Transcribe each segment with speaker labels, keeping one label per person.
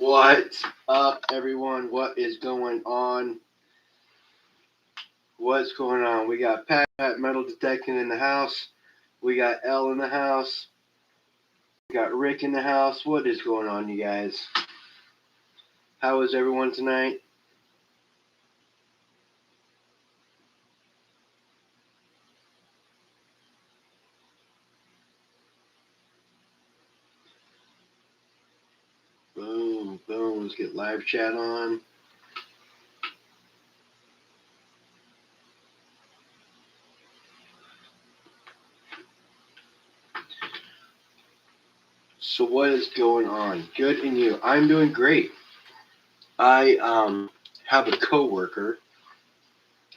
Speaker 1: What's up, everyone? What is going on? What's going on? We got Pat Metal Detecting in the house. We got Elle in the house. We got Rick in the house. What is going on, you guys? How is everyone tonight? Boom, boom. Let's get live chat on. So what is going on? Good, and you? I'm doing great. I have a coworker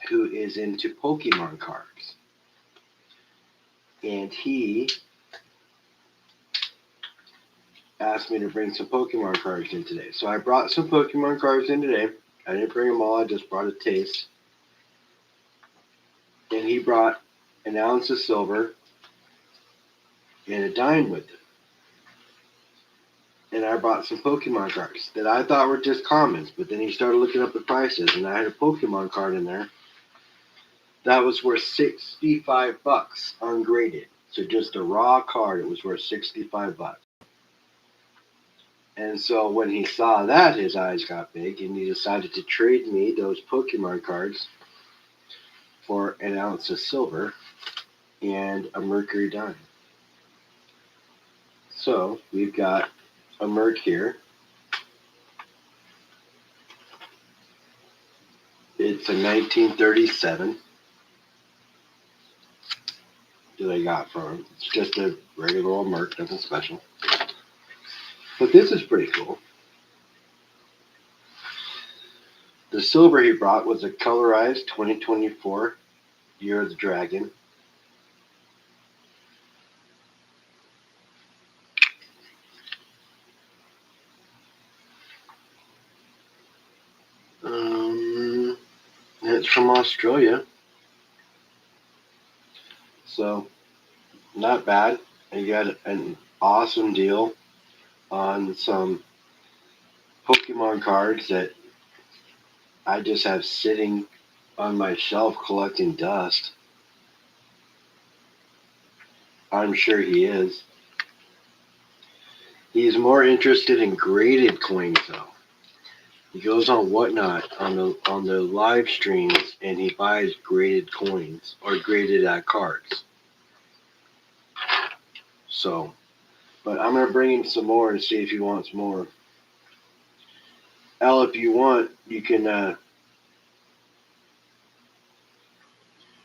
Speaker 1: who is into Pokemon cards, and he asked me to bring some Pokemon cards in today. So I brought some Pokemon cards in today. I didn't bring them all, I just brought a taste. And he brought an ounce of silver and a dime with it. And I brought some Pokemon cards that I thought were just commons, but then he started looking up the prices, and I had a Pokemon card in there that was worth $65 ungraded. So just a raw card, it was worth $65. And so when he saw that, his eyes got big, and he decided to trade me those Pokemon cards for an ounce of silver and a mercury dime. So we've got a Merc here. It's a 1937 that I got from him. It's just a regular old Merc, nothing special. But this is pretty cool. The silver he brought was a colorized 2024 Year of the Dragon. It's from Australia. So, not bad. I got an awesome deal on some Pokemon cards that I just have sitting on my shelf collecting dust. I'm sure he is. He's more interested in graded coins, though. He goes on Whatnot on the live streams, and he buys graded coins or graded cards. So, but I'm gonna bring him some more and see if he wants more. Elle, if you want, you can.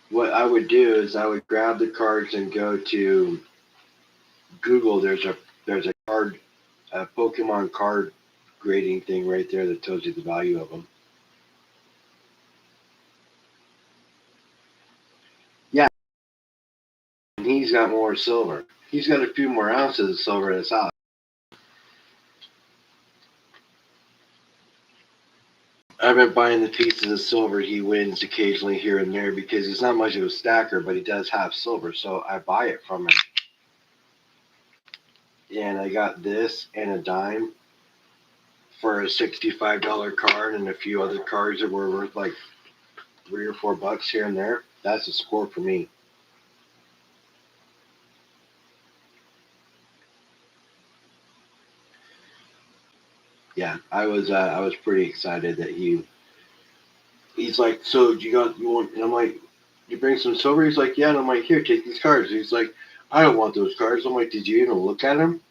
Speaker 1: What I would do is I would grab the cards and go to Google. There's a card, a Pokemon card grading thing right there that tells you the value of them. Yeah, and he's got more silver. He's got a few more ounces of silver in his house. I've been buying the pieces of silver he wins occasionally here and there because he's not much of a stacker, but he does have silver, so I buy it from him. And I got this and a dime for a $65 card and a few other cards that were worth like $3 or $4 here and there. That's a score for me. Yeah, I was pretty excited that he's like, so you want, and I'm like, you bring some silver? He's like, yeah, and I'm like, here, take these cards. He's like, I don't want those cards. I'm like, did you even look at them?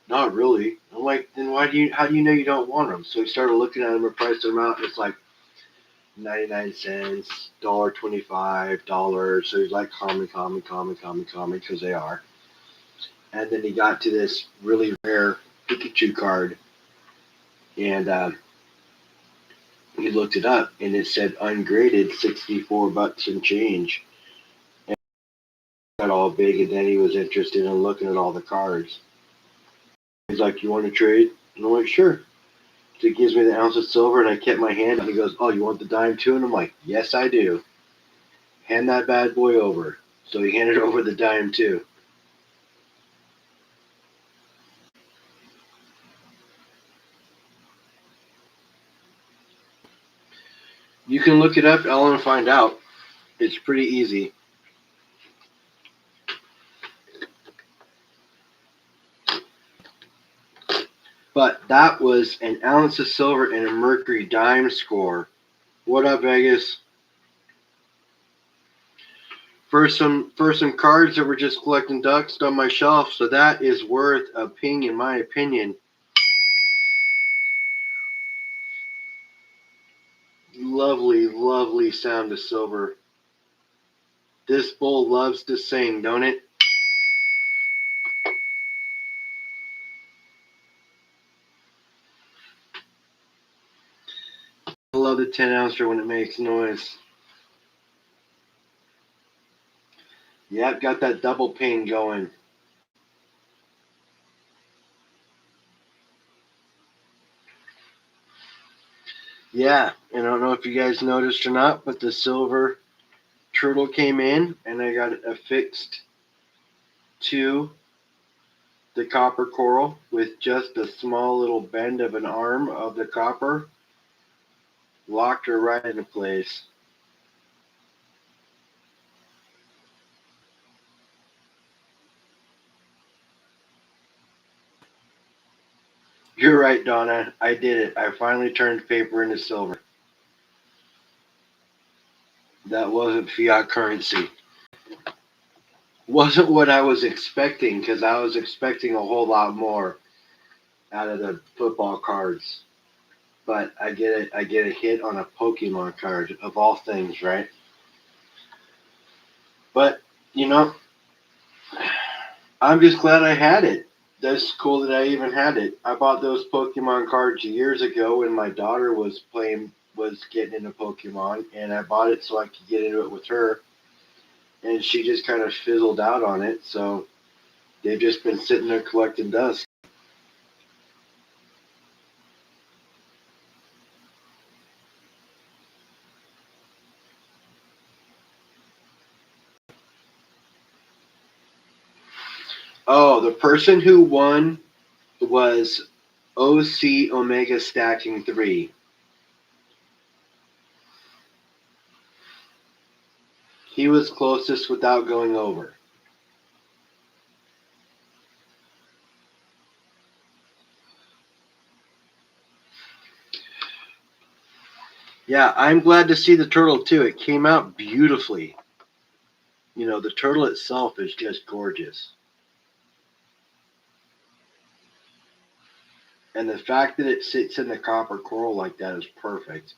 Speaker 1: Not really. I'm like, then how do you know you don't want them? So he started looking at them and priced them out, and it's like 99 cents, $1.25, $. So he's like, common, because they are. And then he got to this really rare Pikachu card, and he looked it up, and it said ungraded $64 and change. And it got all big, and then he was interested in looking at all the cards. He's like, you want to trade? And I'm like, sure. So he gives me the ounce of silver, and I kept my hand, and he goes, oh, you want the dime too? And I'm like, yes, I do. Hand that bad boy over. So he handed over the dime too. You can look it up, Ellen, and find out. It's pretty easy. But that was an ounce of silver and a Mercury dime score. What up, Vegas? For some cards that were just collecting dust on my shelf, so that is worth a ping in my opinion. Lovely, lovely sound of silver. This bowl loves to sing, don't it? I love the 10 ouncer when it makes noise. Yep, got that double ping going. Yeah, and I don't know if you guys noticed or not, but the silver turtle came in and I got it affixed to the copper coral with just a small little bend of an arm of the copper. Locked her right into place. You're right, Donna. I did it. I finally turned paper into silver. That wasn't fiat currency. Wasn't what I was expecting because I was expecting a whole lot more out of the football cards. But I get it. I get a hit on a Pokemon card of all things, right? But you know, I'm just glad I had it. That's cool that I even had it. I bought those Pokemon cards years ago when my daughter was getting into Pokemon, and I bought it so I could get into it with her. And she just kind of fizzled out on it, so they've just been sitting there collecting dust. Oh, the person who won was OC Omega Stacking 3. He was closest without going over. Yeah, I'm glad to see the turtle too. It came out beautifully. You know, the turtle itself is just gorgeous. And the fact that it sits in the copper coral like that is perfect.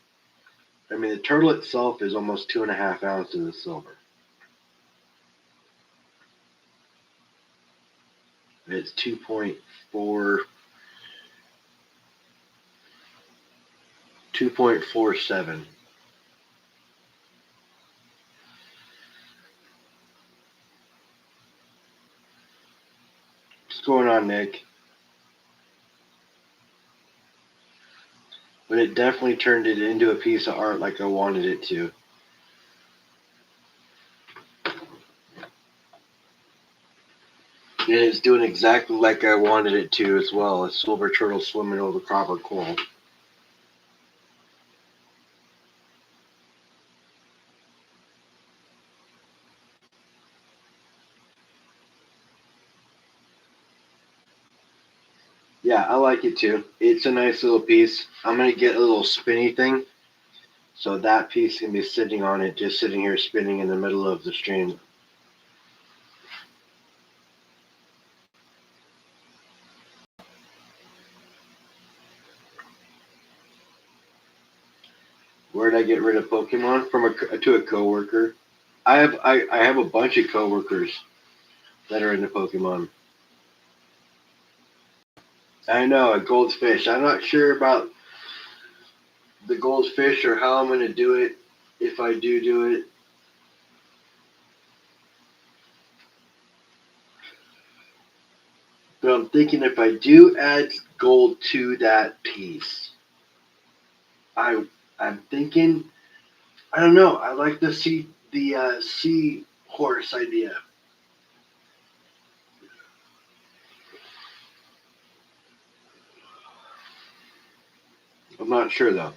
Speaker 1: I mean, the turtle itself is almost 2.5 ounces of silver. It's 2.4, 2.47. What's going on, Nick? But it definitely turned it into a piece of art like I wanted it to. And it's doing exactly like I wanted it to as well. A silver turtle swimming over copper coral. Yeah, I like it too. It's a nice little piece. I'm going to get a little spinny thing. So that piece can be sitting on it, just sitting here spinning in the middle of the stream. Where did I get rid of Pokemon? To a coworker. I have a bunch of coworkers that are into Pokemon. I know a goldfish. I'm not sure about the goldfish or how I'm going to do it if I do it. But I'm thinking if I do add gold to that piece, I I'm thinking I don't know. I like sea horse idea. I'm not sure though.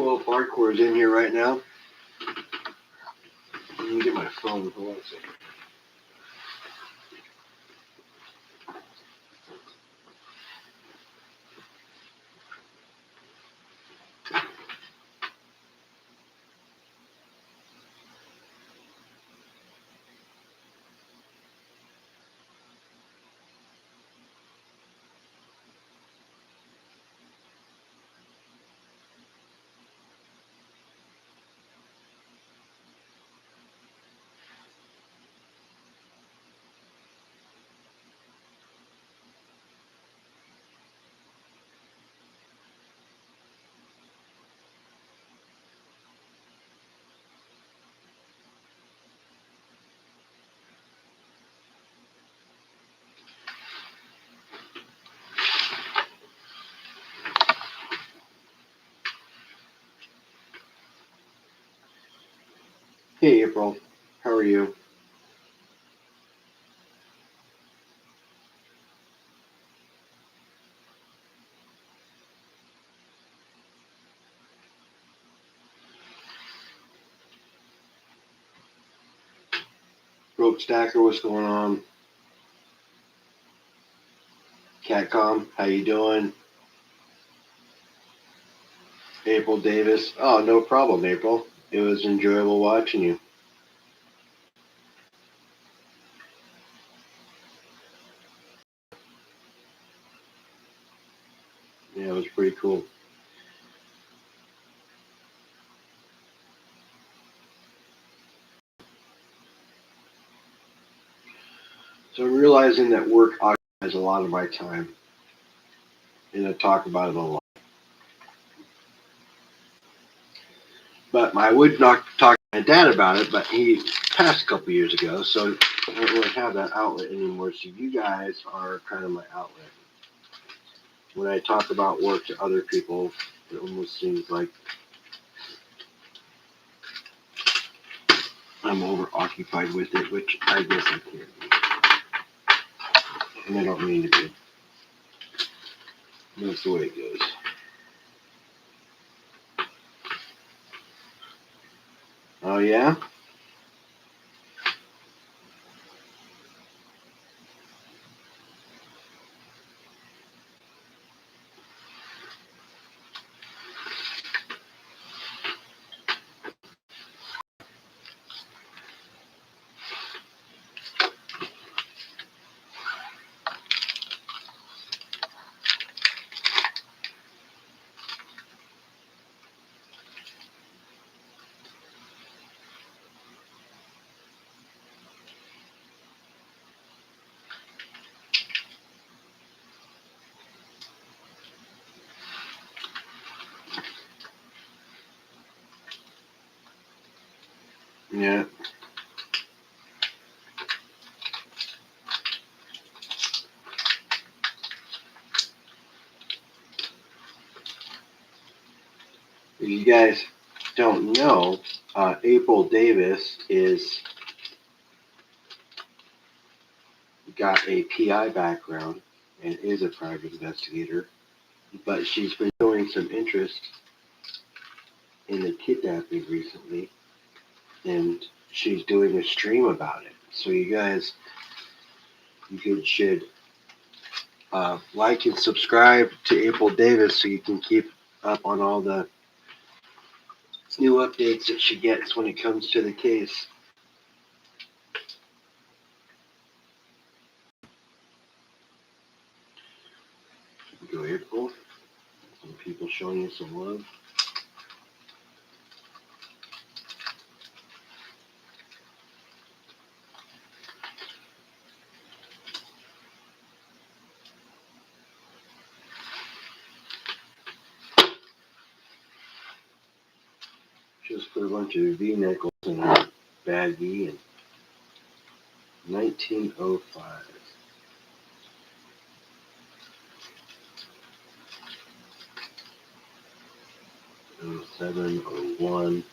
Speaker 1: 12 Hardcore is in here right now. Let me get my phone. Hold on a second. Hey, April. How are you? Rope Stacker, what's going on? Catcom, how you doing? April Davis. Oh, no problem, April. It was enjoyable watching you. Yeah, it was pretty cool. So realizing that work occupies a lot of my time, and I talk about it a lot. But I would not talk to my dad about it, but he passed a couple years ago, so I don't really have that outlet anymore. So you guys are kind of my outlet. When I talk about work to other people, it almost seems like I'm overoccupied with it, which I guess I can be. And I don't mean to be. That's the way it goes. Oh, yeah? Yeah. If you guys don't know, April Davis is got a PI background and is a private investigator, but she's been showing some interest in the kidnapping recently, and she's doing a stream about it. So you guys, should like and subscribe to April Davis so you can keep up on all the new updates that she gets when it comes to the case. Go April. Some people showing you some love. Just put a bunch of V-nickels in a baggie in 1905. 0701.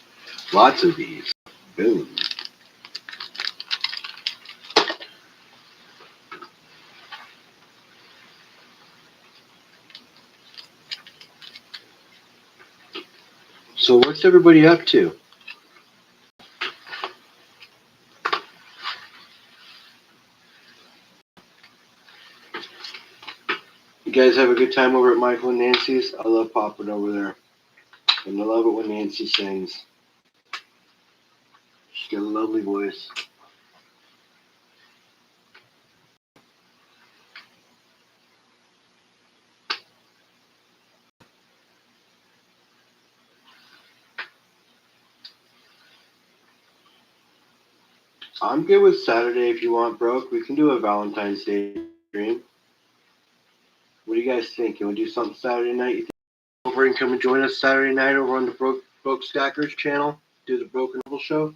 Speaker 1: Lots of these. Boom. So what's everybody up to? You guys have a good time over at Michael and Nancy's? I love popping over there. And I love it when Nancy sings. She's got a lovely voice. I'm good with Saturday if you want, Broke. We can do a Valentine's Day stream. What do you guys think? You want to do something Saturday night? You think over and come and join us Saturday night over on the Broke Stackers channel? Do the Broken Humble Show?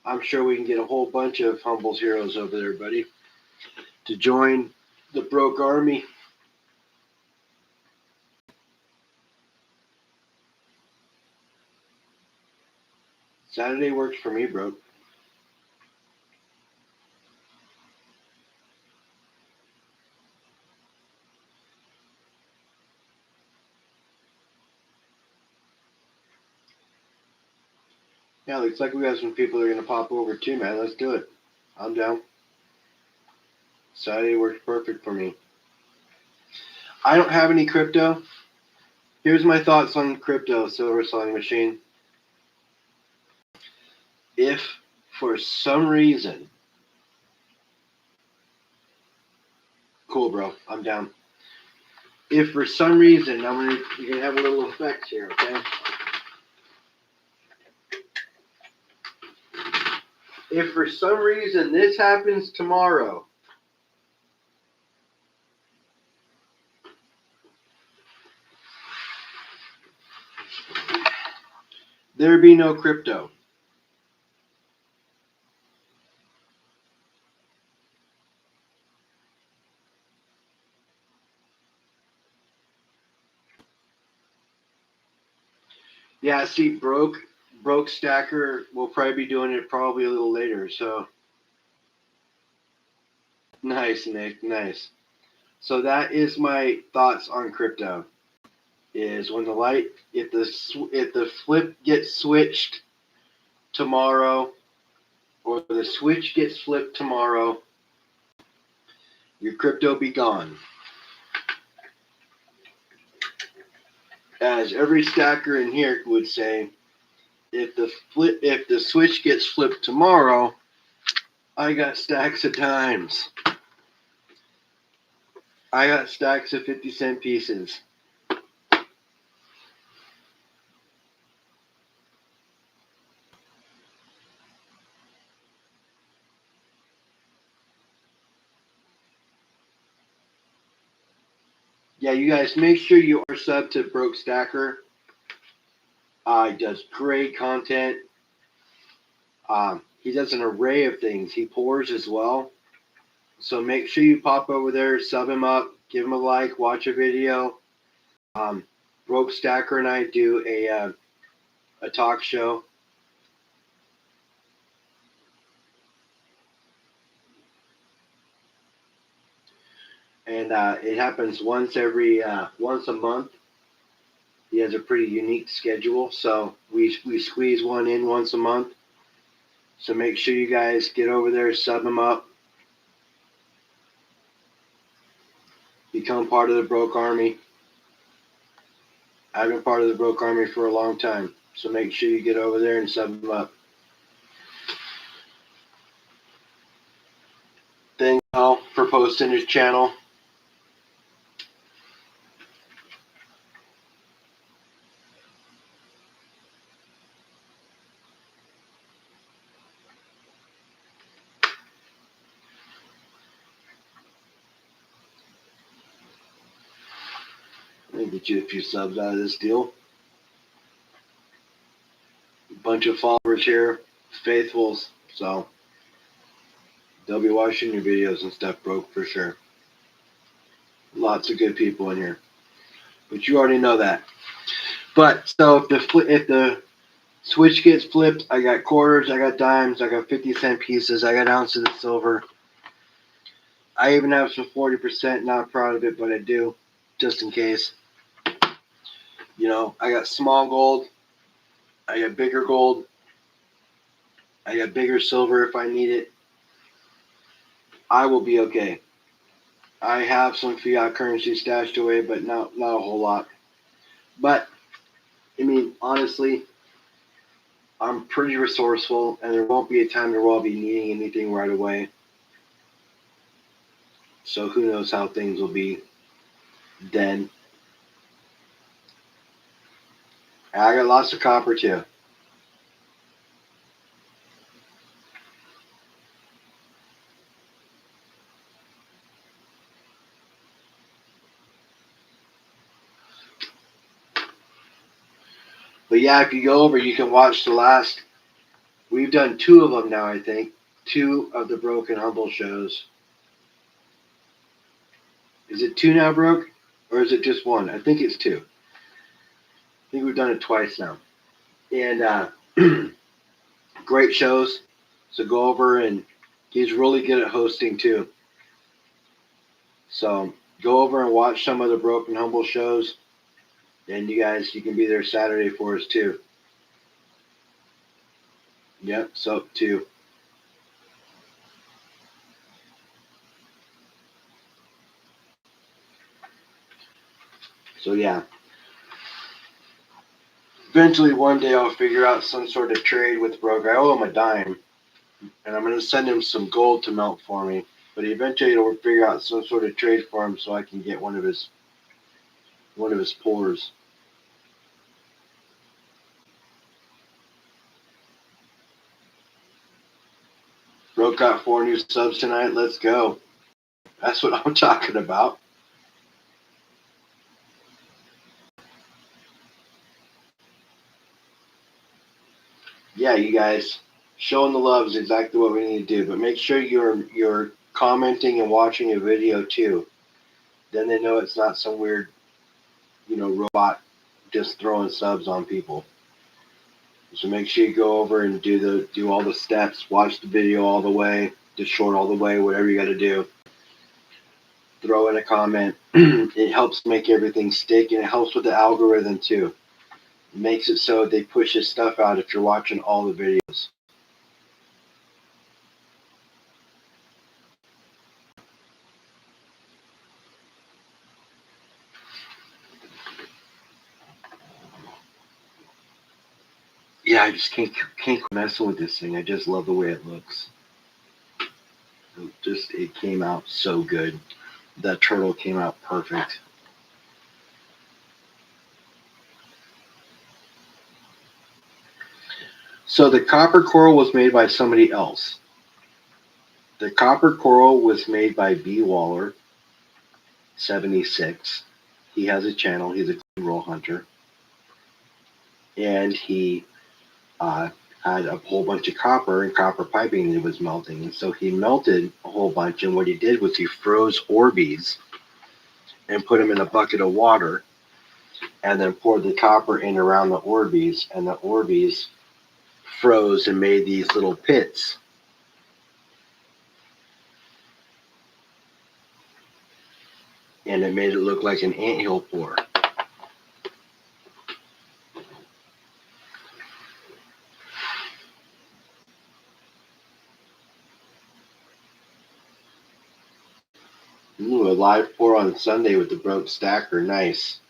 Speaker 1: I'm sure we can get a whole bunch of Humbles heroes over there, buddy, to join the Broke Army. Saturday works for me, Broke. Yeah, looks like we got some people that are going to pop over too, man. Let's do it. I'm down. Saturday works perfect for me. I don't have any crypto. Here's my thoughts on crypto, Silver Selling Machine. If for some reason, cool, bro, I'm down. If for some reason, you're gonna have a little effect here, okay? If for some reason this happens tomorrow, there be no crypto. Yeah, see, Broke Stacker will probably be doing it probably a little later. So nice, Nick, nice. So that is my thoughts on crypto. Is when the light, if the flip gets switched tomorrow, or the switch gets flipped tomorrow, your crypto be gone. As every stacker in here would say, if the switch gets flipped tomorrow, I got stacks of dimes. I got stacks of 50-cent pieces. Yeah, you guys make sure you are sub to Broke Stacker. He does great content. He does an array of things. He pours as well. So make sure you pop over there, sub him up, give him a like, watch a video. Broke Stacker and I do a talk show. And it happens once a month. He has a pretty unique schedule, so we squeeze one in once a month. So make sure you guys get over there, sub him up, become part of the Broke Army. I've been part of the Broke Army for a long time, so make sure you get over there and sub him up. Thank Al for posting his channel. Let me get you a few subs out of this deal. A bunch of followers here, faithfuls, so they'll be watching your videos and stuff, Broke, for sure. Lots of good people in here. But you already know that. But so if the switch gets flipped, I got quarters, I got dimes, I got 50-cent pieces, I got ounces of silver. I even have some 40%, not proud of it, but I do, just in case. You know, I got small gold, I got bigger gold. I got bigger silver if I need it. I will be okay. I have some fiat currency stashed away, but not a whole lot. But I mean, honestly, I'm pretty resourceful, and there won't be a time where I'll be needing anything right away. So who knows how things will be then. I got lots of copper too. But yeah, if you go over, you can watch the last. We've done 2 of them now, I think. 2 of the Broken Humble shows. Is it 2 now, Broke? Or is it just 1? I think it's 2. I think we've done it twice now. And great shows. So go over, and he's really good at hosting too. So go over and watch some of the Broken Humble shows. And you can be there Saturday for us too. Yep, so 2. So yeah. Eventually one day I'll figure out some sort of trade with Broke. I owe him a dime. And I'm going to send him some gold to melt for me. But eventually he'll figure out some sort of trade for him so I can get one of his pours. Broke got 4 new subs tonight. Let's go. That's what I'm talking about. Yeah, you guys, showing the love is exactly what we need to do. But make sure you're commenting and watching a video too. Then they know it's not some weird, robot just throwing subs on people. So make sure you go over and do all the steps, watch the video all the way, the short all the way, whatever you got to do. Throw in a comment. It helps make everything stick, and it helps with the algorithm too. It makes it so they push this stuff out if you're watching all the videos. Yeah, I just can't quit messing with this thing. I just love the way it looks. It came out so good. That turtle came out perfect. So the copper coral was made by somebody else. The copper coral was made by B. Waller, 76. He has a channel. He's a roll hunter. And he had a whole bunch of copper and copper piping that was melting. And so he melted a whole bunch. And what he did was he froze Orbeez and put them in a bucket of water and then poured the copper in around the Orbeez. And the Orbeez froze and made these little pits. And it made it look like an anthill pour. Ooh, a live pour on Sunday with the Broke Stacker. Nice.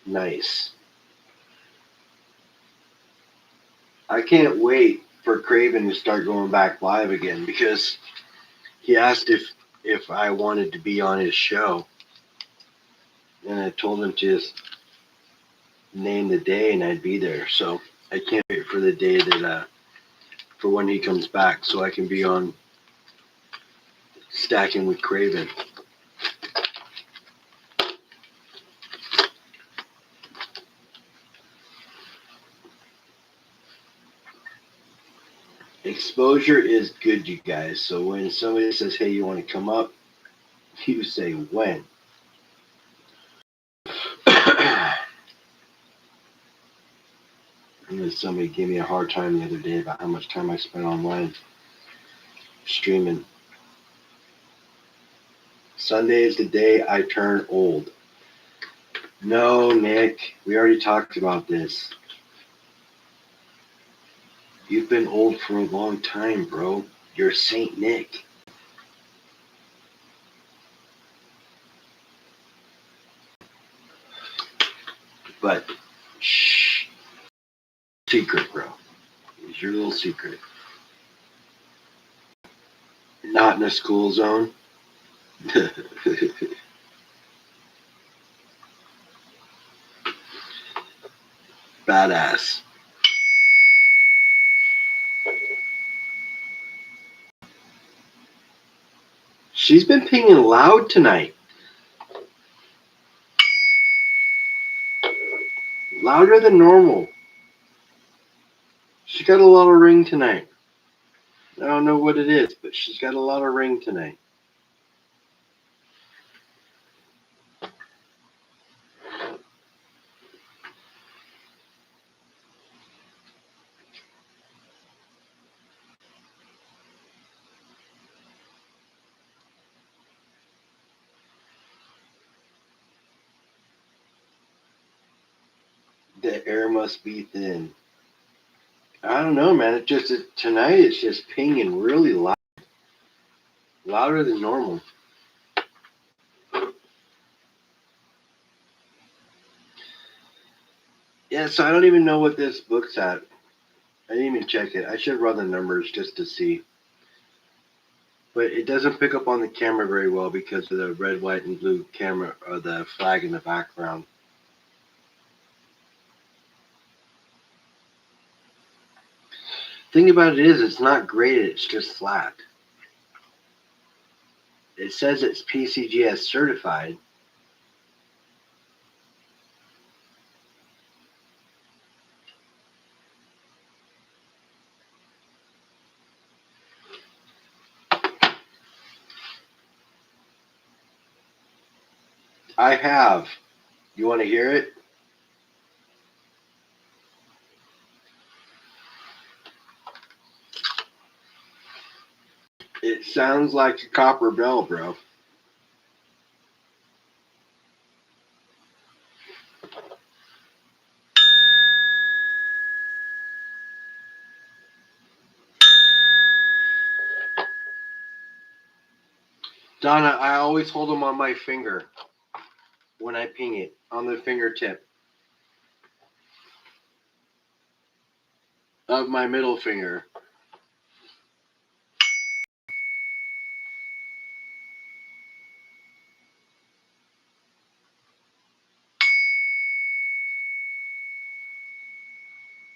Speaker 1: Nice. I can't wait for Craven to start going back live again because he asked if I wanted to be on his show. And I told him to just name the day and I'd be there. So I can't wait for the day that for when he comes back so I can be on Stacking with Craven. Exposure is good, you guys. So when somebody says, hey, you want to come up, you say when. And somebody gave me a hard time the other day about how much time I spent online streaming. Sunday is the day I turn old. No, Nick, we already talked about this. You've been old for a long time, bro. You're Saint Nick. But, shh. Secret, bro. It's your little secret. Not in a school zone. Badass. She's been pinging loud tonight. Louder than normal. She got a lot of ring tonight. I don't know what it is, but she's got a lot of ring tonight. The air must be thin. I don't know, man. Tonight it's just pinging really loud, louder than normal. Yeah, so I don't even know what this book's at. I didn't even check it. I should run the numbers just to see. But it doesn't pick up on the camera very well because of the red, white, and blue camera or the flag in the background. Thing about it is, it's not graded. It's just flat. It says it's PCGS certified. I have. You want to hear it? It sounds like a copper bell, bro. Donna, I always hold them on my finger when I ping it, on the fingertip of my middle finger.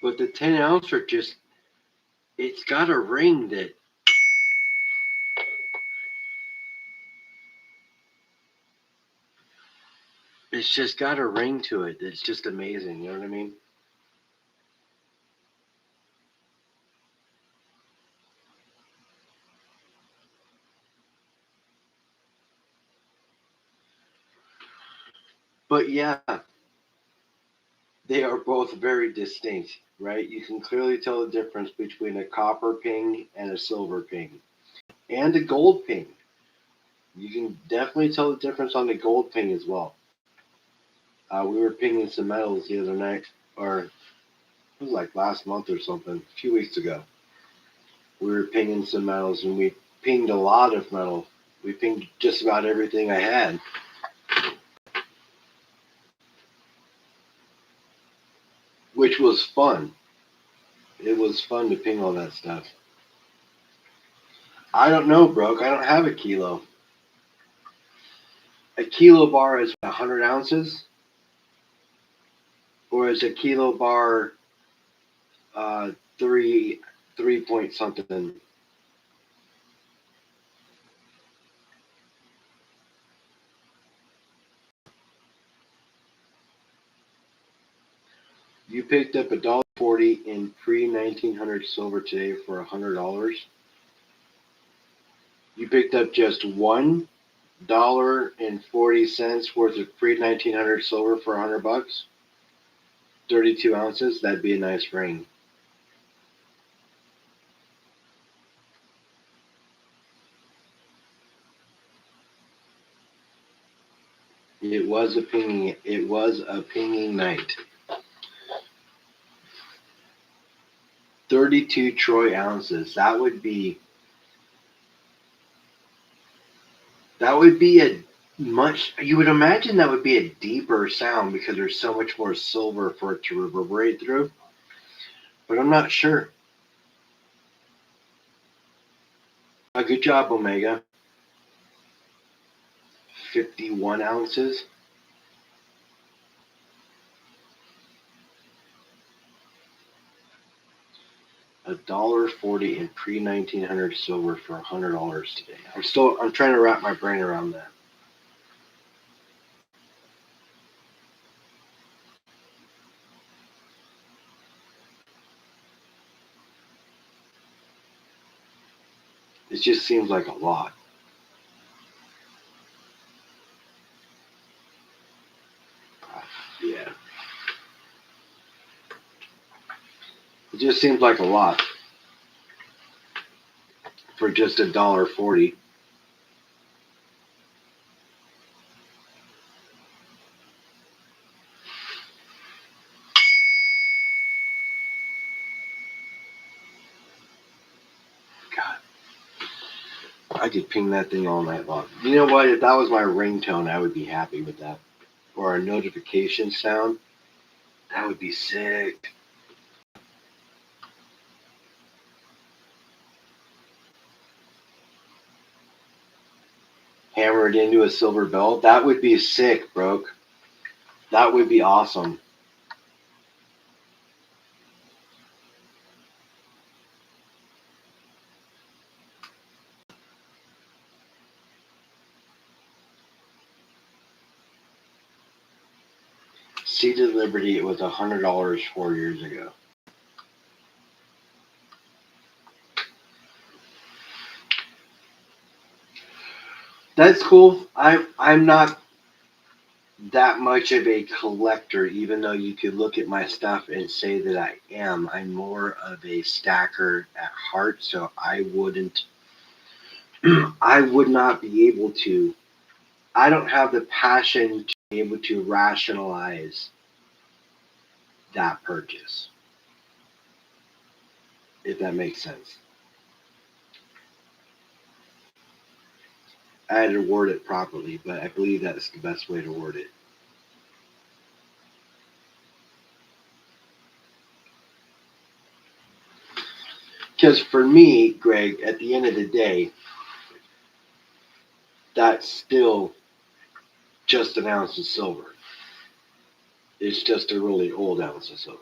Speaker 1: But the 10 ounce are just, it's got a ring that, it's just got a ring to it that's just amazing. You know what I mean? But yeah, they are both very distinct, right? You can clearly tell the difference between a copper ping and a silver ping and a gold ping. You can definitely tell the difference on the gold ping as well. We were pinging some metals the other night, or it was like last month or something, a few weeks ago. We were pinging some metals and we pinged a lot of metal. We pinged just about everything I had. Which was fun. It was fun to ping all that stuff. I don't know, Broke. I don't have a kilo. A kilo bar is 100 ounces, or is a kilo bar uh, three point something? You picked up $1.40 in pre 1900 silver today for $100. You picked up just $1.40 worth of pre 1900 silver for $100. 32 ounces. That'd be a nice ring. It was a pinging. It was a pinging night. 32 troy ounces. That would be a much. You would imagine that would be a deeper sound because there's so much more silver for it to reverberate through. But I'm not sure. Good job, Omega. 51 ounces. $1.40 in pre-1900 silver for $100 today. I'm trying to wrap my brain around that. It just seems like a lot. Yeah. It just seems like a lot for just $1.40. God, I could ping that thing all night long. You know what? If that was my ringtone, I would be happy with that. Or a notification sound, that would be sick. Hammer it into a silver belt. That would be sick, bro. That would be awesome. Seated Liberty, it was $100 4 years ago. That's cool. I'm not that much of a collector, even though you could look at my stuff and say that I am. I'm more of a stacker at heart, so I wouldn't. I would not be able to. I don't have the passion to be able to rationalize that purchase, if that makes sense. I had to word it properly, but I believe that's the best way to word it. Because for me, Greg, at the end of the day, that's still just an ounce of silver. It's just a really old ounce of silver.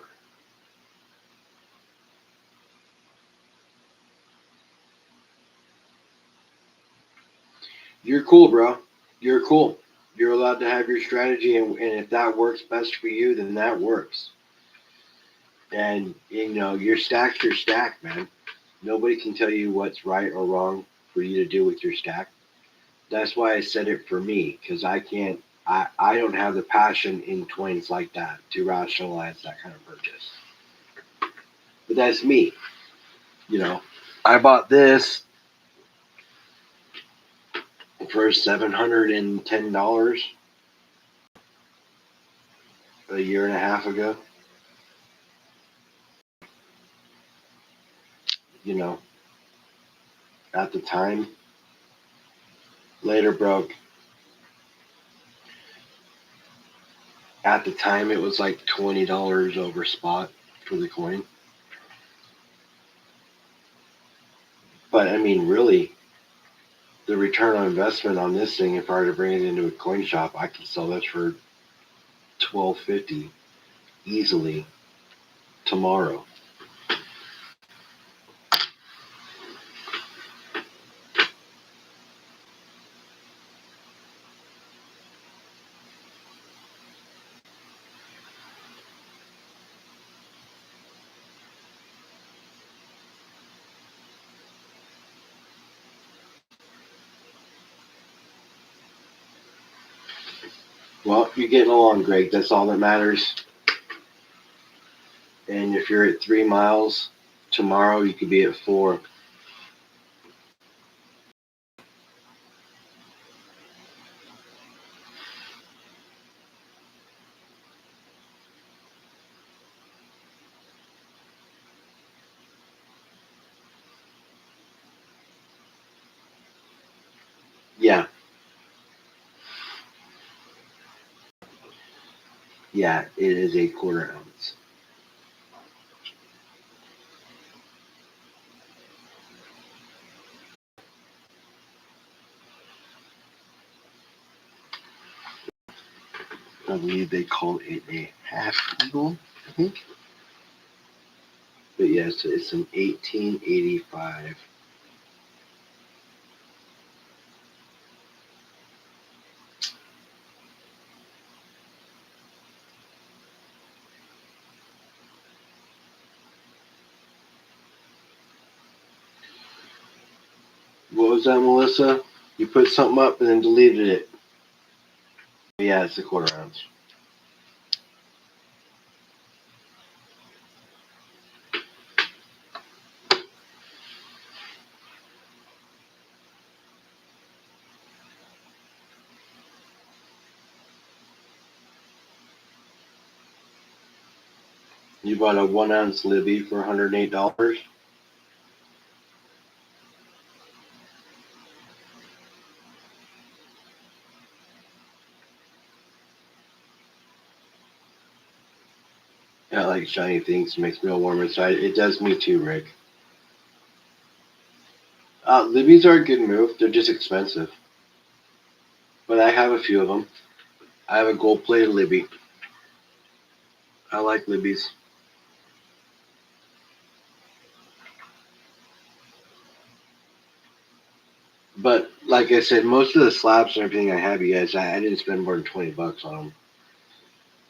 Speaker 1: You're cool, bro. You're cool. You're allowed to have your strategy, and if that works best for you, then that works. And your stack's your stack, man. Nobody can tell you what's right or wrong for you to do with your stack. That's why I said it for me, because I can't. I don't have the passion in coins like that to rationalize that kind of purchase. But that's me. I bought this for $710 a year and a half ago. You know, at the time. Later broke. At the time, it was like $20 over spot for the coin. But I mean, really, the return on investment on this thing, if I were to bring it into a coin shop, I could sell this for $12.50 easily tomorrow. Well, you're getting along, Greg. That's all that matters. And if you're at 3 miles tomorrow, you could be at 4. Yeah, yeah, it is a quarter ounce. I believe they call it a half eagle, I think. But yes, it's an 1885. What was that, Melissa? You put something up and then deleted it. Yeah, it's a quarter ounce. You bought a 1 ounce Libby for $108. I like shiny things. It makes me all warm inside. It does me too, Rick. Libby's are a good move. They're just expensive. But I have a few of them. I have a gold plated Libby. I like Libby's. But like I said, most of the slabs and everything I have, you guys, I didn't spend more than $20 on them.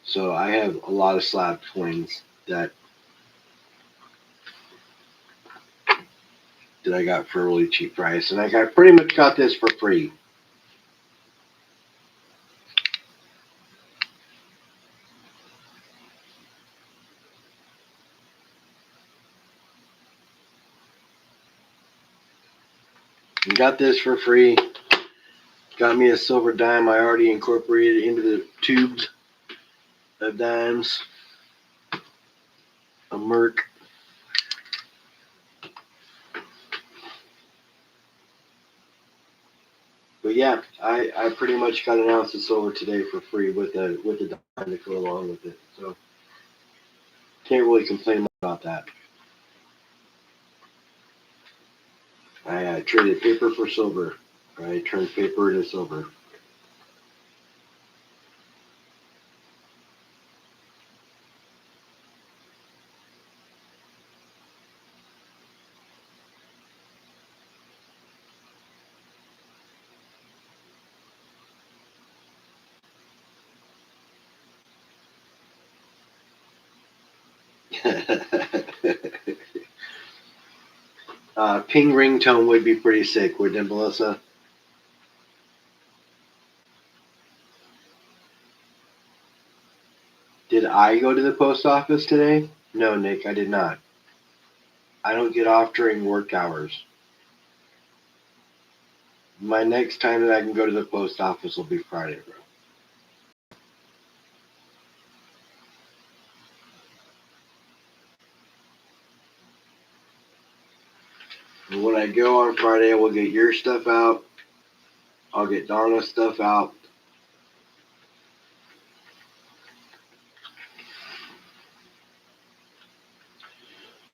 Speaker 1: So I have a lot of slab coins that I got for a really cheap price, and I pretty much got this for free. And got this for free. Got me a silver dime. I already incorporated into the tubes of dimes. A Merc. But yeah, I pretty much got an ounce of silver today for free with the dime to go along with it. So can't really complain about that. I traded paper for silver. I turned paper into silver. Ping ringtone would be pretty sick, wouldn't it, Melissa? Did I go to the post office today? No, Nick, I did not. I don't get off during work hours. My next time that I can go to the post office will be Friday, bro. And when I go on Friday, we'll get your stuff out. I'll get Donna's stuff out.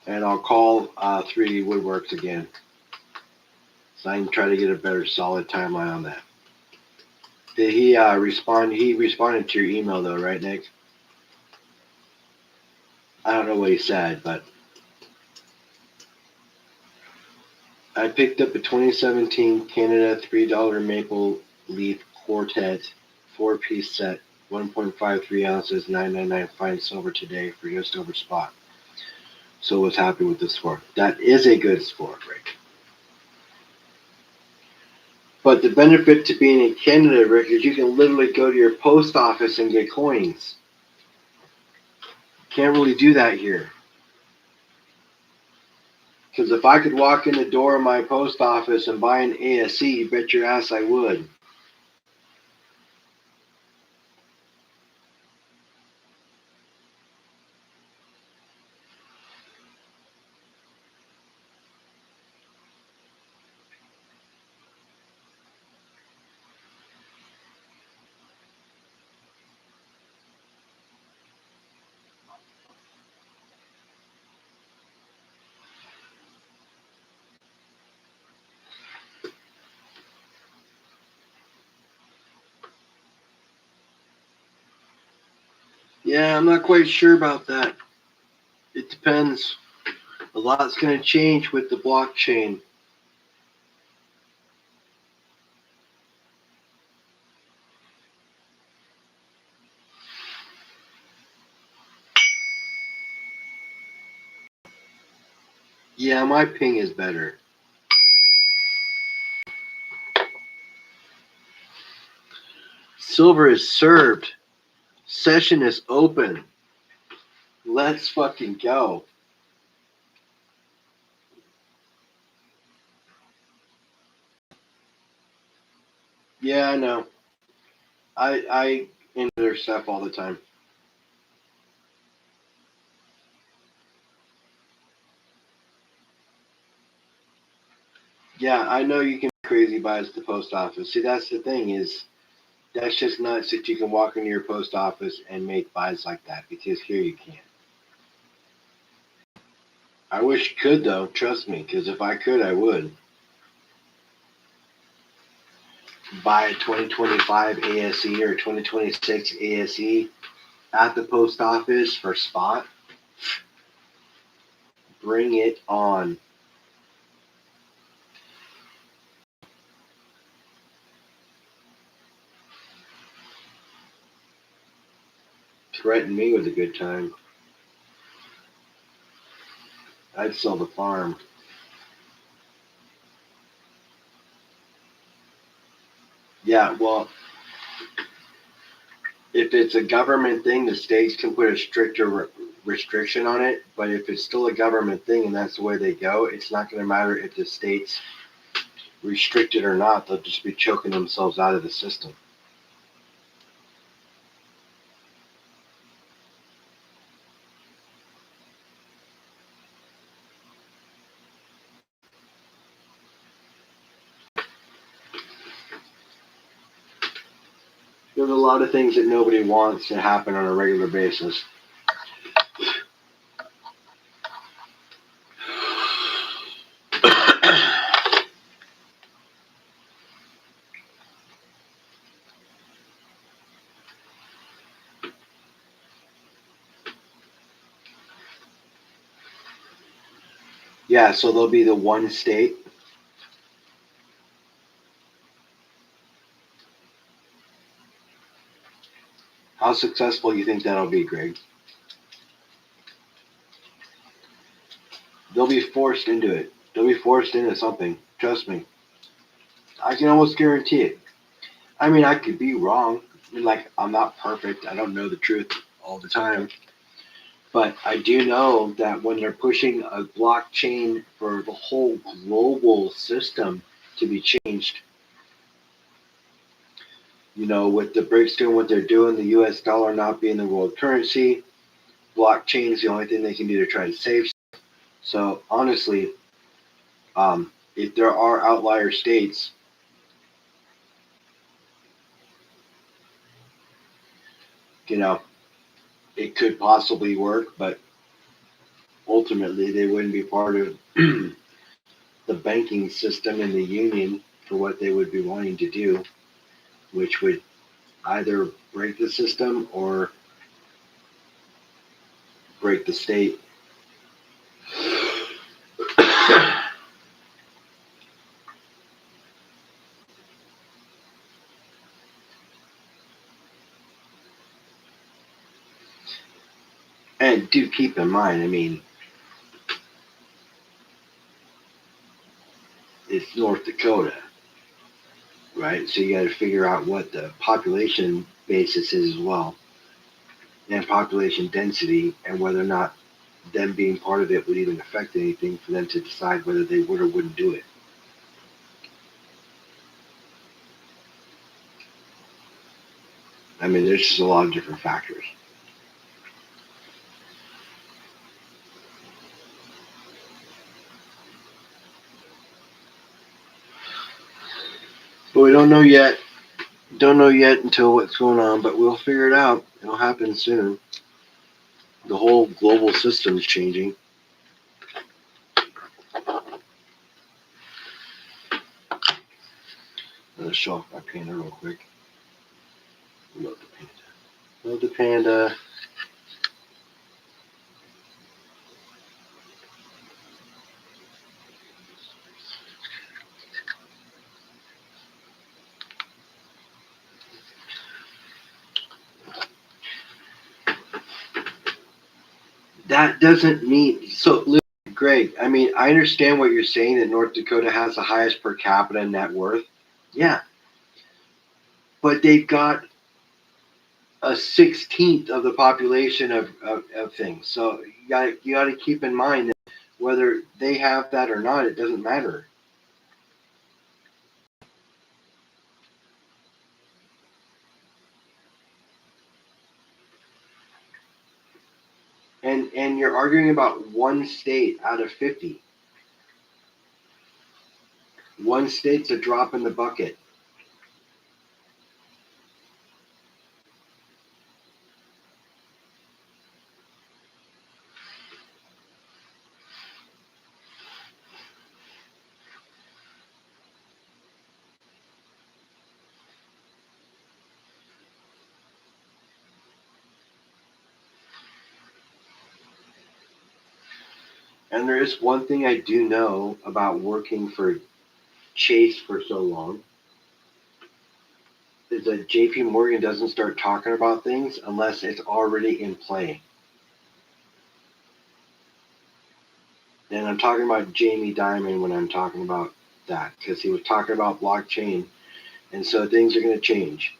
Speaker 1: And I'll call 3D Woodworks again. So I can try to get a better solid timeline on that. Did he respond? He responded to your email though, right, Nick? I don't know what he said, but I picked up a 2017 Canada $3 Maple Leaf Quartet 4-piece set, 1.53 ounces, 9.99 fine silver today for just over spot. So was happy with the score. That is a good score, Rick. But the benefit to being in Canada, Rick, is you can literally go to your post office and get coins. Can't really do that here. Because if I could walk in the door of my post office and buy an ASE, you bet your ass I would. Yeah, I'm not quite sure about that. It depends. A lot's going to change with the blockchain. Yeah, my ping is better. Silver is served. Session is open. Let's fucking go. Yeah, I know. I into their stuff all the time. Yeah, I know you can be crazy buys at the post office. See, that's the thing is that's just nuts that you can walk into your post office and make buys like that because here you can't. I wish you could though. Trust me, because if I could, I would buy a 2025 ASE or 2026 ASE at the post office for spot. Bring it on. Threaten me with a good time. I'd sell the farm. Yeah, well, if it's a government thing, the states can put a stricter restriction on it. But if it's still a government thing and that's the way they go, it's not going to matter if the states restrict it or not. They'll just be choking themselves out of the system. There's a lot of things that nobody wants to happen on a regular basis. Yeah, so there'll be the one state. How successful you think that'll be, Greg? They'll be forced into it. They'll be forced into something. Trust me. I can almost guarantee it. I mean, I could be wrong. I mean, like, I'm not perfect. I don't know the truth all the time. But I do know that when they're pushing a blockchain for the whole global system to be changed, with the BRICS doing what they're doing, the US dollar not being the world currency, blockchain is the only thing they can do to try to save. So honestly, if there are outlier states, you know, it could possibly work, but ultimately they wouldn't be part of the banking system in the union for what they would be wanting to do, which would either break the system or break the state. And do keep in mind, I mean, it's North Dakota, right? So you got to figure out what the population basis is as well, and population density, and whether or not them being part of it would even affect anything for them to decide whether they would or wouldn't do it. I mean, there's just a lot of different factors. But we don't know yet. Don't know yet until what's going on, but we'll figure it out. It'll happen soon. The whole global system's changing. Let's show off my panda real quick. Love the panda. Love the panda. that doesn't mean so. Greg, I mean, I understand what you're saying that North Dakota has the highest per capita net worth. Yeah, but they've got a 16th of the population of things. So you got to keep in mind that whether they have that or not, it doesn't matter. And you're arguing about one state out of 50. One state's a drop in the bucket. And there is one thing I do know about working for Chase for so long is that JP Morgan doesn't start talking about things unless it's already in play. And I'm talking about Jamie Dimon when I'm talking about that, because he was talking about blockchain, and so things are going to change.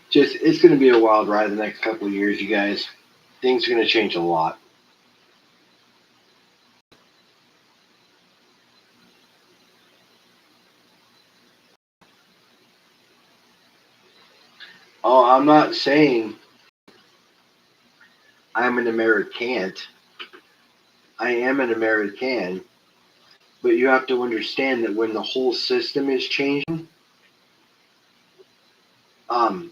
Speaker 1: Just it's going to be a wild ride the next couple of years, you guys. Things are going to change a lot. Oh, I'm not saying I'm an American. I am an American, but you have to understand that when the whole system is changing, um,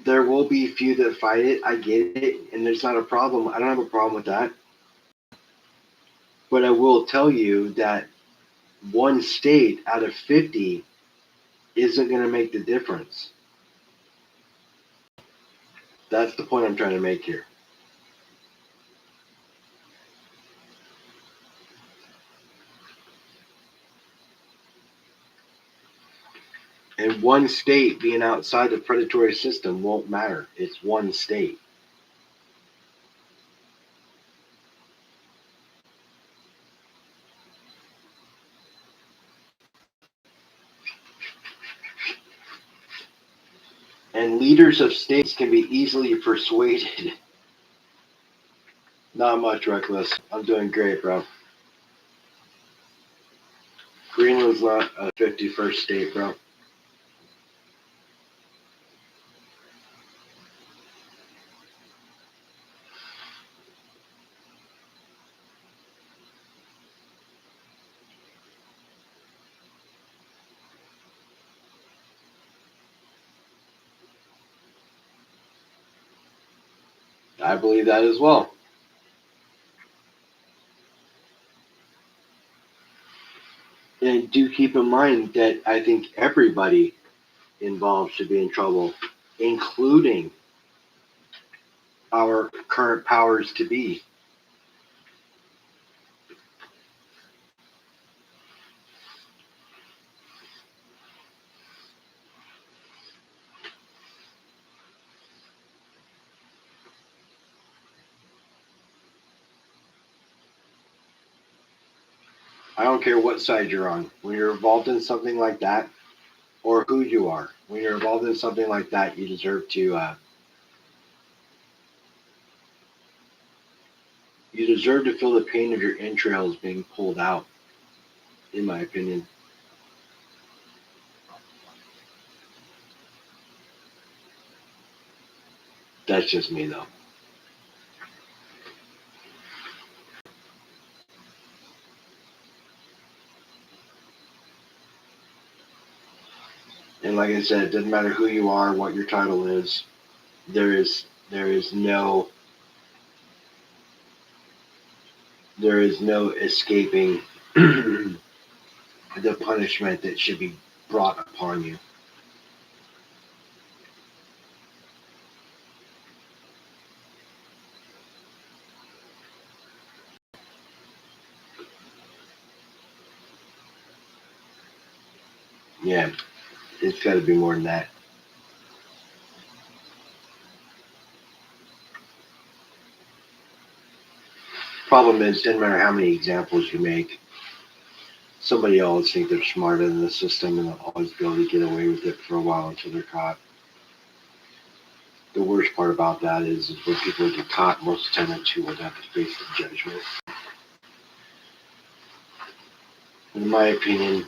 Speaker 1: there will be few that fight it. I get it, and there's not a problem. I don't have a problem with that. But I will tell you that one state out of 50 isn't going to make the difference. That's the point I'm trying to make here. And one state being outside the predatory system won't matter. It's one state. And leaders of states can be easily persuaded. Not much, Reckless. I'm doing great, bro. Greenland's not a 51st state, bro. I believe that as well. And do keep in mind that I think everybody involved should be in trouble, including our current powers to be. I don't care what side you're on. When you're involved in something like that, or who you are, when you're involved in something like that, you deserve to feel the pain of your entrails being pulled out. In my opinion, that's just me though. And like I said, it doesn't matter who you are, what your title is. There is no escaping the punishment that should be brought upon you. Yeah, it's got to be more than that. Problem is, doesn't matter how many examples you make, somebody always think they're smarter than the system, and they'll always be able to get away with it for a while until they're caught. The worst part about that is when people get caught, most of the time they're too old to have to face the judgment. In my opinion,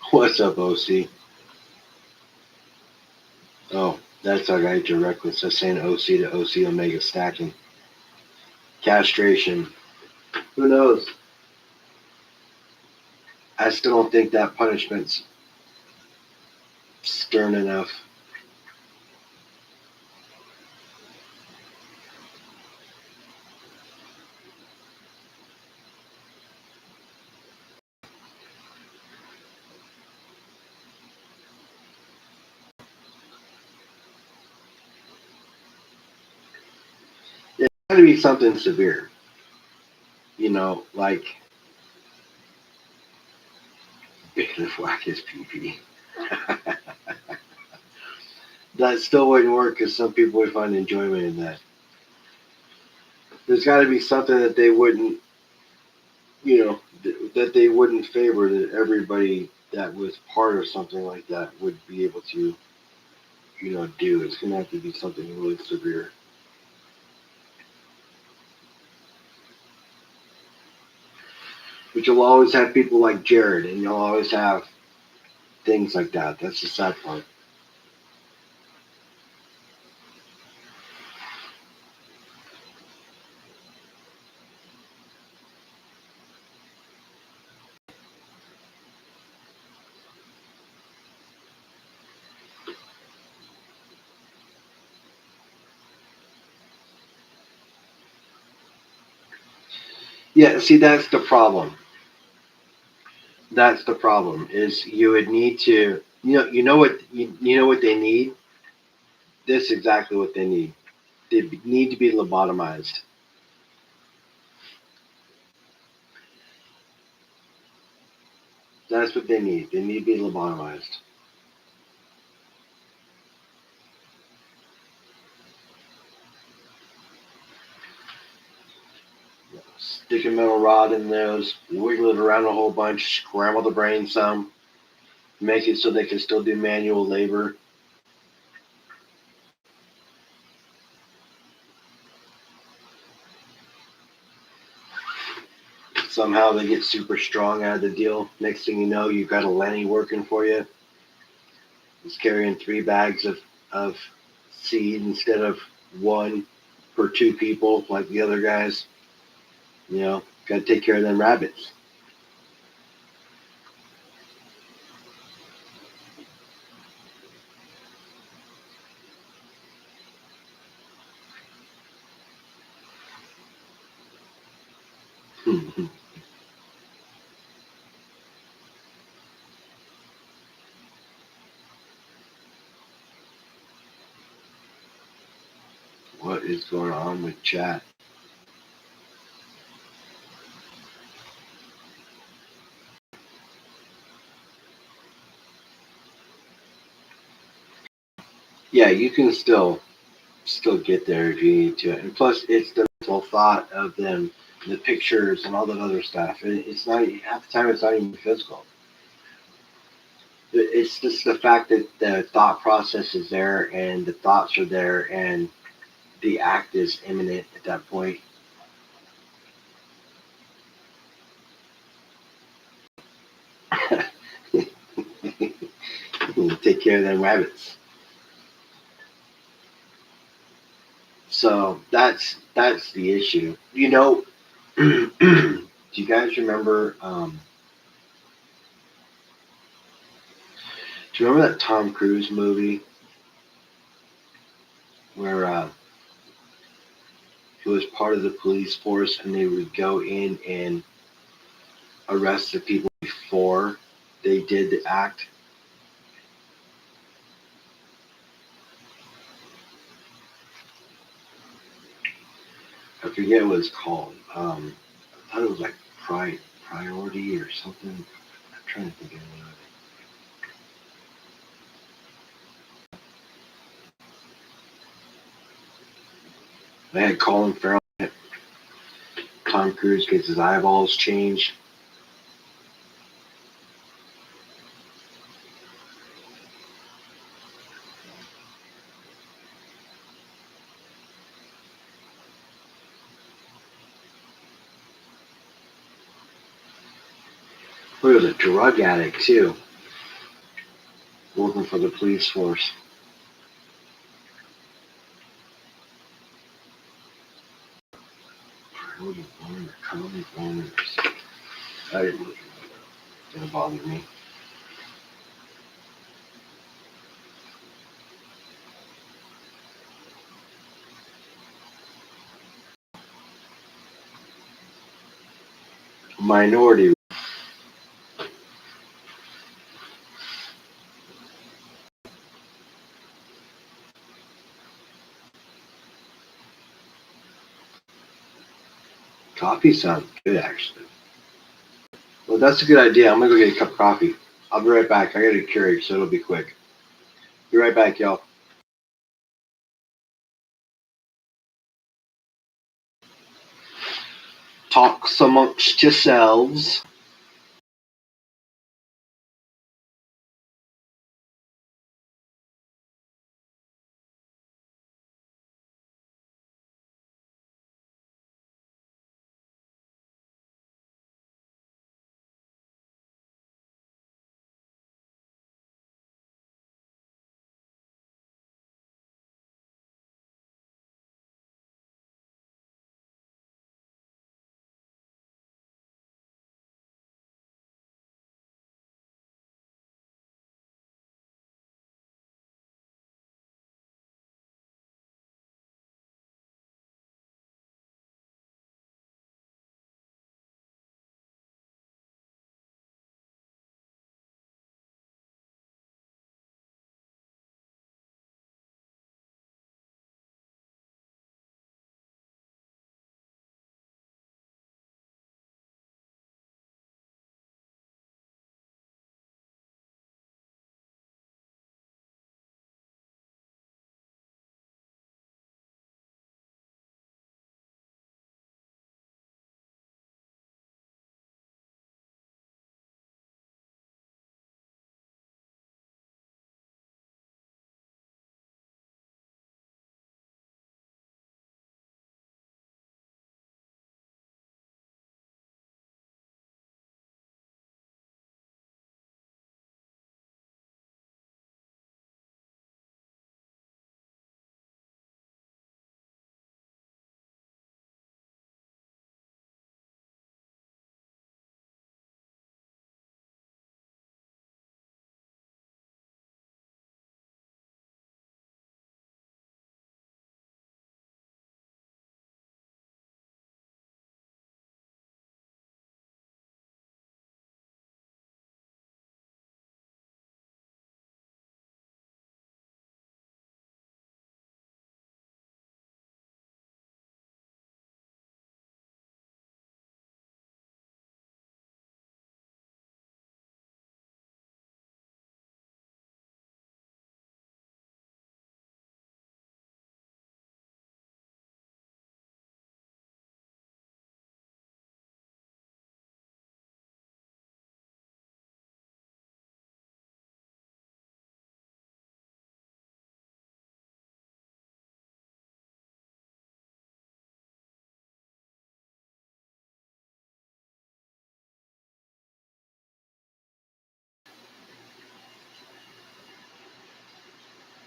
Speaker 1: what's up, OC? Oh, that's our guy, Joe Reckless. That's saying OC to OC Omega stacking. Castration. Who knows? I still don't think that punishment's stern enough. It's got to be something severe. Like bailiff whack his PP. That still wouldn't work because some people would find enjoyment in that. There's got to be something that they wouldn't, that they wouldn't favor, that everybody that was part of something like that would be able to, do. It's going to have to be something really severe. But you'll always have people like Jared, and you'll always have things like that. That's the sad part. Yeah, see, that's the problem. That's the problem. Is you would need to, you know what they need. This is exactly what they need. They need to be lobotomized. That's what they need. They need to be lobotomized. Stick a metal rod in those, wiggle it around a whole bunch, scramble the brain some, make it so they can still do manual labor. Somehow they get super strong out of the deal. Next thing you know, you've got a Lenny working for you. He's carrying 3 bags of seed instead of one per 2 people like the other guys. Got to take care of them rabbits. What is going on with chat? Yeah, you can still get there if you need to. And plus, it's the mental thought of them, the pictures, and all that other stuff. It's not half the time. It's not even physical. It's just the fact that the thought process is there, and the thoughts are there, and the act is imminent at that point. Take care of them rabbits. So that's the issue. Do you guys remember? Do you remember that Tom Cruise movie where he was part of the police force and they would go in and arrest the people before they did the act? I forget what it's called. I thought it was like priority or something. I'm trying to think of it. They had Colin Farrell. Tom Cruise gets his eyeballs changed. He was a drug addict too, working for the police force. Priority one or Colin one or something. I didn't look it up. Didn't bother me. Minority. Coffee sounds good actually. Well, that's a good idea. I'm gonna go get a cup of coffee. I'll be right back. I got a Keurig, so it'll be quick. Be right back, y'all. Talks amongst yourselves.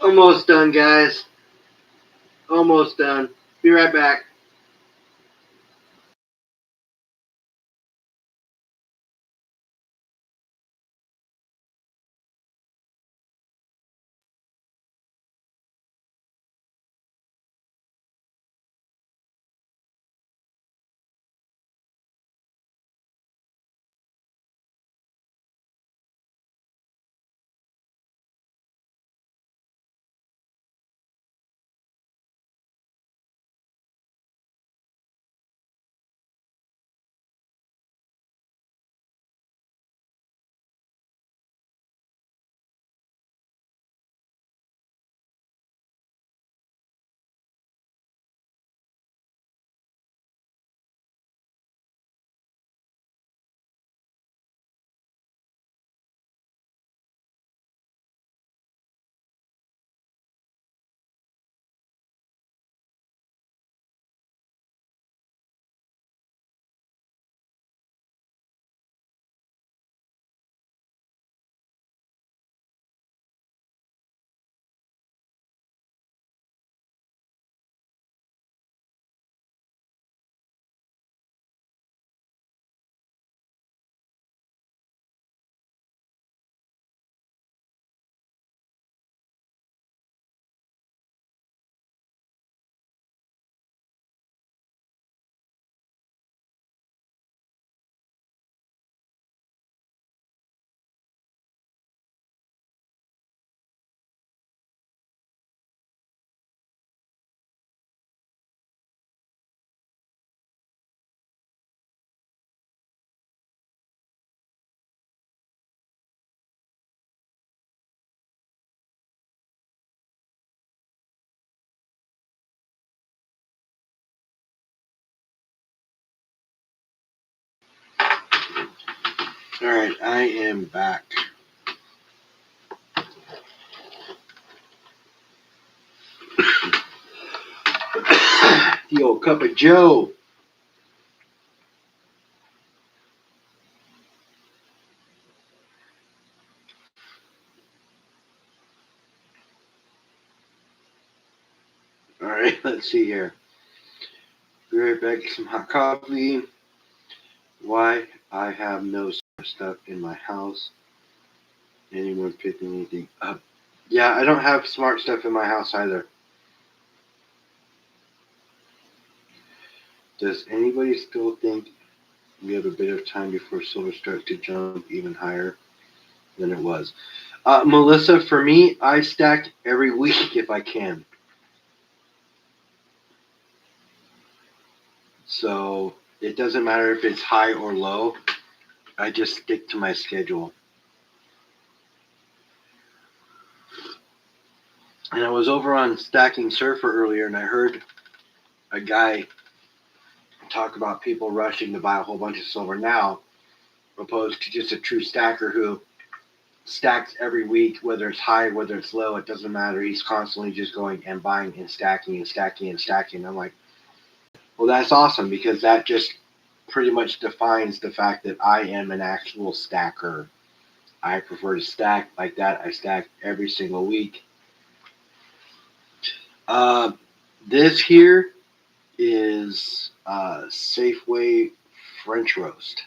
Speaker 1: Almost done, guys. Almost done. Be right back. All right, I am back. The old cup of Joe. All right, let's see here. Be right back. Some hot coffee. Why I have no stuff in my house. Anyone picking anything up? Yeah, I don't have smart stuff in my house either. Does anybody still think we have a bit of time before silver starts to jump even higher than it was? Melissa, for me, I stack every week if I can. So it doesn't matter if it's high or low. I just stick to my schedule. And I was over on Stacking Surfer earlier, and I heard a guy talk about people rushing to buy a whole bunch of silver now, opposed to just a true stacker who stacks every week, whether it's high, whether it's low, it doesn't matter. He's constantly just going and buying and stacking and stacking and stacking. I'm like, well, that's awesome, because that just pretty much defines the fact that I am an actual stacker. I prefer to stack like that. I stack every single week. This here is Safeway French roast.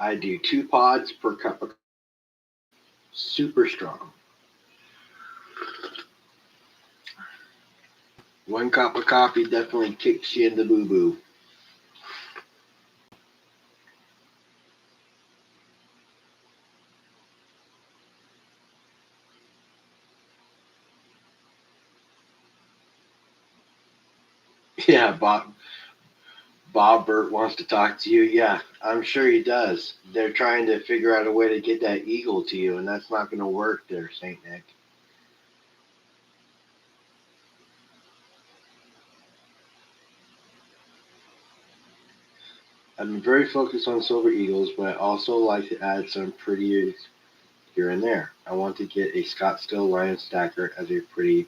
Speaker 1: I do 2 pods per cup of super strong. 1 cup of coffee definitely kicks you in the boo-boo. Yeah, Bob Burt wants to talk to you. Yeah, I'm sure he does. They're trying to figure out a way to get that eagle to you, and that's not going to work there, St. Nick. I'm very focused on silver eagles, but I also like to add some pretty here and there. I want to get a Scottsdale Lion Stacker as a pretty,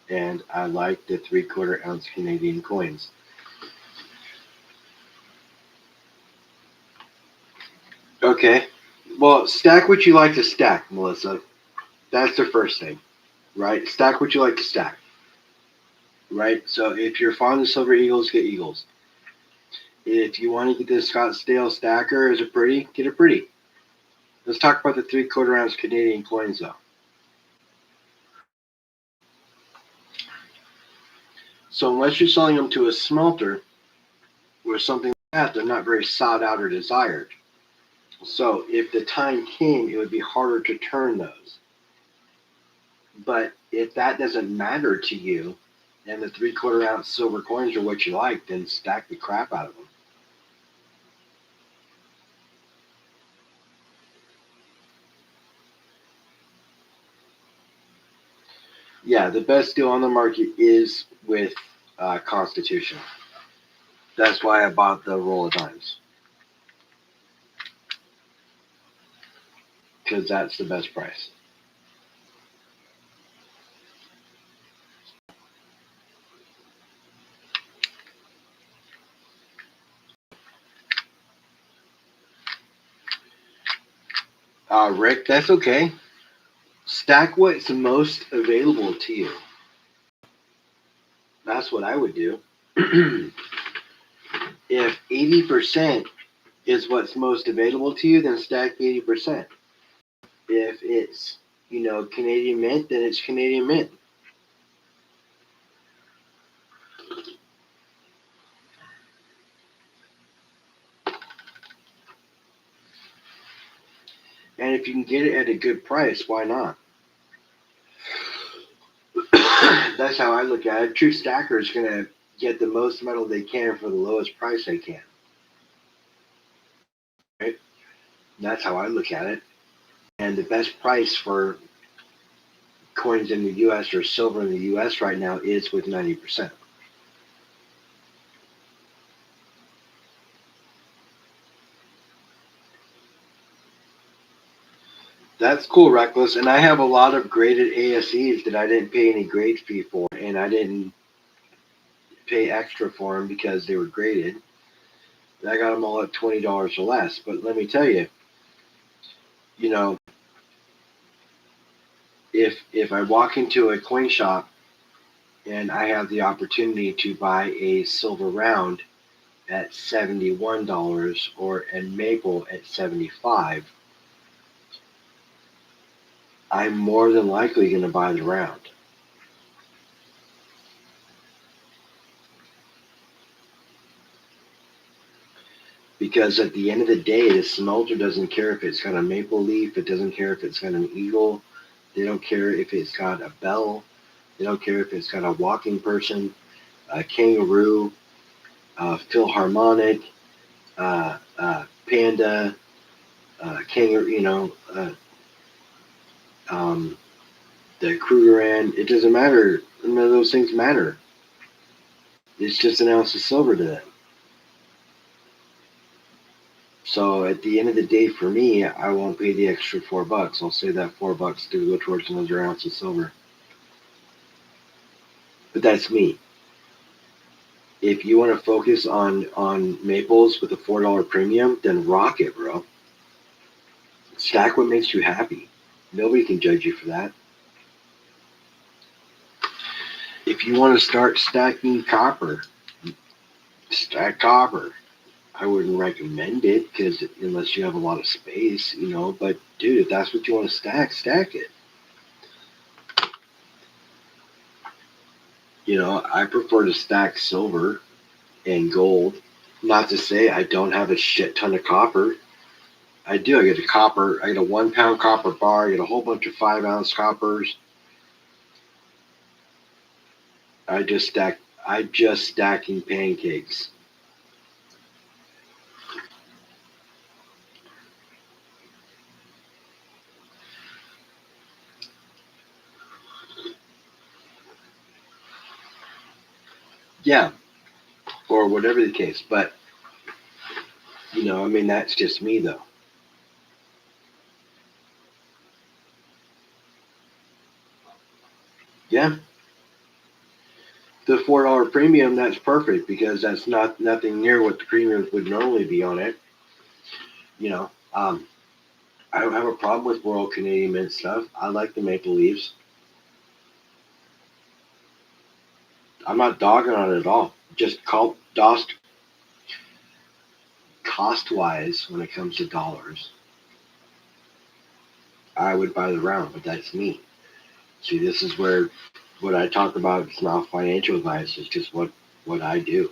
Speaker 1: and I like the 3/4 ounce Canadian coins. Okay, well, stack what you like to stack, Melissa. That's the first thing, right? Stack what you like to stack, right? So if you're fond of silver eagles, get eagles. If you want to get the Scottsdale Stacker as a pretty, get a pretty. Let's talk about the 3/4 ounce Canadian coins, though. So unless you're selling them to a smelter or something like that, they're not very sought out or desired. So if the time came, it would be harder to turn those. But if that doesn't matter to you, and the 3/4 ounce silver coins are what you like, then stack the crap out of them. Yeah, the best deal on the market is with Constitution. That's why I bought the roll of dimes, because that's the best price. Rick, that's okay. Stack what's most available to you. That's what I would do. If 80% is what's most available to you, then stack 80%. If it's, Canadian Mint, then it's Canadian Mint. And if you can get it at a good price, why not? That's how I look at it. True stacker is going to get the most metal they can for the lowest price they can. Right? That's how I look at it. And the best price for coins in the U.S. or silver in the U.S. right now is with 90%. That's cool, Reckless. And I have a lot of graded ASEs that I didn't pay any grade fee for, and I didn't pay extra for them because they were graded. And I got them all at $20 or less. But let me tell you, you know, if I walk into a coin shop and I have the opportunity to buy a silver round at $71 or a maple at 75, I'm more than likely going to buy the round. Because at the end of the day, the smelter doesn't care if it's got a maple leaf, it doesn't care if it's got an eagle, they don't care if it's got a bell, they don't care if it's got a walking person, a kangaroo, Philharmonic, panda, kangaroo, the Krugerrand. It doesn't matter. None of those things matter. It's just an ounce of silver to them. So at the end of the day, for me, I won't pay the extra $4. I'll save that $4 to go towards another ounce of silver. But that's me. If you want to focus on maples with a $4 premium, then rock it, bro. Stack what makes you happy. Nobody can judge you for that. If you want to start stacking copper, stack copper. I wouldn't recommend it because unless you have a lot of space, But dude, if that's what you want to stack it. I prefer to stack silver and gold. Not to say I don't have a shit ton of copper. I do. I get a 1 pound copper bar. I get a whole bunch of 5-ounce coppers. I just stacking pancakes. Yeah, or whatever the case. But that's just me though. Yeah. The $4 premium, that's perfect because that's nothing near what the premiums would normally be on it. I don't have a problem with Royal Canadian Mint stuff. I like the maple leaves. I'm not dogging on it at all. Just cost wise, when it comes to dollars, I would buy the round, but that's me. See, this is where what I talk about is not financial advice. It's just what I do.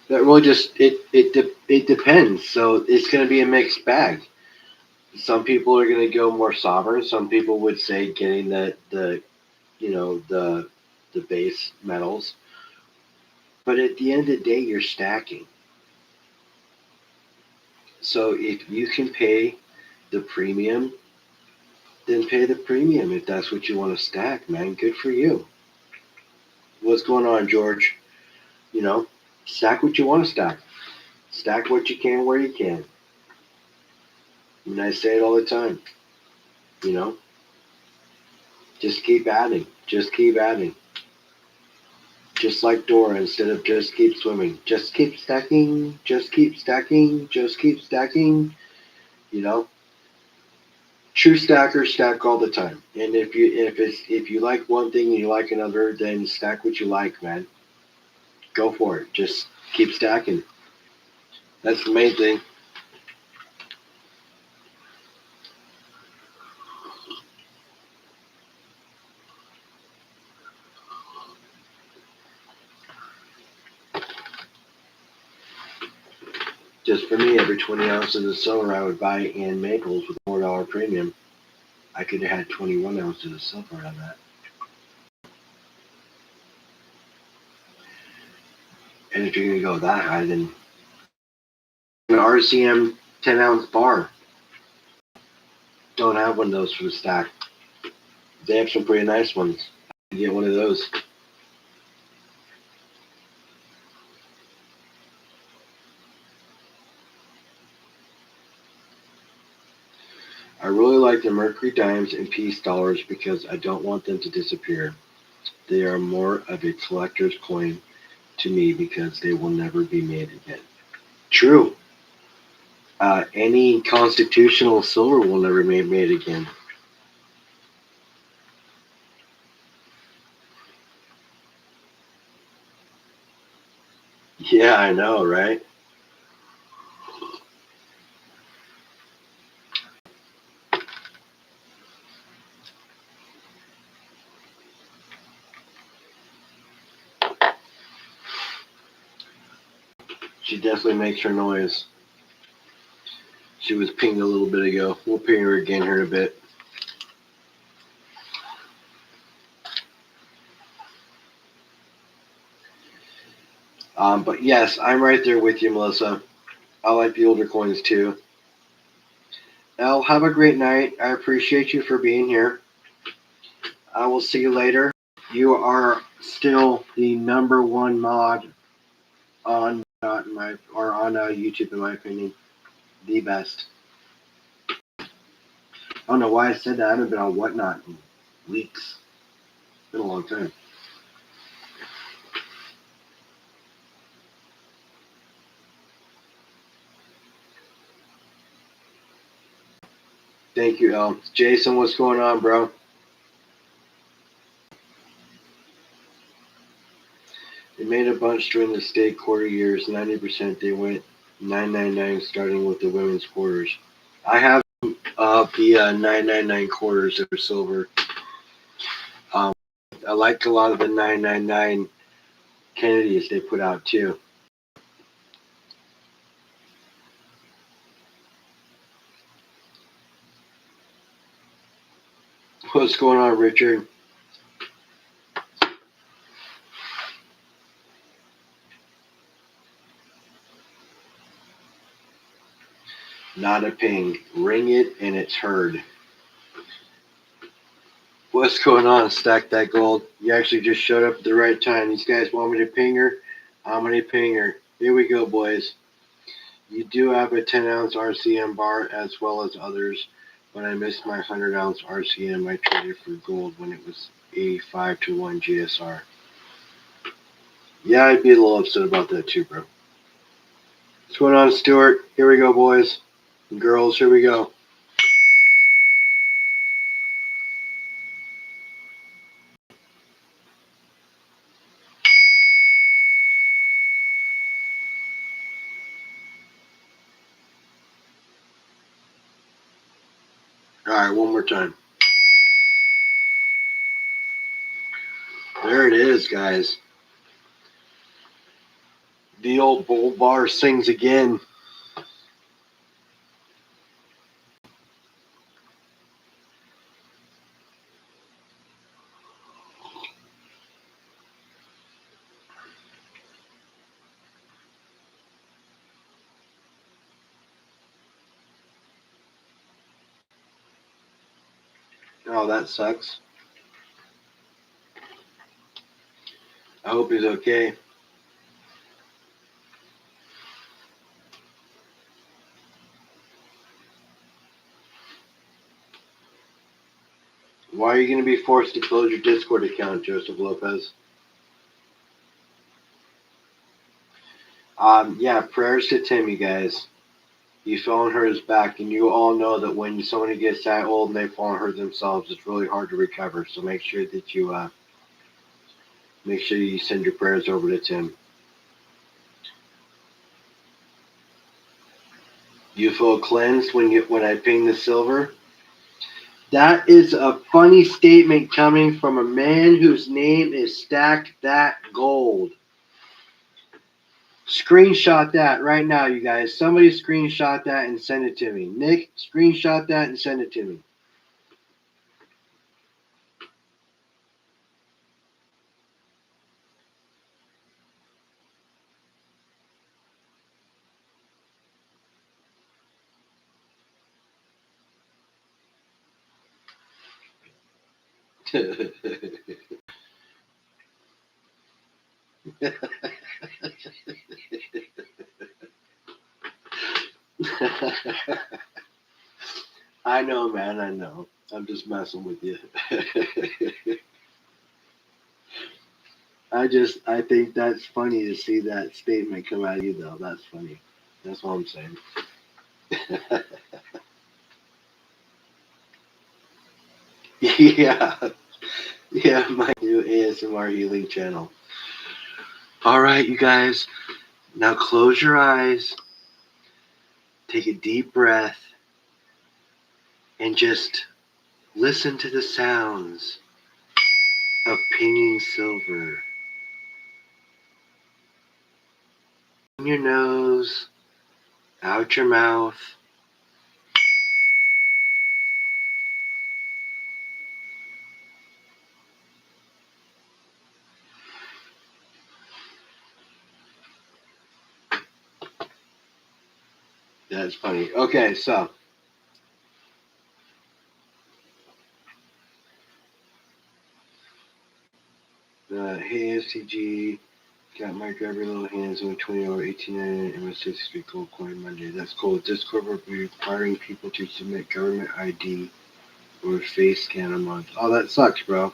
Speaker 1: That really just it depends. So it's going to be a mixed bag. Some people are going to go more sovereign. Some people would say getting the the base metals. But at the end of the day, you're stacking. So if you can pay the premium, then pay the premium if that's what you want to stack, man. Good for you. What's going on, George? Stack what you want to stack. Stack what you can where you can. And I say it all the time. You know, just keep adding. Just keep adding. Just like Dora, instead of just keep swimming. Just keep stacking. Just keep stacking. Just keep stacking. You know, true stackers stack all the time. And if you like one thing and you like another, then stack what you like, man. Go for it. Just keep stacking. That's the main thing. Just for me, every 20 ounces of silver I would buy in maples with a $4 premium, I could have had 21 ounces of silver on that. And if you're going to go that high, then an RCM 10-ounce bar. Don't have one of those for the stack. They have some pretty nice ones. Get one of those. I really like the Mercury dimes and peace dollars because I don't want them to disappear. They are more of a collector's coin to me because they will never be made again. True. Any constitutional silver will never be made again. Yeah, I know, right? She definitely makes her noise. She was pinged a little bit ago. We'll ping her again here in a bit. But yes, I'm right there with you, Melissa. I like the older coins too. Elle, have a great night. I appreciate you for being here. I will see you later. You are still the number one mod on YouTube, in my opinion, the best. I don't know why I said that. I haven't been on Whatnot in weeks. It's been a long time. Thank you, El. Jason, what's going on, bro? They made a bunch during the state quarter years. 90% they went 999, starting with the women's quarters. I have the 999 quarters that are silver. I like a lot of the 999 Kennedys they put out too. What's going on, Richard? Not a ping. Ring it and it's heard. What's going on, Stack That Gold? You actually just showed up at the right time. These guys want me to ping her. I'm going to ping her. Here we go, boys. You do have a 10-ounce RCM bar as well as others, but I missed my 100-ounce RCM I traded for gold when it was 85 to 1 GSR. Yeah, I'd be a little upset about that too, bro. What's going on, Stuart? Here we go, boys and girls. Here we go. All right, one more time. There it is, guys. The old bull bar sings again. Oh, that sucks. I hope he's okay. Why are you going to be forced to close your Discord account, Joseph Lopez? Yeah, prayers to Tim, you guys. He fell and hurt his back, and you all know that when somebody gets that old and they fall and hurt themselves, it's really hard to recover. So make sure that you send your prayers over to Tim. You feel cleansed when I ping the silver. That is a funny statement coming from a man whose name is Stack That Gold. Screenshot that right now, you guys. Somebody screenshot that and send it to me. Nick, screenshot that and send it to me. I know, man. I know. I'm just messing with you. I think that's funny to see that statement come out of you, though. That's funny. That's all I'm saying. Yeah, yeah, my new ASMR healing channel. All right, you guys. Now close your eyes, take a deep breath, and just listen to the sounds of pinging silver. In your nose, out your mouth. That's funny. Okay, so hey STG, got my grabby little hands on 20 or 18 and was 63 gold coin Monday. That's cool. Discord will be requiring people to submit government ID or face scan a month. Oh, that sucks, bro.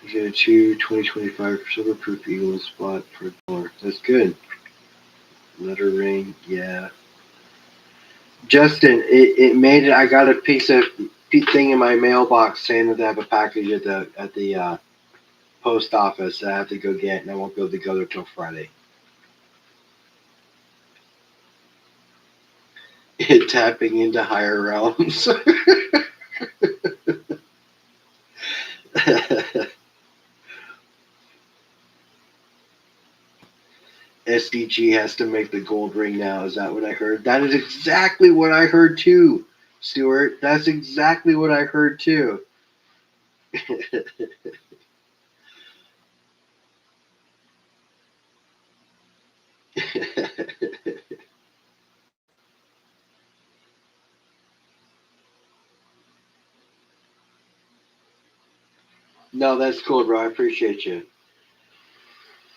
Speaker 1: You get a 2025 silver-proof Eagle spot per dollar. That's good. Letter ring, yeah. Justin, it made it. I got a piece of thing in my mailbox saying that they have a package at the post office that I have to go get, and I won't be able to go there till Friday. It tapping into higher realms. SDG has to make the gold ring now. Is that what I heard? That is exactly what I heard too, Stuart. That's exactly what I heard too. No, that's cool, bro. I appreciate you.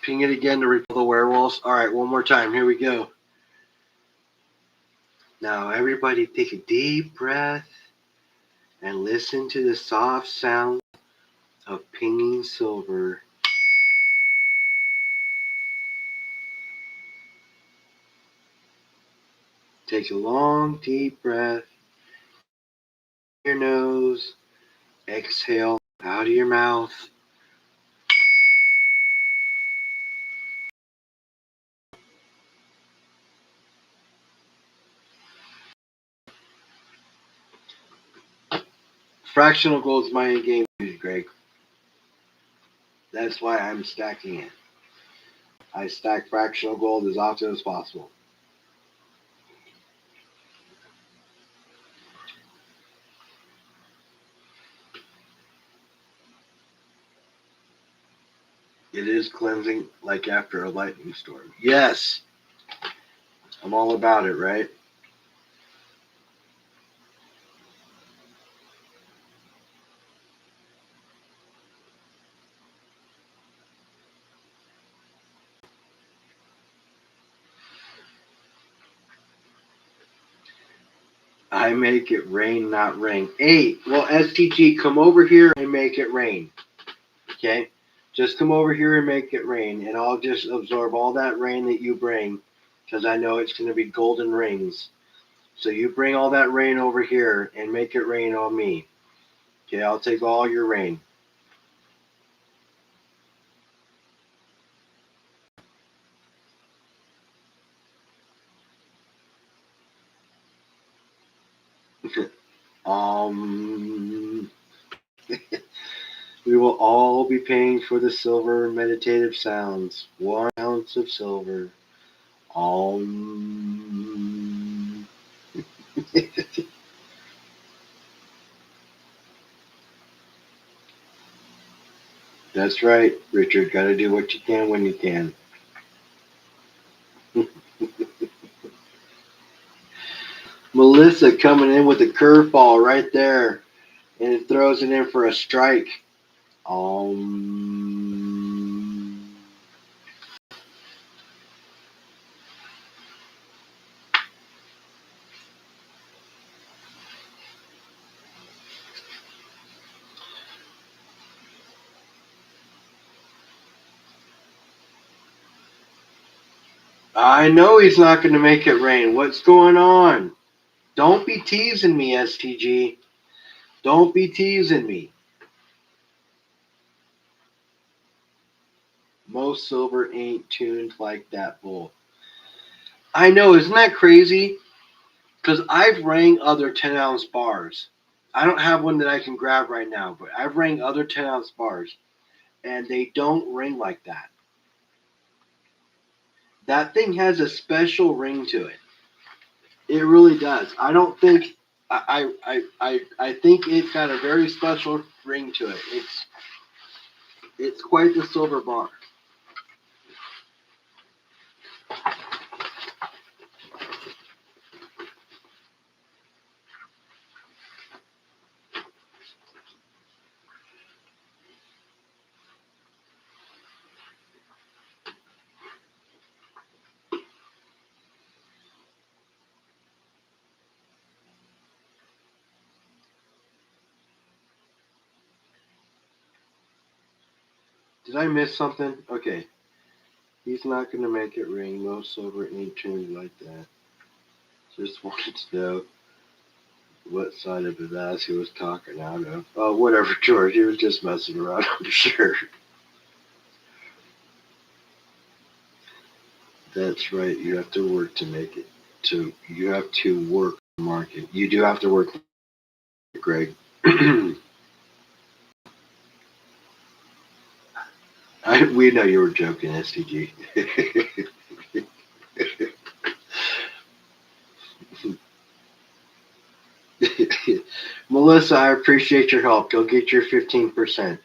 Speaker 1: Ping it again to repel the werewolves. All right, one more time. Here we go. Now, everybody take a deep breath and listen to the soft sound of pinging silver. Take a long, deep breath. Your nose. Exhale out of your mouth. Fractional gold is my game, Greg. That's why I'm stacking it. I stack fractional gold as often as possible. It is cleansing like after a lightning storm. Yes, I'm all about it, right? I make it rain, not rain. Hey, well, STG, come over here and make it rain. Okay? Just come over here and make it rain, and I'll just absorb all that rain that you bring because I know it's going to be golden rings. So you bring all that rain over here and make it rain on me. Okay, I'll take all your rain. We will all be paying for the silver meditative sounds. 1 ounce of silver. That's right, Richard. Got to do what you can when you can. Melissa coming in with a curveball right there, and it throws it in for a strike. Um, I know he's not going to make it rain. What's going on? Don't be teasing me, STG. Don't be teasing me. Most silver ain't tuned like that bull. I know, isn't that crazy? Because I've rang other 10-ounce bars. I don't have one that I can grab right now, but I've rang other 10-ounce bars, and they don't ring like that. That thing has a special ring to it. It really does. I don't think I think it's got a very special ring to it. It's quite the silver bar. Did I miss something? Okay. He's not gonna make it ring. No silver ain't tuned like that. Just wanted to know what side of his ass he was talking out of. Oh, whatever, George. He was just messing around, I'm sure. That's right. You have to work to make it. You have to work the market. You do have to work, Greg. We know you were joking, STG. Melissa, I appreciate your help. Go get your 15%.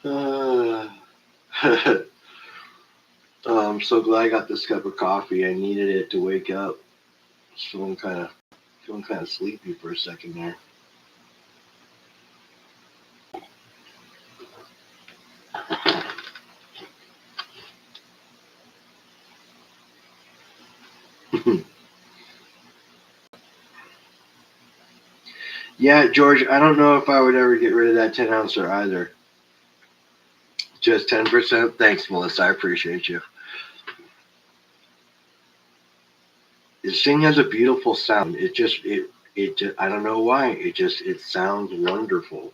Speaker 1: Uh, I'm so glad I got this cup of coffee. I needed it to wake up. Feeling kind of sleepy for a second there. Yeah, George, I don't know if I would ever get rid of that 10-ouncer either. Just 10%. Thanks, Melissa. I appreciate you. This thing has a beautiful sound. I don't know why. It sounds wonderful.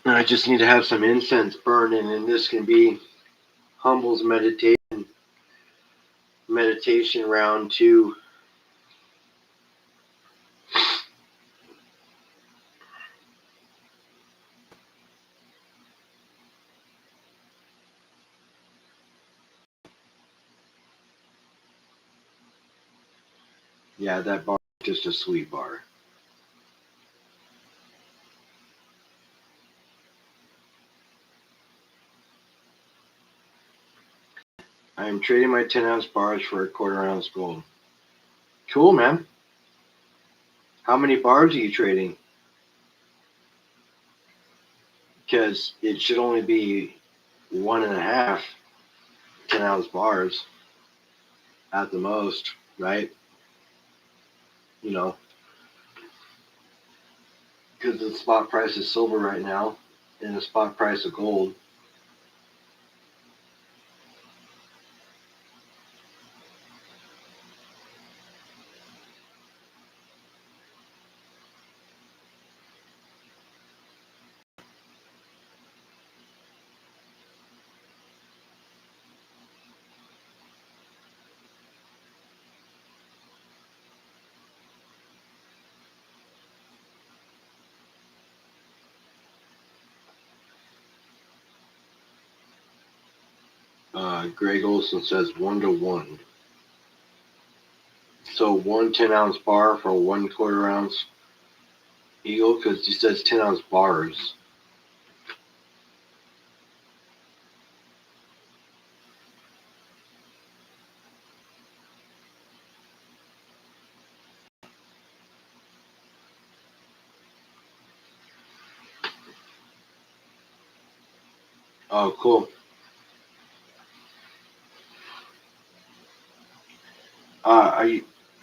Speaker 1: And I just need to have some incense burning, and this can be Humble's meditation round 2. Yeah, that bar is just a sweet bar. I am trading my 10-ounce bars for a quarter-ounce gold. Cool, man. How many bars are you trading? Because it should only be 1.5 10-ounce bars at the most, right? You know, because the spot price is silver right now and the spot price of gold. Greg Olson says 1-to-1. So 1 10-ounce bar for 1/4 ounce eagle, because he says 10-ounce bars. Oh, cool.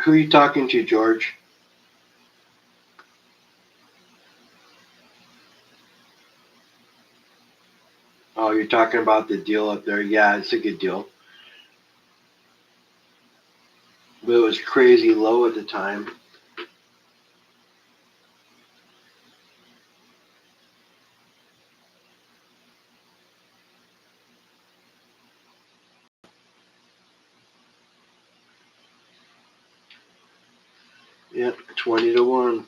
Speaker 1: Who are you talking to, George? Oh, you're talking about the deal up there. Yeah, it's a good deal. But it was crazy low at the time. Yep, 20-to-1.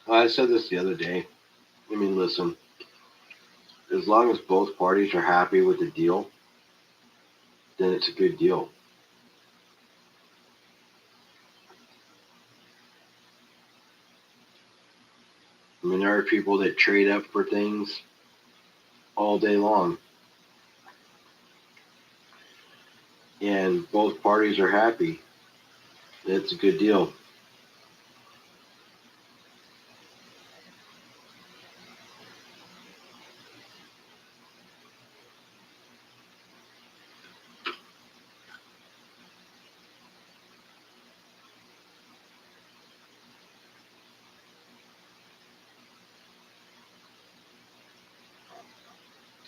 Speaker 1: I said this the other day. I mean, listen, as long as both parties are happy with the deal, then it's a good deal. I mean, there are people that trade up for things all day long, and both parties are happy. It's a good deal.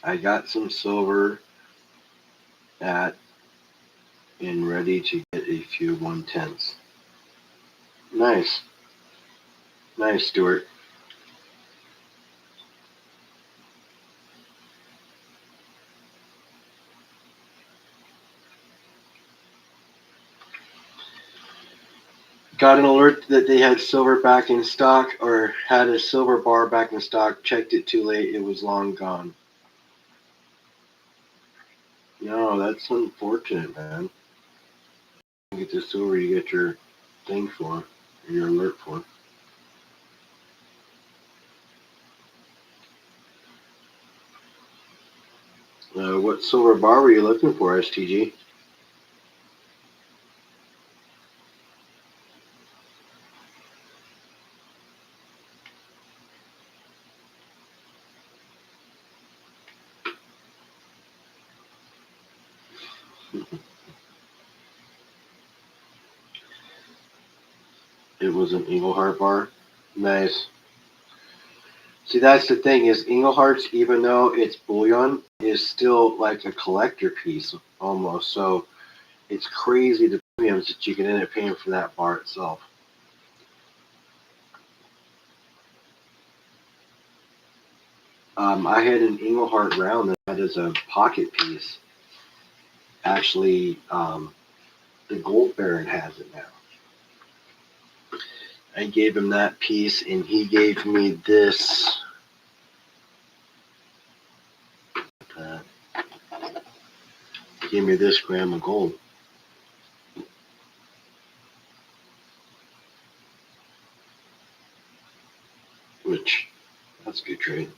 Speaker 1: I got some silver at and ready to get a few 1/10s. Nice. Nice, Stuart. Got an alert that they had silver back in stock, or had a silver bar back in stock. Checked it too late. It was long gone. No, that's unfortunate, man. You get the silver, you get your thing for, or your alert for. What silver bar were you looking for, STG? It was an Eagleheart bar. Nice. See, that's the thing is Eaglehearts, even though it's bullion, is still like a collector piece almost. So it's crazy the premiums that you can end up paying for that bar itself. I had an Eagleheart round that I had as a pocket piece. Actually, the Gold Baron has it now. I gave him that piece, and he gave me this. He gave me this gram of gold. Which, that's a good trade.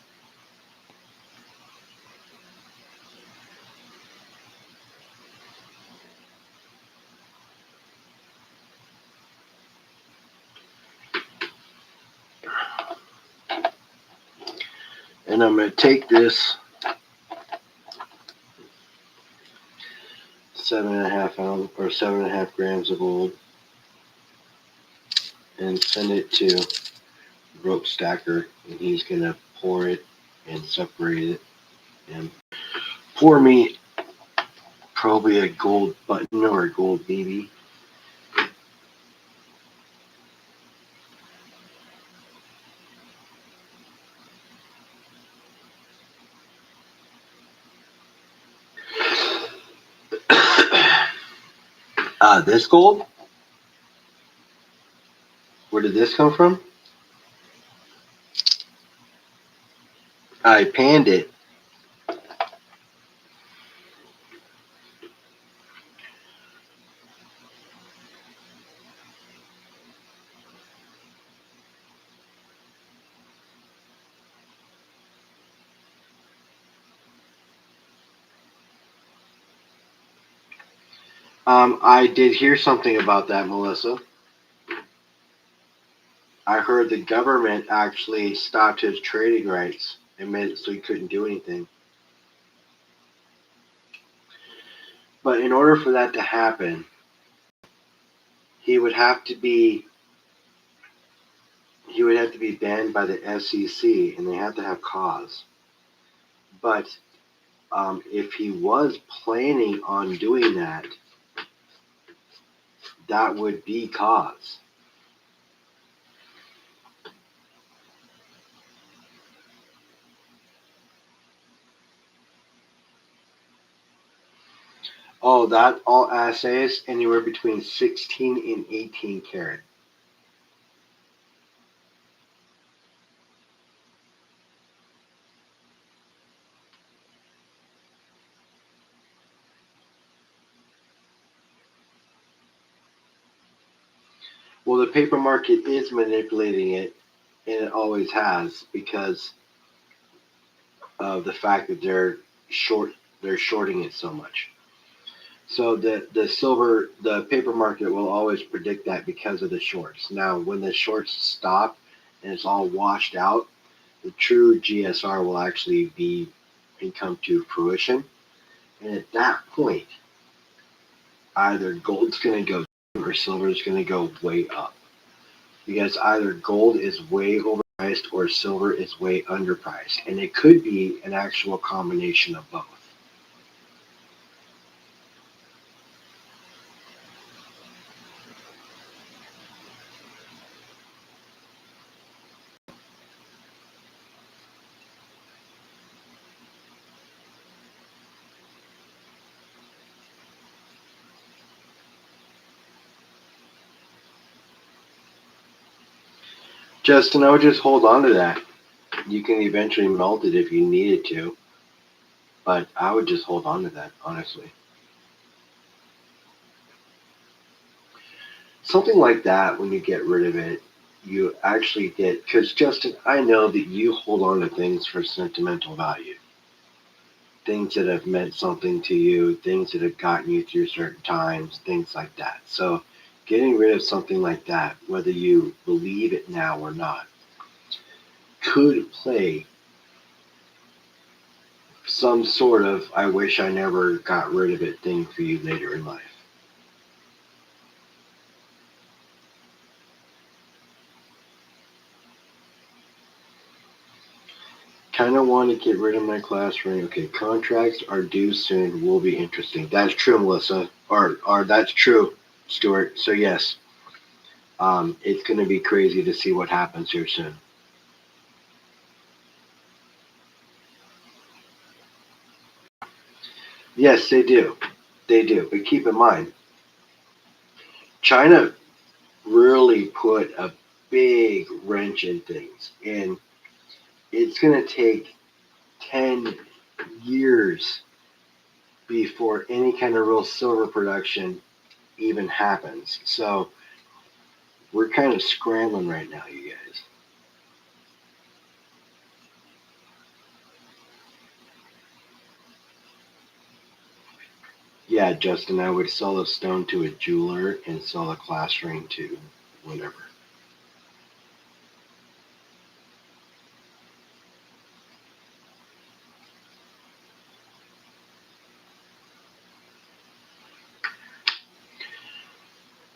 Speaker 1: And I'm going to take this 7.5 ounce or 7.5 grams of gold and send it to Rope Stacker, and he's going to pour it and separate it and pour me probably a gold button or a gold BB. This gold? Where did this come from? I panned it. I did hear something about that, Melissa. I heard the government actually stopped his trading rights and made it so he couldn't do anything. But in order for that to happen, he would have to be banned by the SEC, and they have to have cause. But if he was planning on doing that, that would be cause. Oh, that all assays anywhere between 16 and 18 karat. Well, the paper market is manipulating it, and it always has, because of the fact that they're shorting it so much. So the paper market will always predict that because of the shorts. Now, when the shorts stop and it's all washed out, the true GSR will actually be and come to fruition. And at that point, either gold's going to go down or silver's going to go way up. Because either gold is way overpriced or silver is way underpriced. And it could be an actual combination of both. Justin, I would just hold on to that. You can eventually melt it if you needed to, but I would just hold on to that, honestly. Something like that, when you get rid of it, you actually get, because Justin, I know that you hold on to things for sentimental value. Things that have meant something to you, things that have gotten you through certain times, things like that. So getting rid of something like that, whether you believe it now or not, could play some sort of I wish I never got rid of it thing for you later in life. Kind of want to get rid of my class ring. Okay, contracts are due soon. Will be interesting. That's true, Melissa. Or that's true, Stuart. So yes, it's going to be crazy to see what happens here soon. Yes, they do. They do. But keep in mind, China really put a big wrench in things, and it's going to take 10 years before any kind of real silver production even happens. So we're kind of scrambling right now, you guys. Yeah, Justin, I would sell a stone to a jeweler and sell a class ring to whatever.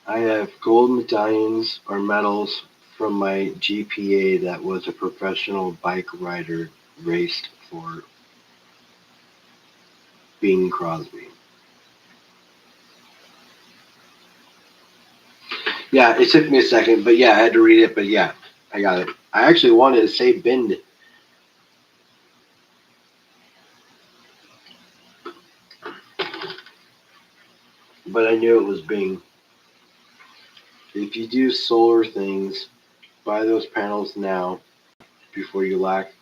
Speaker 1: I have gold medallions or medals from my GPA that was a professional bike rider raced for Bing Crosby. Yeah, it took me a second, but yeah, I had to read it, but yeah, I got it. I actually wanted to say Bend. but I knew it was Bing. If you do solar things, buy those panels now before you lack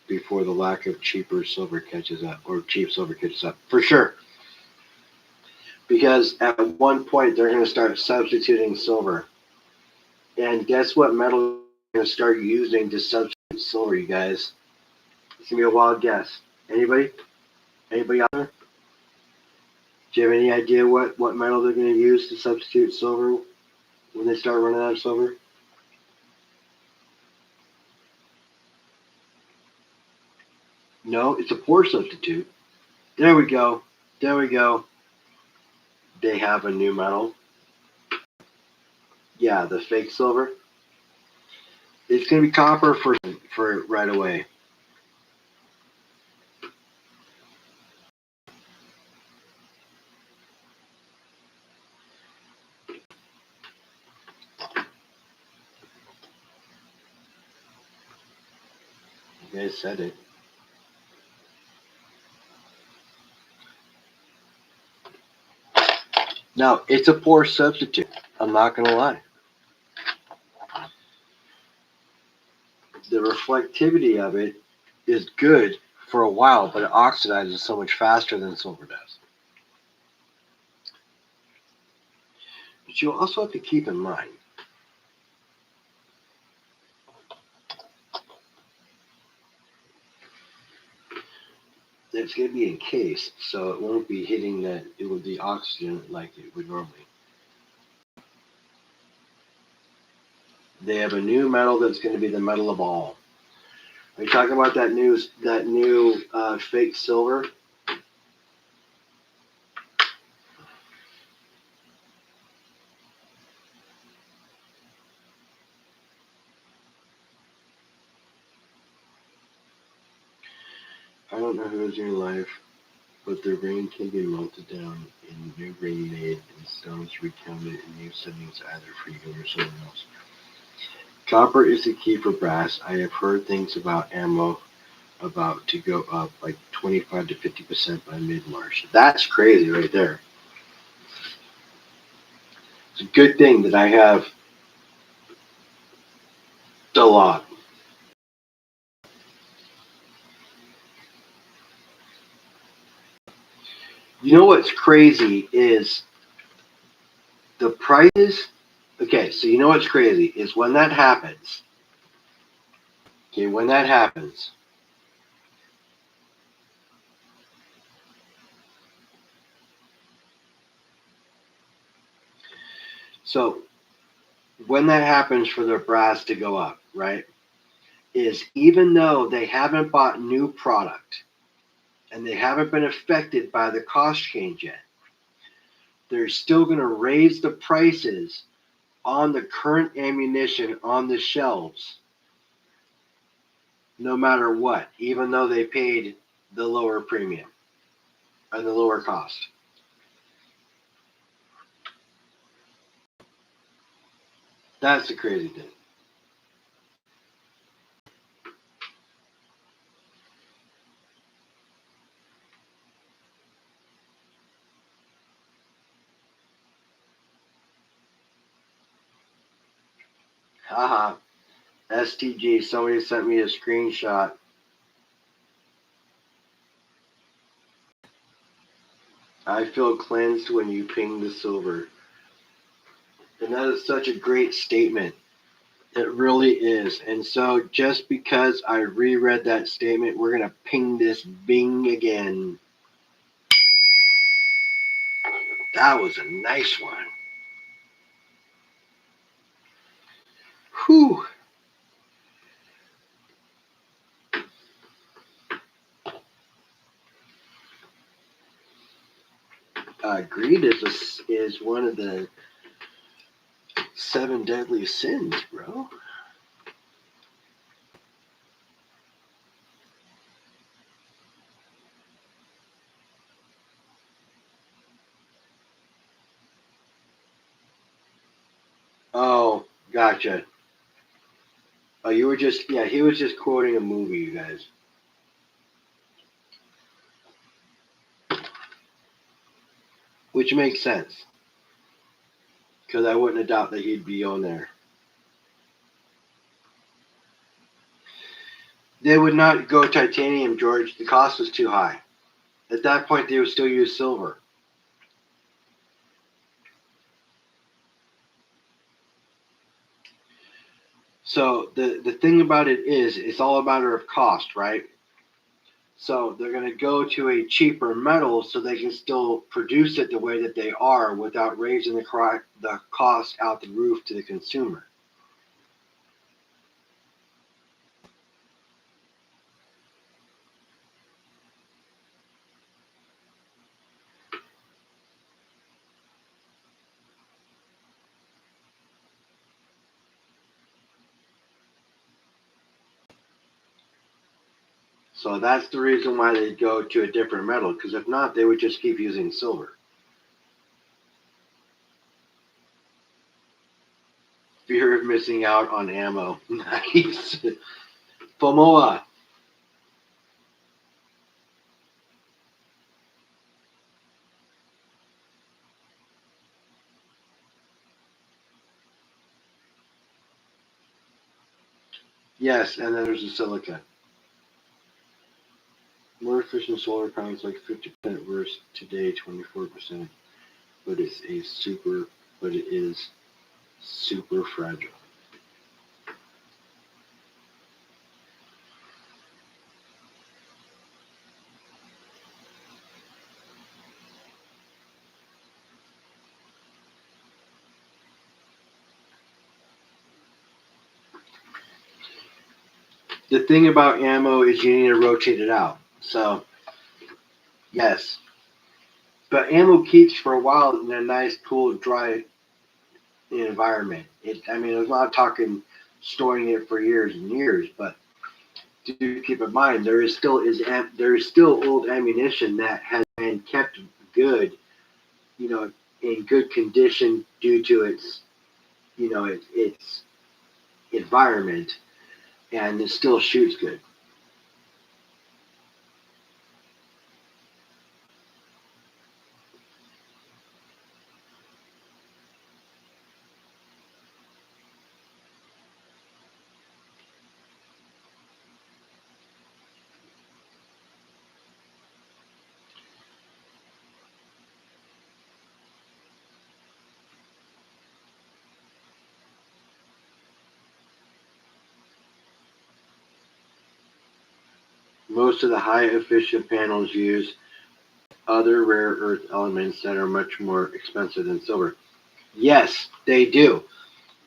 Speaker 1: before the lack of cheaper silver catches up or cheap silver catches up for sure. Because at one point they're going to start substituting silver, and guess what metal they're going to start using to substitute silver, you guys? It's gonna be a wild guess. Anybody? Anybody out there? Do you have any idea what metal they're going to use to substitute silver when they start running out of silver? No, it's a poor substitute. There we go. There we go. They have a new metal. Yeah, the fake silver. It's going to be copper for right away. You guys said it. No, it's a poor substitute. I'm not going to lie. The reflectivity of it is good for a while, but it oxidizes so much faster than silver does. But you also have to keep in mind that it's going to be encased, so it won't be hitting that. It will be oxygen like it would normally. They have a new metal that's going to be the metal of all. Are you talking about that new fake silver? I don't know who is in your life, but their brain can be melted down and new brain made and stones recounted in new settings either for you or someone else. Copper is the key for brass. I have heard things about ammo about to go up like 25 to 50% by mid-March. That's crazy right there. It's a good thing that I have a lot. You know what's crazy is the prices. Okay, so you know what's crazy is when that happens. Okay, when that happens, so when that happens for their brass to go up, right? Is even though they haven't bought new product and they haven't been affected by the cost change yet, they're still going to raise the prices on the current ammunition on the shelves no matter what, even though they paid the lower premium and the lower cost. That's the crazy thing. Haha. STG, somebody sent me a screenshot. I feel cleansed when you ping the silver. And that is such a great statement. It really is. And so just because I reread that statement, we're going to ping this Bing again. That was a nice one. Whew. Greed is one of the 7 deadly sins, bro. Oh, gotcha. Oh, you were just, yeah, he was just quoting a movie, you guys. Which makes sense. because I wouldn't have doubt that he'd be on there. They would not go titanium, George. The cost was too high. At that point, they would still use silver. So the thing about it is, it's all a matter of cost, right? So they're going to go to a cheaper metal so they can still produce it the way that they are without raising the cost out the roof to the consumer. So that's the reason why they go to a different metal, because if not, they would just keep using silver. Fear of missing out on ammo. Nice. Fomoa. Yes, and then there's the silica. More efficient solar panels like 50% versus today 24%, but it is super fragile. The thing about ammo is you need to rotate it out. So yes, but ammo keeps for a while in a nice, cool, dry environment. I mean, I'm not talking storing it for years and years, but do keep in mind there is still old ammunition that has been kept good, you know, in good condition due to its, its environment, and it still shoots good. Most of the high efficient panels use other rare earth elements that are much more expensive than silver. Yes, they do,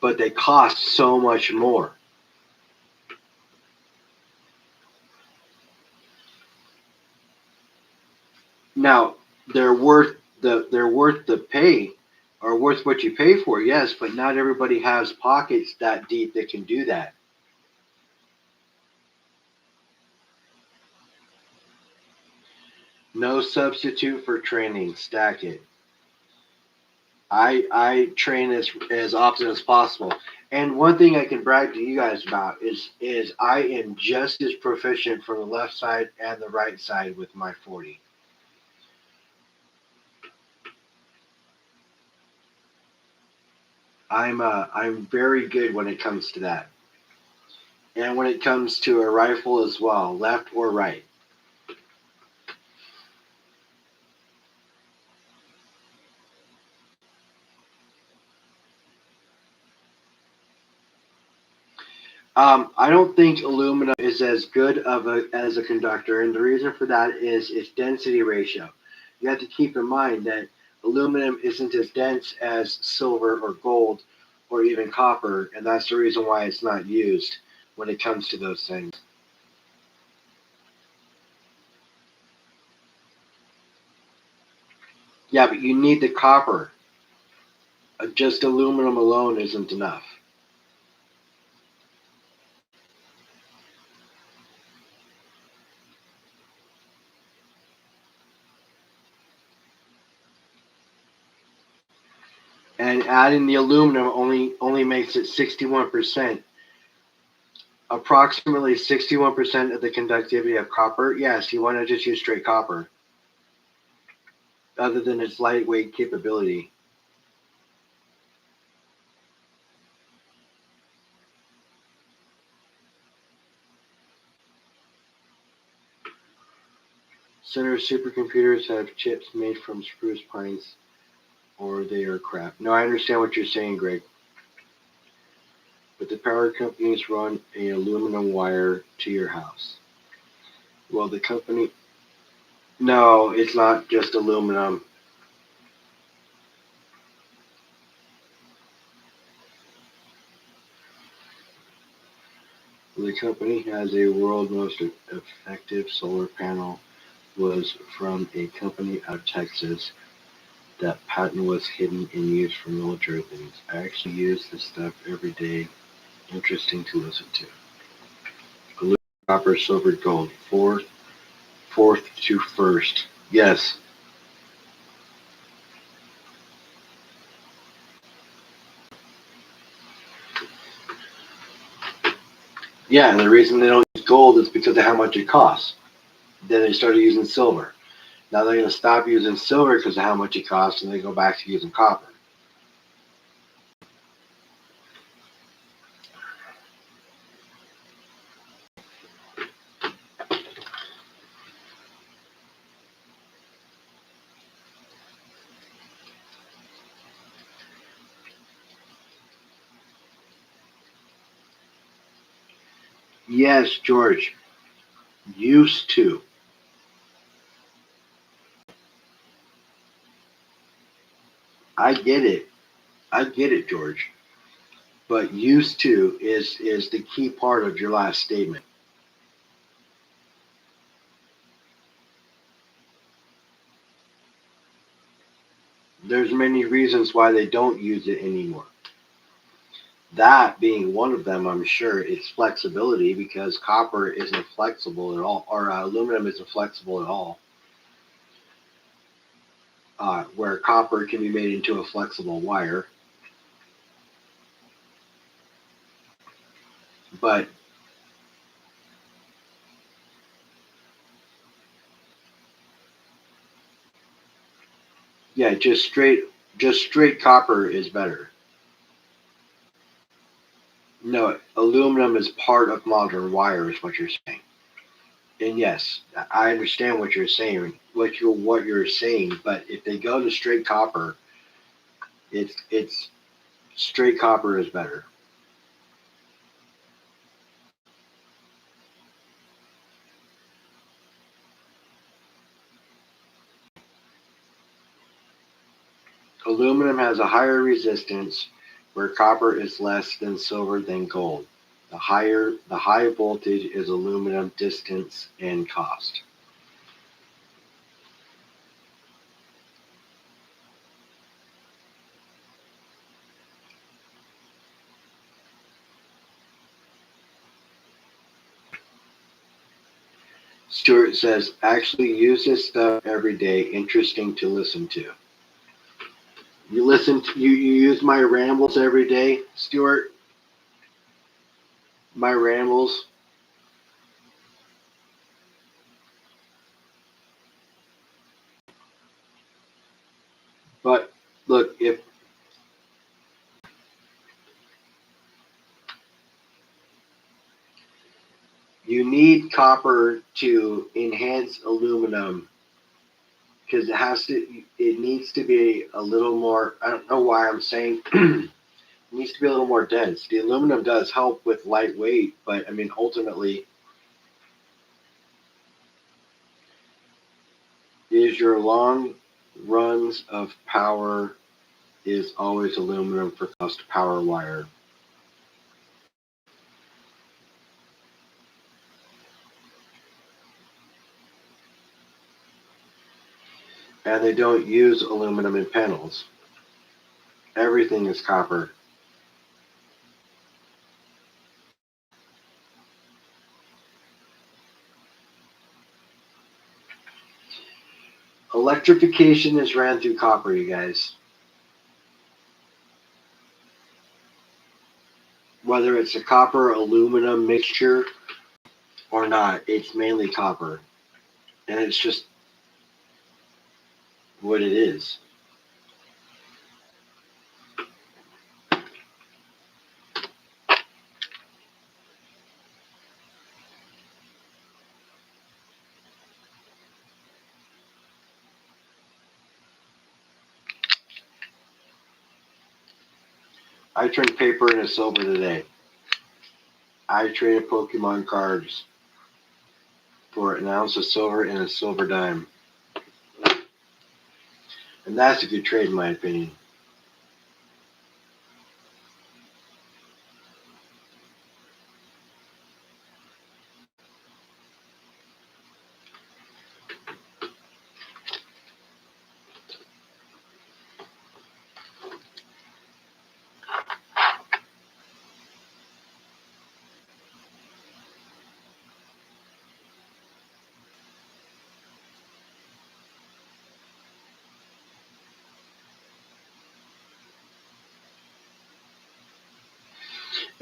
Speaker 1: but they cost so much more. Now, they're worth the pay, or worth what you pay for, yes, but not everybody has pockets that deep that can do that. No substitute for training. Stack it. I train as often as possible. And one thing I can brag to you guys about is I am just as proficient from the left side and the right side with my 40. I'm very good when it comes to that, and when it comes to a rifle as well, left or right. I don't think aluminum is as good as a conductor, and the reason for that is its density ratio. You have to keep in mind that aluminum isn't as dense as silver or gold or even copper, and that's the reason why it's not used when it comes to those things. Yeah, but you need the copper. Just aluminum alone isn't enough. And adding the aluminum only makes it 61%. Approximately 61% of the conductivity of copper. Yes, you want to just use straight copper, other than its lightweight capability. Center supercomputers have chips made from spruce pines, or they are crap. No, I understand what you're saying, Greg. But the power companies run a aluminum wire to your house. Well, the company. No, it's not just aluminum. The company has a world most effective solar panel was from a company out of Texas. That patent was hidden and used for military things. I actually use this stuff every day. Interesting to listen to. Aluminum, copper, silver, gold. Fourth to first. Yes. Yeah, and the reason they don't use gold is because of how much it costs. Then they started using silver. Now they're going to stop using silver because of how much it costs, and they go back to using copper. Yes, George. Used to. I get it. I get it, George. But used to is the key part of your last statement. There's many reasons why they don't use it anymore. That being one of them, I'm sure it's flexibility because copper isn't flexible at all, or aluminum isn't flexible at all. Where copper can be made into a flexible wire, but yeah, just straight copper is better. No, aluminum is part of modern wire, is what you're saying. And yes, I understand what you're saying, what you're saying. But if they go to straight copper, it's straight copper is better. Aluminum has a higher resistance, where copper is less than silver than gold. The high voltage is aluminum distance and cost. Stuart says, actually use this stuff every day. Interesting to listen to. You use my rambles every day, Stuart? My rambles. But look, if you need copper to enhance aluminum, because it needs to be a little more, I don't know why I'm saying it needs to be a little more dense. The aluminum does help with lightweight, but I mean, ultimately, is your long runs of power is always aluminum for cost power wire. And they don't use aluminum in panels. Everything is copper. Electrification is ran through copper, you guys. Whether it's a copper aluminum mixture or not, it's mainly copper. And it's just what it is. I turned paper into silver today. I traded Pokemon cards for an ounce of silver and a silver dime. And that's a good trade in my opinion.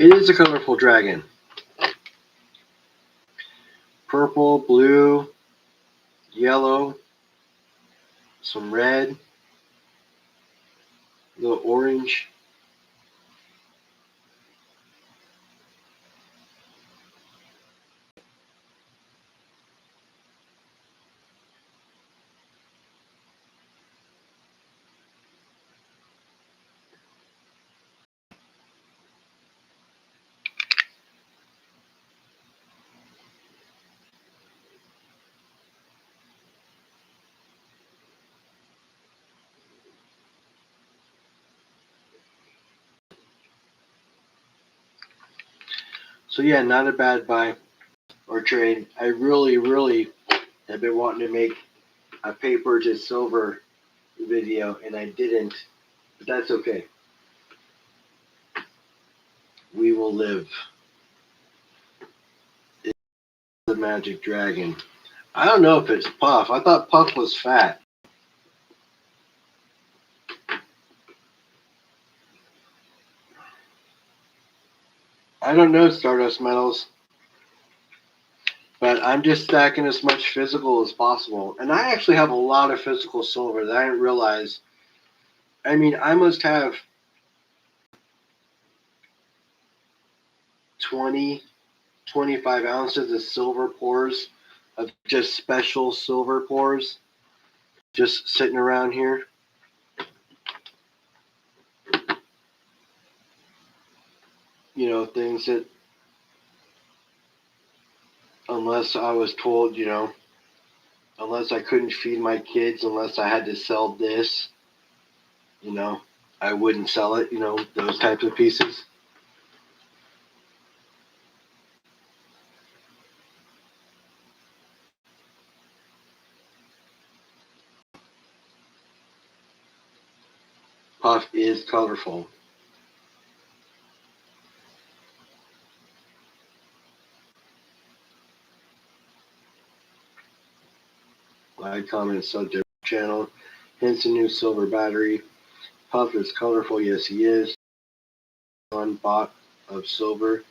Speaker 1: It is a colorful dragon. Purple, blue, yellow, some red, a little orange. So yeah, not a bad buy or trade. I really have been wanting to make a paper to silver video and I didn't, but that's okay. We will live. It's the magic dragon. I don't know if it's Puff. I thought Puff was fat. I don't know, Stardust Metals. But I'm just stacking as much physical as possible. And I actually have a lot of physical silver that I didn't realize. I mean, I must have 20, 25 ounces of silver pores, of just special silver pores, just sitting around here. You know, things that, unless I was told, you know, unless I couldn't feed my kids, unless I had to sell this, you know, I wouldn't sell it, you know, those types of pieces. Puff is colorful. Like, comment, subject, channel. Hence a new silver battery. Puff is colorful. Yes, he is. One bot of silver.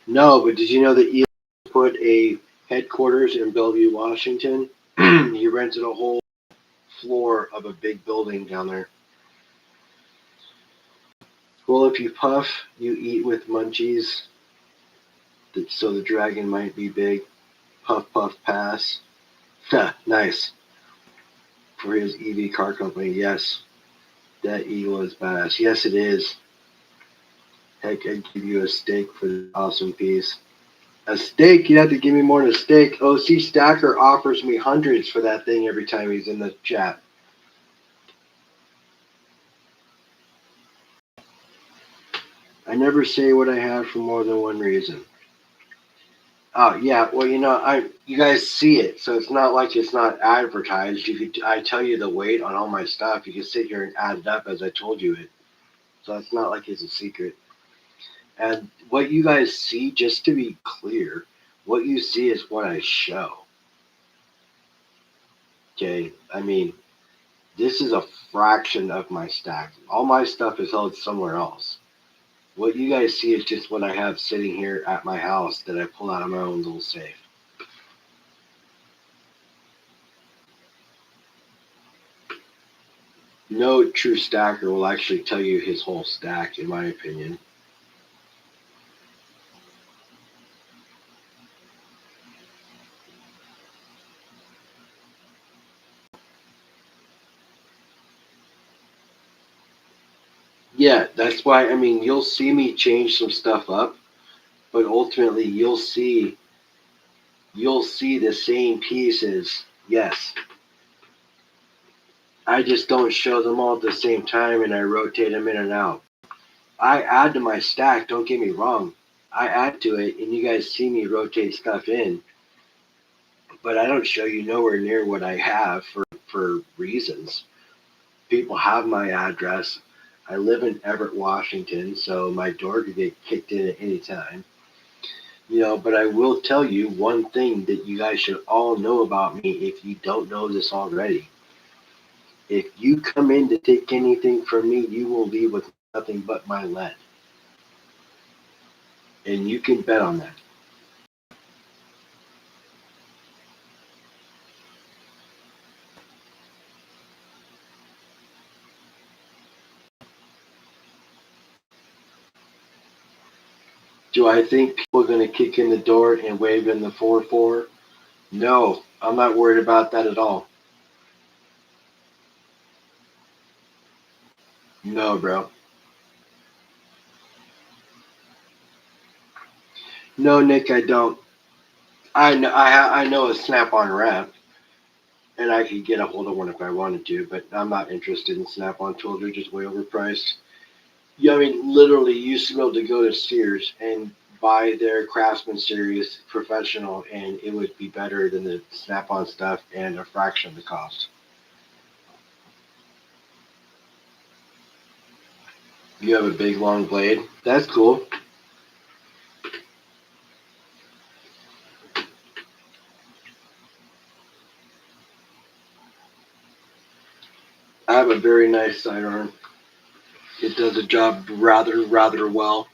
Speaker 1: No, but did you know that Elon put a headquarters in Bellevue, Washington? He rented a whole floor of a big building down there. Well, if you puff, you eat with munchies. So the dragon might be big. Puff, puff, pass. Nice. For his EV car company, yes. That eagle is badass. Yes, it is. Heck, I'd give you a steak for the awesome piece. A steak? You'd have to give me more than a steak. OC Stacker offers me hundreds for that thing every time he's in the chat. I never say what I have for more than one reason. Oh yeah, well you guys see it, so it's not like it's not advertised. I tell you the weight on all my stuff. You can sit here and add it up as I told you it. So it's not like it's a secret. And what you guys see, just to be clear, what you see is what I show. Okay, I mean, this is a fraction of my stack. All my stuff is held somewhere else. What you guys see is just what I have sitting here at my house that I pull out of my own little safe. No true stacker will actually tell you his whole stack, in my opinion. Yeah, that's why. I mean, you'll see me change some stuff up, but ultimately, you'll see the same pieces. Yes, I just don't show them all at the same time, and I rotate them in and out. I add to my stack. Don't get me wrong. I add to it, and you guys see me rotate stuff in, but I don't show you nowhere near what I have for reasons. People have my address. I live in Everett, Washington, so my door could get kicked in at any time. But I will tell you one thing that you guys should all know about me if you don't know this already. If you come in to take anything from me, you will leave with nothing but my lead. And you can bet on that. Do I think people are going to kick in the door and wave in the 4-4? No, I'm not worried about that at all. No, bro. No, Nick, I don't. I know a Snap-on rep, and I could get a hold of one if I wanted to, but I'm not interested in Snap-on tools. They're just way overpriced. Yeah, I mean, literally, you used to be able to go to Sears and buy their Craftsman Series Professional, and it would be better than the Snap-on stuff and a fraction of the cost. You have a big long blade. That's cool. I have a very nice sidearm. It does the job rather well.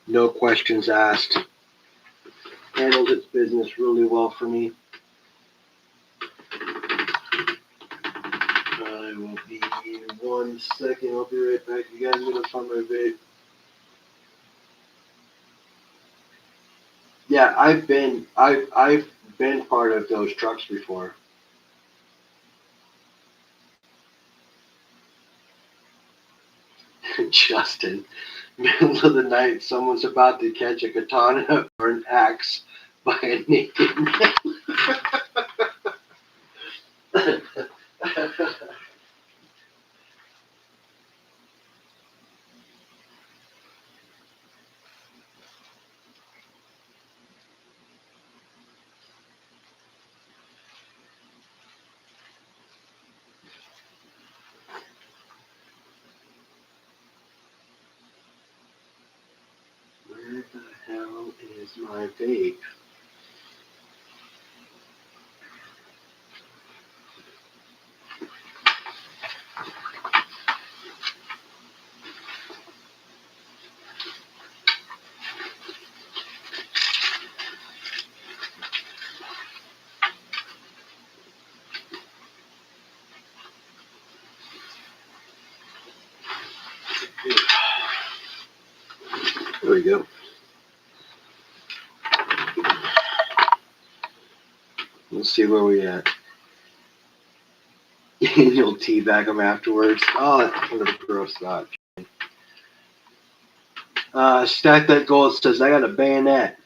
Speaker 1: No questions asked. Handles its business really well for me. I will be 1 second. I'll be right back. You guys are gonna find my vape. Yeah, I've been part of those trucks before. Justin, middle of the night, someone's about to catch a katana or an axe by a naked man. Where the hell is my vape? There we go. Let's see where we at. You'll teabag them afterwards. Oh, that's kind of a gross thought. Stack That Gold says, I got a bayonet.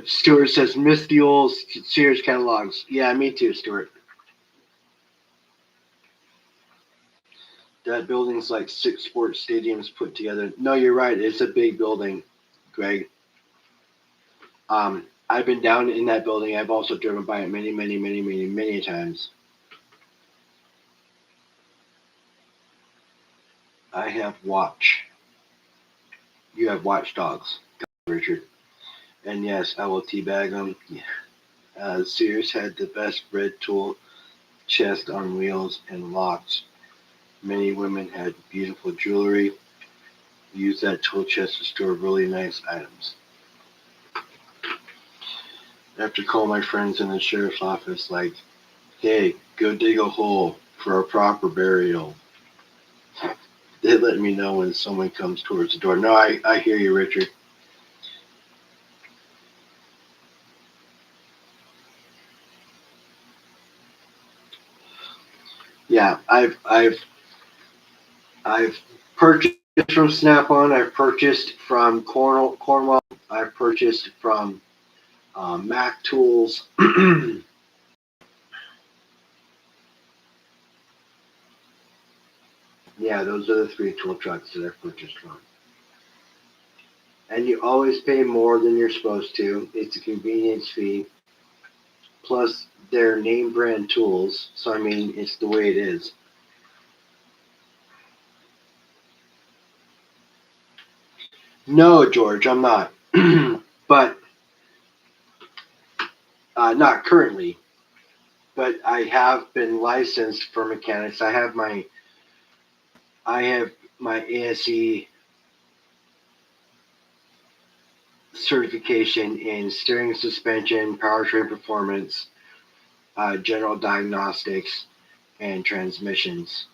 Speaker 1: Stuart says, miss the old Sears catalogs. Yeah, me too, Stuart. That building's like 6 sports stadiums put together. No, you're right. It's a big building, Greg. I've been down in that building. I've also driven by it many times. I have watch. You have watchdogs, Richard. And yes, I will teabag them. Sears had the best red tool chest on wheels and locks. Many women had beautiful jewelry. Used that tool chest to store really nice items. I have to call my friends in the sheriff's office like, hey, go dig a hole for a proper burial. They let me know when someone comes towards the door. No, I hear you, Richard. Yeah, I've I've purchased from Snap-on. I've purchased from Cornwell. I've purchased from Mac Tools. Yeah, those are the three tool trucks that I've purchased from. And you always pay more than you're supposed to. It's a convenience fee. Plus, they're name brand tools. So, I mean, it's the way it is. No, George, I'm not. But, not currently. But I have been licensed for mechanics. I have my ASE certification in steering, suspension, powertrain performance, general diagnostics, and transmissions.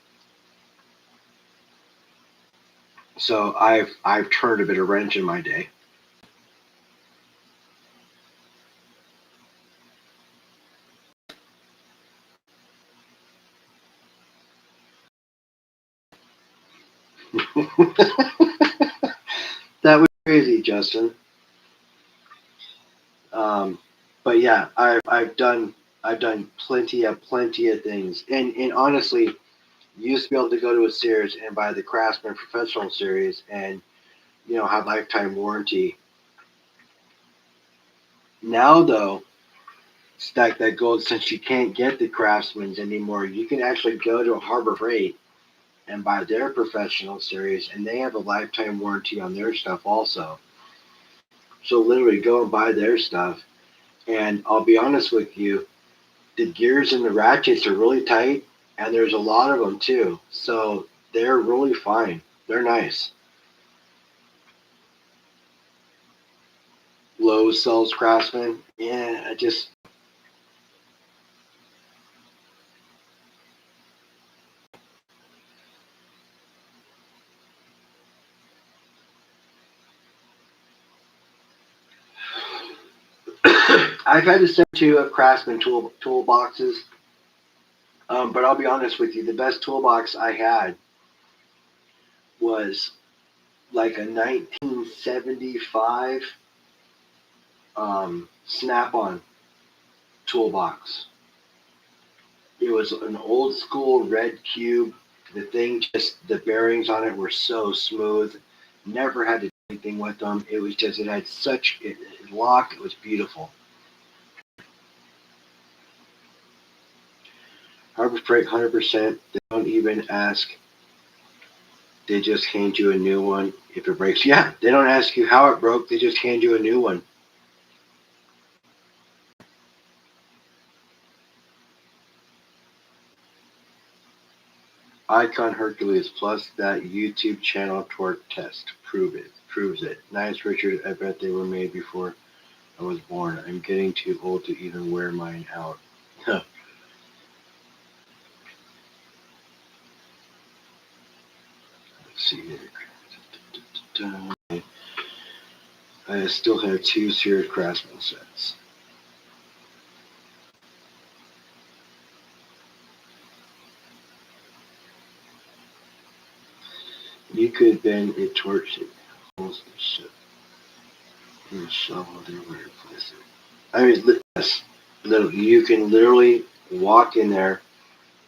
Speaker 1: So I've turned a bit of wrench in my day. That was crazy, Justin. Um, but yeah, I've done plenty of things, and honestly, you used to be able to go to a Sears and buy the Craftsman Professional Series, and have lifetime warranty. Now though, stack that gold, since you can't get the Craftsmans anymore, you can actually go to Harbor Freight and buy their Professional Series, and they have a lifetime warranty on their stuff also. So literally, go and buy their stuff. And I'll be honest with you, the gears and the ratchets are really tight, and there's a lot of them too. So they're really fine. They're nice. Lowe's sells Craftsman. Yeah, I just I've had to send two of Craftsman toolboxes. But I'll be honest with you, the best toolbox I had was like a 1975 Snap-on toolbox. It was an old school red cube. The thing, just the bearings on it were so smooth. Never had to do anything with them. It was just, it had such it lock. It was beautiful. Harbor Freight, 100%. They don't even ask. They just hand you a new one if it breaks. Yeah, they don't ask you how it broke. They just hand you a new one. Icon Hercules plus that YouTube channel torque test proves it. Nice, Richard. I bet they were made before I was born. I'm getting too old to even wear mine out. Let's see here. I still have two Sears Craftsman sets. You could bend a torch it holds the ship and shovel their way to place it. I mean, yes, literally, you can literally walk in there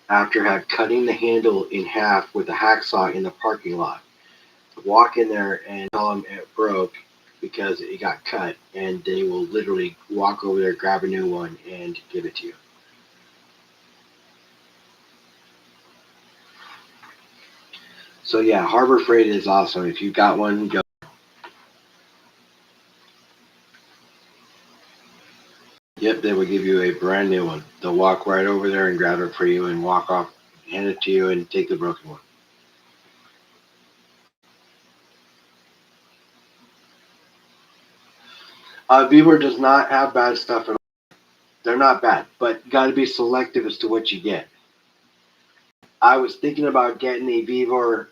Speaker 1: after have cutting the handle in half with a hacksaw in the parking lot. Walk in there and tell them it broke because it got cut, and they will literally walk over there, grab a new one, and give it to you. So yeah, Harbor Freight is awesome. If you got one, go. Yep, they will give you a brand new one. They'll walk right over there and grab it for you and walk off, hand it to you, and take the broken one. Vibor does not have bad stuff at all. They're not bad, but got to be selective as to what you get. I was thinking about getting a Vibor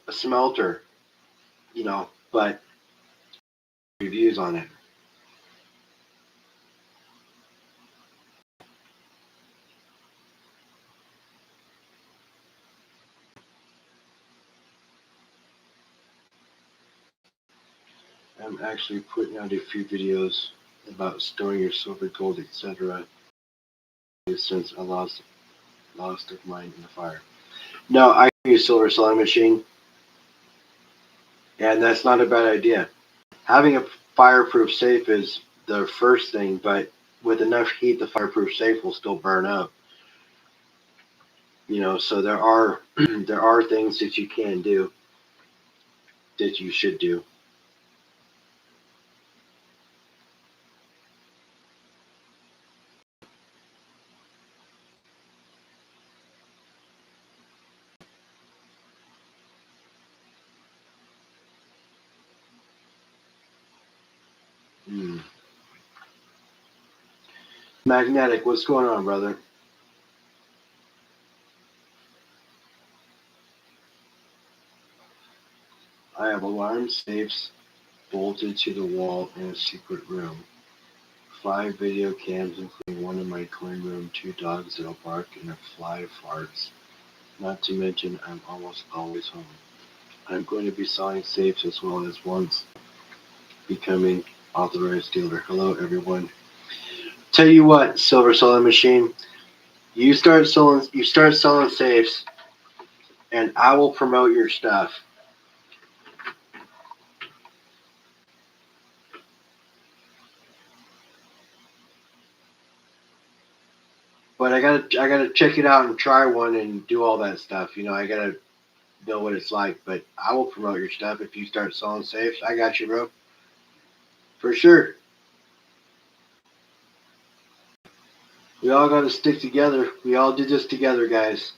Speaker 1: a smelter, but reviews on it. I'm actually putting out a few videos about storing your silver, gold, etc. Since I lost of mine in the fire. No, I use silver sewing machine, and that's not a bad idea. Having a fireproof safe is the first thing, but with enough heat, the fireproof safe will still burn up. So there are there are things that you can do that you should do. Hmm. Magnetic, what's going on, brother? I have alarm safes bolted to the wall in a secret room. 5 video cams, including one in my clean room, 2 dogs that'll bark, and a fly farts. Not to mention, I'm almost always home. I'm going to be selling safes as well as once becoming authorized dealer. Hello, everyone. Tell you what, Silver Selling Machine, you start selling safes, and I will promote your stuff. But I gotta check it out and try one and do all that stuff. I gotta know what it's like. But I will promote your stuff if you start selling safes. I got you, bro. For sure. We all gotta stick together. We all do this together, guys.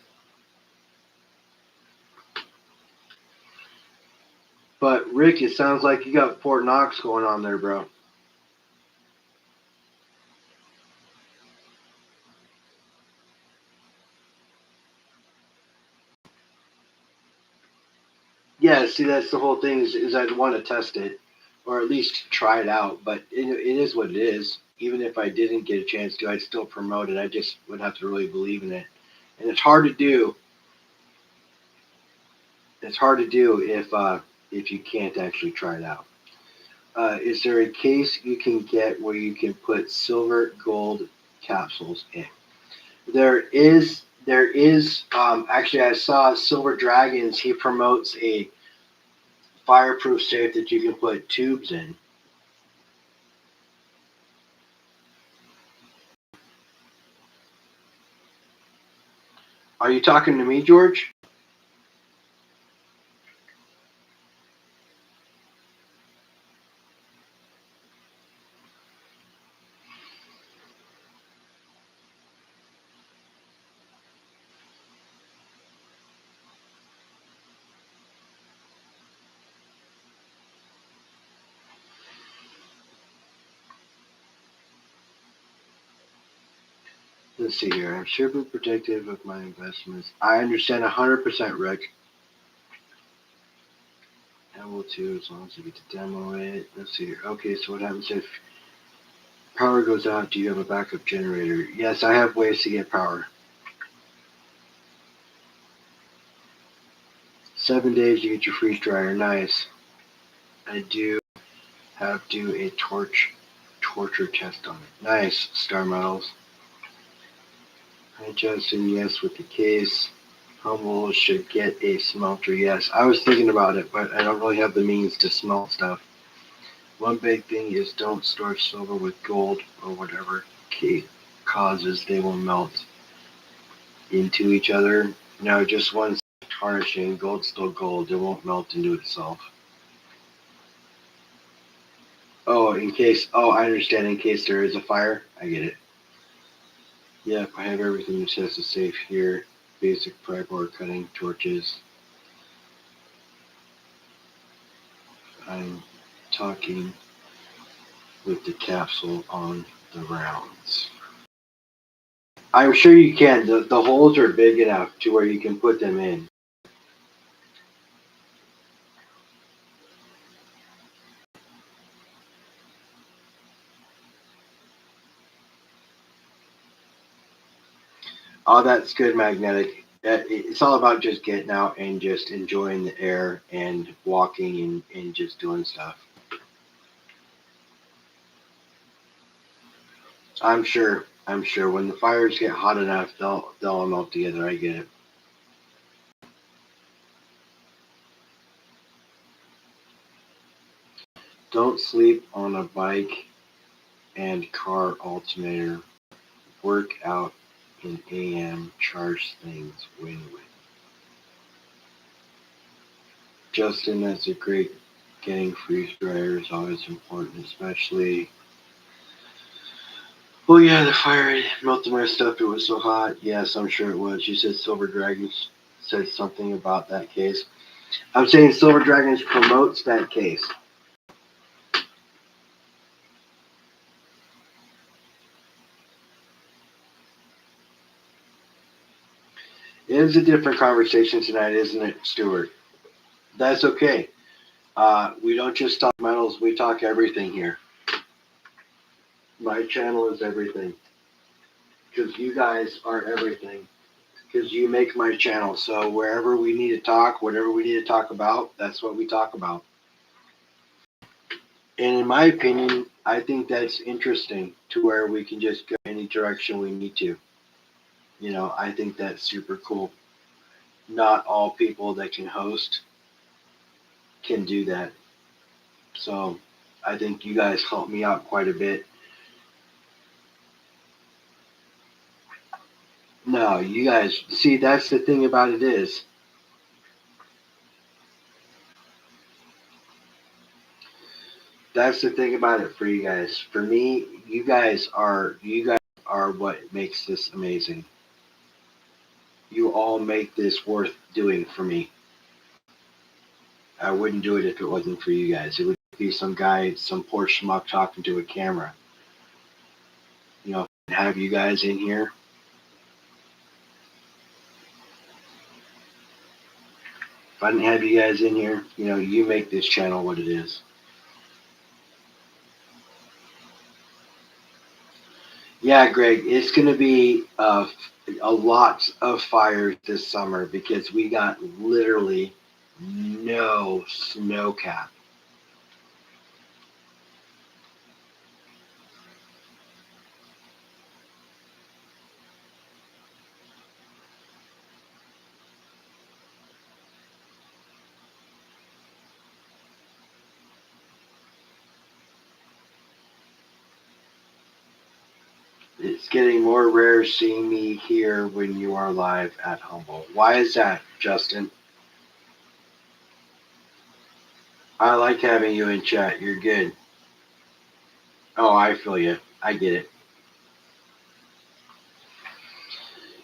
Speaker 1: But Rick, it sounds like you got Fort Knox going on there, bro. Yeah, see, that's the whole thing is I'd want to test it, or at least try it out. But it is what it is. Even if I didn't get a chance to, I'd still promote it. I just would have to really believe in it, and it's hard to do. It's hard to do if you can't actually try it out. Is there a case you can get where you can put silver gold capsules in? There is. There is. Actually, I saw Silver Dragons. He promotes a fireproof safe that you can put tubes in. Are you talking to me, George? Let's see here. I'm super protective of my investments. I understand 100%, Rick. I will too, as long as I get to demo it. Let's see here. Okay, so what happens if power goes out? Do you have a backup generator? Yes, I have ways to get power. 7 days you get your freeze dryer. Nice. I do have to do a torture test on it. Nice, Star Metals. Hi, Justin. Yes, with the case. Humble should get a smelter. Yes, I was thinking about it, but I don't really have the means to smelt stuff. One big thing is don't store silver with gold or whatever causes they will melt into each other. No, just one tarnishing. Gold's still gold. It won't melt into itself. Oh, I understand. In case there is a fire, I get it. Yep, I have everything that says to safe here. Basic pry bar cutting, torches. I'm talking with the capsule on the rounds. I'm sure you can. The holes are big enough to where you can put them in. Oh, that's good, Magnetic. It's all about just getting out and just enjoying the air and walking and just doing stuff. I'm sure. I'm sure when the fires get hot enough, they'll all melt together. I get it. Don't sleep on a bike and car alternator. Work out in AM. Charge things. Win-win. Justin, that's a great. Getting freeze dryer is always important, especially. Oh yeah, the fire melted my stuff. It was so hot. Yes, I'm sure it was. You said Silver Dragons said something about that case. I'm saying Silver Dragons promotes that case. It is a different conversation tonight, isn't it, Stuart? That's okay. We don't just talk metals, we talk everything here. My channel is everything. Because you guys are everything. Because you make my channel. So wherever we need to talk, whatever we need to talk about, that's what we talk about. And in my opinion, I think that's interesting to where we can just go any direction we need to. I think that's super cool. Not all people that can host can do that. So I think you guys helped me out quite a bit. No, you guys, see, that's the thing about it is, that's the thing about it for you guys. For me, you guys are what makes this amazing. You all make this worth doing for me. I wouldn't do it if it wasn't for you guys. It would be some guy, some poor schmuck talking to a camera. Have you guys in here. If I didn't have you guys in here, you make this channel what it is. Yeah, Greg, it's going to be a lot of fires this summer because we got literally no snow cap. It's getting more rare seeing me here when you are live at Humble. Why is that, Justin? I like having you in chat. You're good. Oh, I feel you. I get it.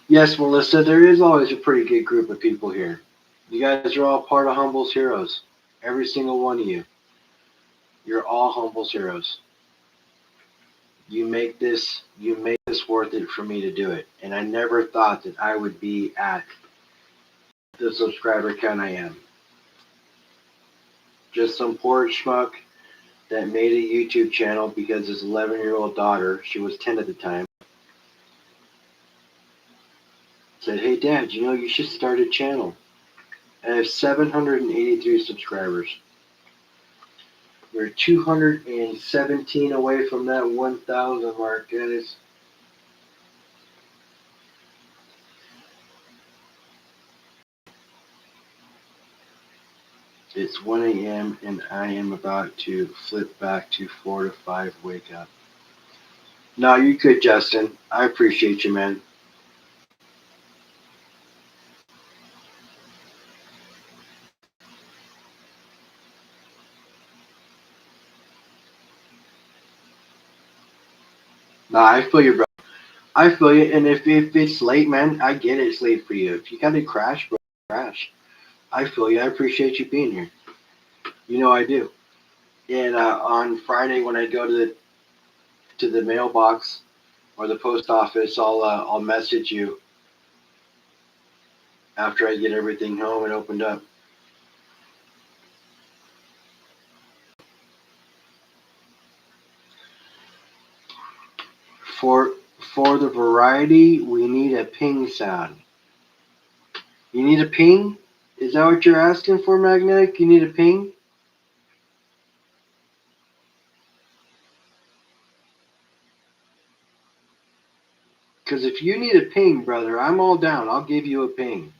Speaker 1: Yes, Melissa, there is always a pretty good group of people here. You guys are all part of Humble's Heroes. Every single one of you. You're all Humble's Heroes. You make this worth it for me to do it. And I never thought that I would be at the subscriber count I am. Just some poor schmuck that made a YouTube channel because his 11-year-old daughter, she was 10 at the time, said, "Hey Dad, you should start a channel." I have 783 subscribers. We're 217 away from that 1,000 mark, guys. It's 1 a.m. and I am about to flip back to 4 to 5 wake up. No, you good, Justin. I appreciate you, man. No, I feel you, bro. I feel you. And if it's late, man, I get it. It's late for you. If you got to crash, bro, crash. I feel you. I appreciate you being here. I do. And on Friday when I go to the mailbox or the post office, I'll message you after I get everything home and opened up. For for the variety, we need a ping sound. You need a ping? Is that what you're asking for, Magnetic? You need a ping? Because if you need a ping, brother, I'm all down. I'll give you a ping.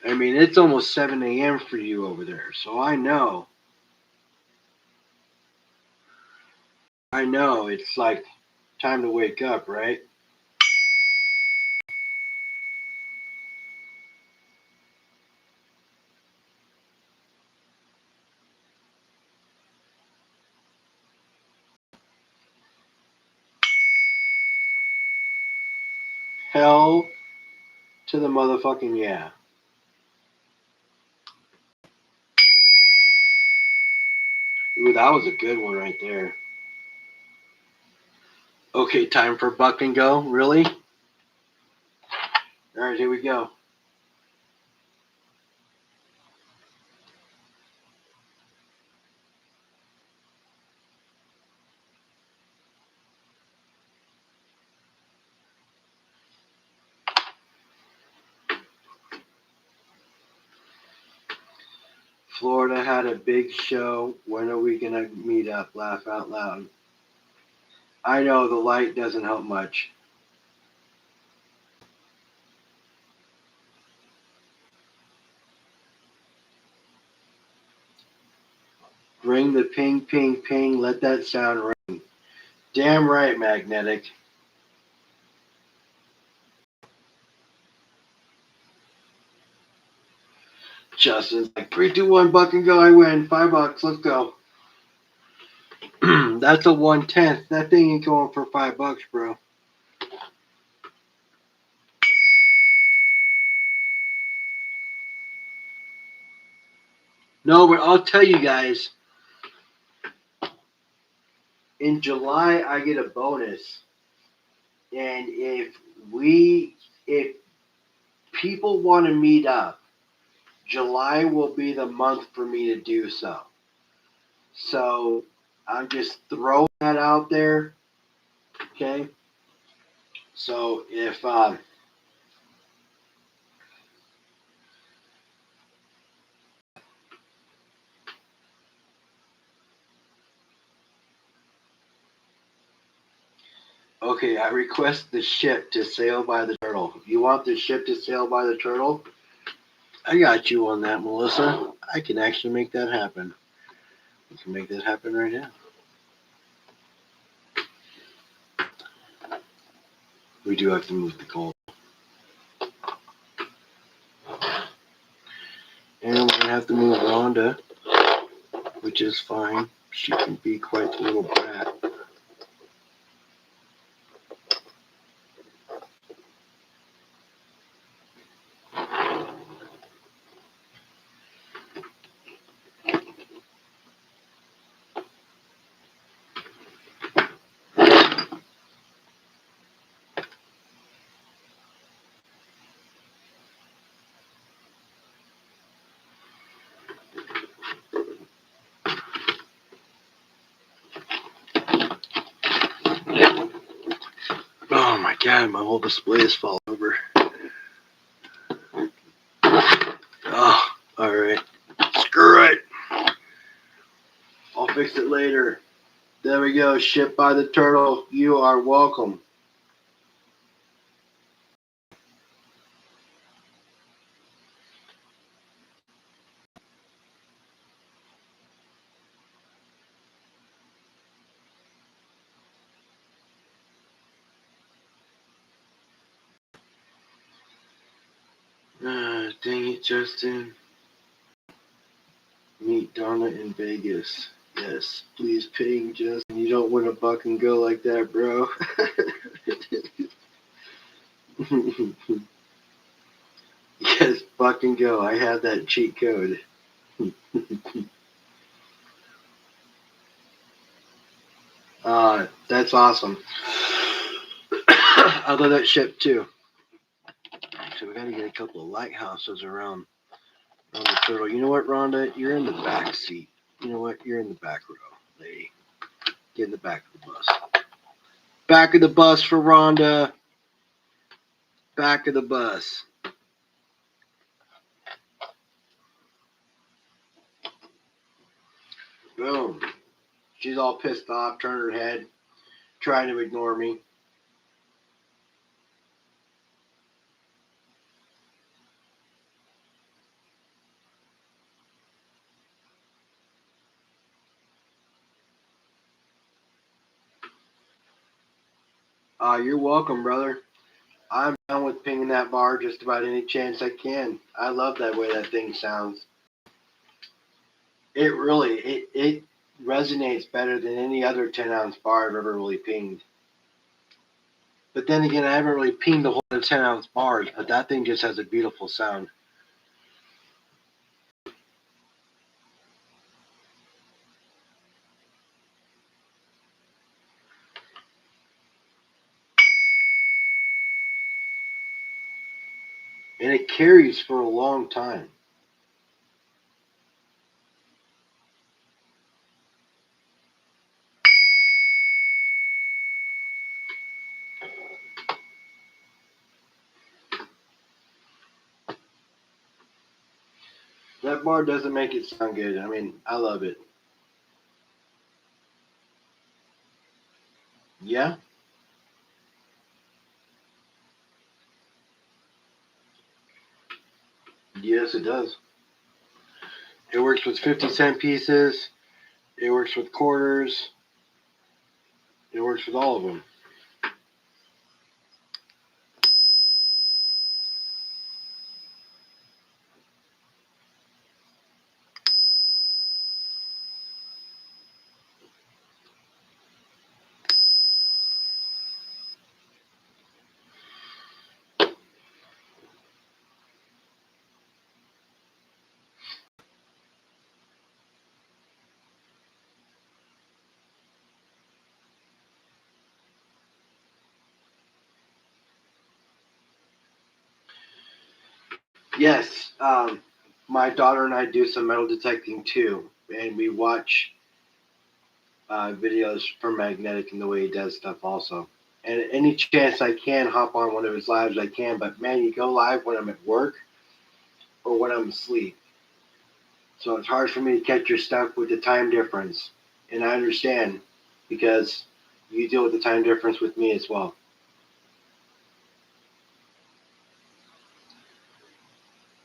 Speaker 1: I mean, it's almost 7 a.m. for you over there, so I know. It's like time to wake up, right? Hell to the motherfucking yeah. Ooh, that was a good one right there. Okay, time for Buck and Go. Really? All right, here we go. Florida had a big show. When are we gonna meet up? Laugh out loud. I know the light doesn't help much. Ring the ping, ping, ping. Let that sound ring. Damn right, Magnetic. Justin's like 3, 2, 1, Buck and Go. I win. $5. Let's go. That's a 1/10. That thing ain't going for $5, bro. No, but I'll tell you guys. In July, I get a bonus, and if people want to meet up, July will be the month for me to do so. So I'm just throwing that out there. Okay. So if okay, I request the ship to sail by the turtle. You want the ship to sail by the turtle? I got you on that, Melissa. I can actually make that happen. We can make that happen right now. We do have to move the goal. And we're going to have to move Rhonda, which is fine. She can be quite the little brat. Oh my god, my whole display is falling over. Oh, alright. Screw it. I'll fix it later. There we go. Ship by the turtle. You are welcome. Dang it, Justin. Meet Donna in Vegas. Yes, please ping Justin. You don't want to Buck and Go like that, bro. Yes, Buck and Go. I have that cheat code. That's awesome. I love that ship too. So we gotta get a couple of lighthouses around the turtle. You know what, Rhonda? You're in the back seat. You know what? You're in the back row, lady. Get in the back of the bus. Back of the bus for Rhonda. Back of the bus. Boom. She's all pissed off, turned her head, trying to ignore me. You're welcome, brother. I'm down with pinging that bar just about any chance I can. I love that way that thing sounds. It really it resonates better than any other 10-ounce bar I've ever really pinged. But then again, I haven't really pinged the whole 10-ounce bars, but that thing just has a beautiful sound. And it carries for a long time. That bar doesn't make it sound good. I mean, I love it. Yeah? Yes, it does. It works with 50-cent pieces. It works with quarters. It works with all of them. Yes, my daughter and I do some metal detecting too, and we watch videos from Magnetic and the way he does stuff also. And any chance I can hop on one of his lives, I can. But man, you go live when I'm at work or when I'm asleep, so it's hard for me to catch your stuff with the time difference. And I understand because you deal with the time difference with me as well.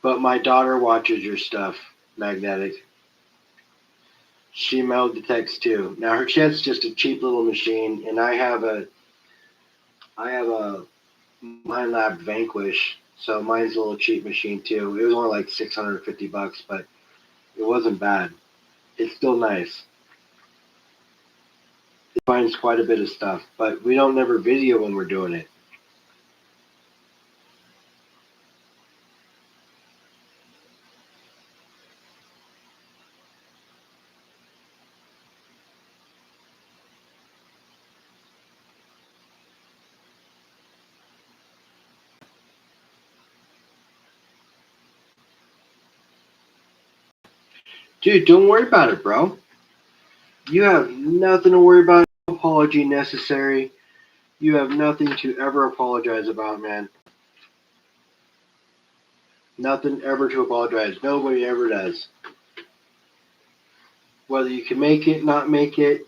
Speaker 1: But my daughter watches your stuff, Magnetic. She metal detects too. Now her shed's just a cheap little machine, and I have a MindLab Vanquish, so mine's a little cheap machine too. It was only like $650, but it wasn't bad. It's still nice. It finds quite a bit of stuff, but we don't never video when we're doing it. Dude, don't worry about it, bro. You have nothing to worry about. No apology necessary. You have nothing to ever apologize about, man. Nothing ever to apologize. Nobody ever does. Whether you can make it, not make it,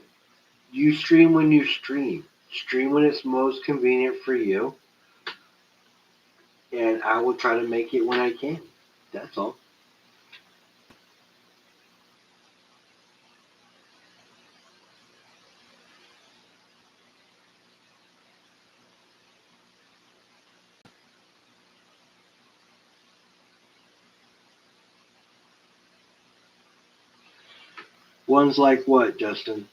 Speaker 1: you stream when you stream. Stream when it's most convenient for you, and I will try to make it when I can. That's all. Ones like what, Justin?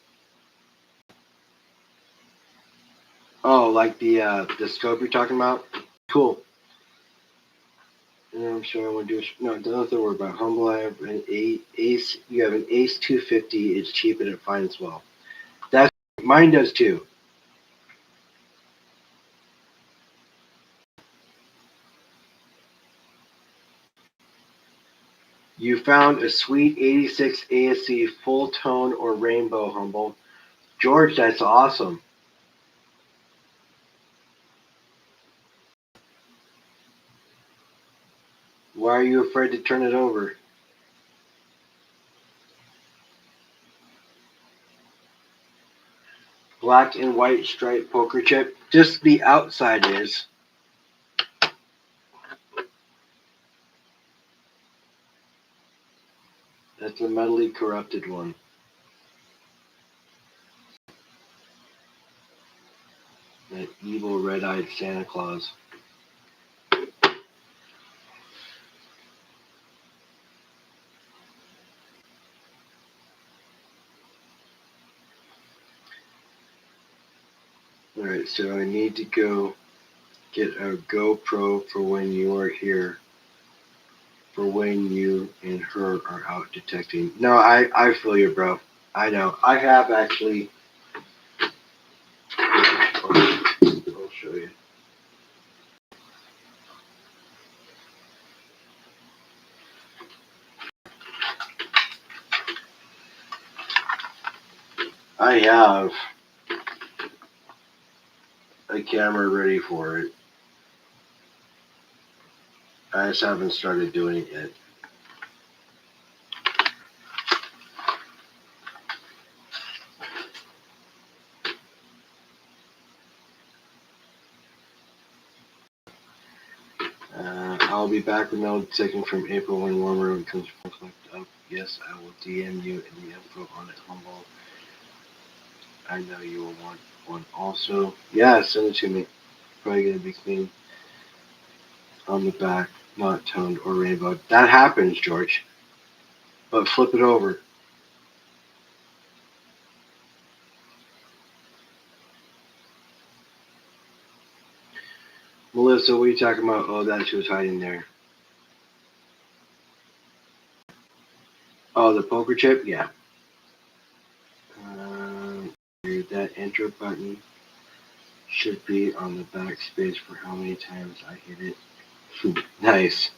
Speaker 1: Oh, like the scope you're talking about? Cool. And I'm sure I want to do. No, don't have to worry about humble. I have an Ace. You have an Ace 250. It's cheap and it finds well. That's mine does too. You found a sweet 86 ASC full tone or rainbow humble. George, that's awesome. Why are you afraid to turn it over? Black and white striped poker chip. Just the outside is. That's the metally corrupted one. That evil red-eyed Santa Claus. Alright, so I need to go get a GoPro for when you are here. For when you and her are out detecting. No, I feel you, bro. I know. I have actually. I'll show you. I have a camera ready for it. I just haven't started doing it yet. I'll be back with no second from April when warmer becomes collect up. Yes, I will DM you and the info on it, Humble. I know you will want one also. Yeah, send it to me. Probably gonna be clean on the back, not toned or rainbow. That happens, George. But flip it over. Melissa, what are you talking about? Oh, that she was hiding there. Oh, the poker chip? Yeah. That enter button should be on the backspace for how many times I hit it. Nice.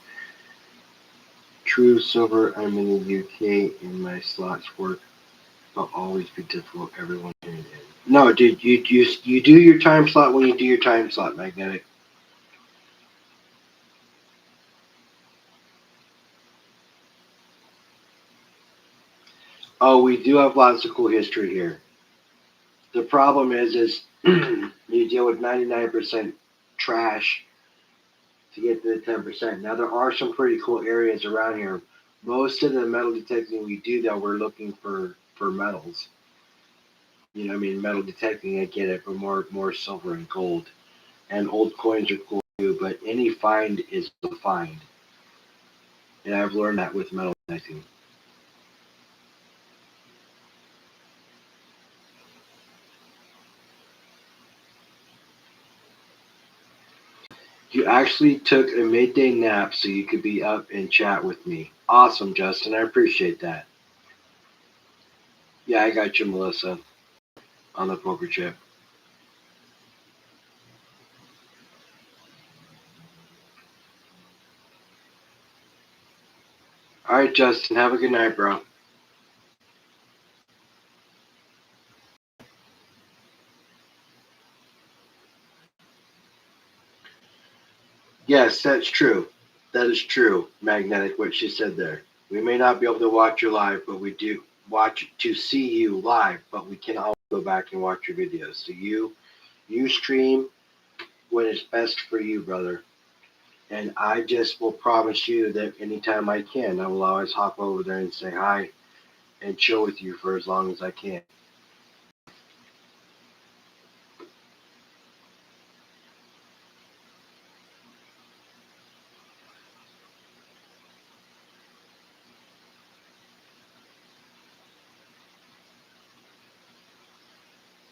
Speaker 1: True silver, I'm in the UK and my slots work, but always be difficult. Everyone in it. No, dude, you do your time slot when you do your time slot, Magnetic. Oh, we do have lots of cool history here. The problem is you deal with 99% trash to get to the 10%. Now there are some pretty cool areas around here. Most of the metal detecting we do, though, we're looking for metals. You know, I mean, metal detecting, I get it, but more silver and gold, and old coins are cool too. But any find is a find, and I've learned that with metal detecting. You actually took a midday nap so you could be up and chat with me. Awesome, Justin. I appreciate that. Yeah, I got you, Melissa, on the poker chip. All right, Justin. Have a good night, bro. Yes, that's true. That is true, Magnetic, what she said there. We may not be able to watch you live, but we do watch to see you live, but we can always go back and watch your videos. So you stream when it's best for you, brother. And I just will promise you that anytime I can, I will always hop over there and say hi and chill with you for as long as I can.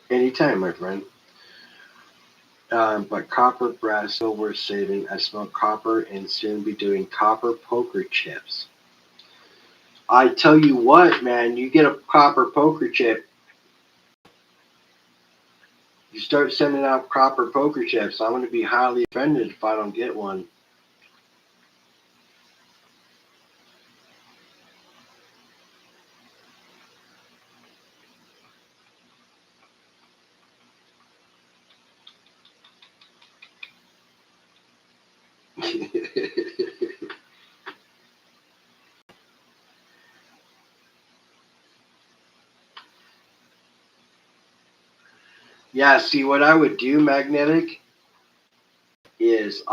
Speaker 1: Anytime, my friend. But copper, brass, silver saving. I smoke copper and soon be doing copper poker chips. I tell you what, man, you get a copper poker chip, you start sending out copper poker chips. I'm going to be highly offended if I don't get one. Yeah, see what I would do, Magnetic, is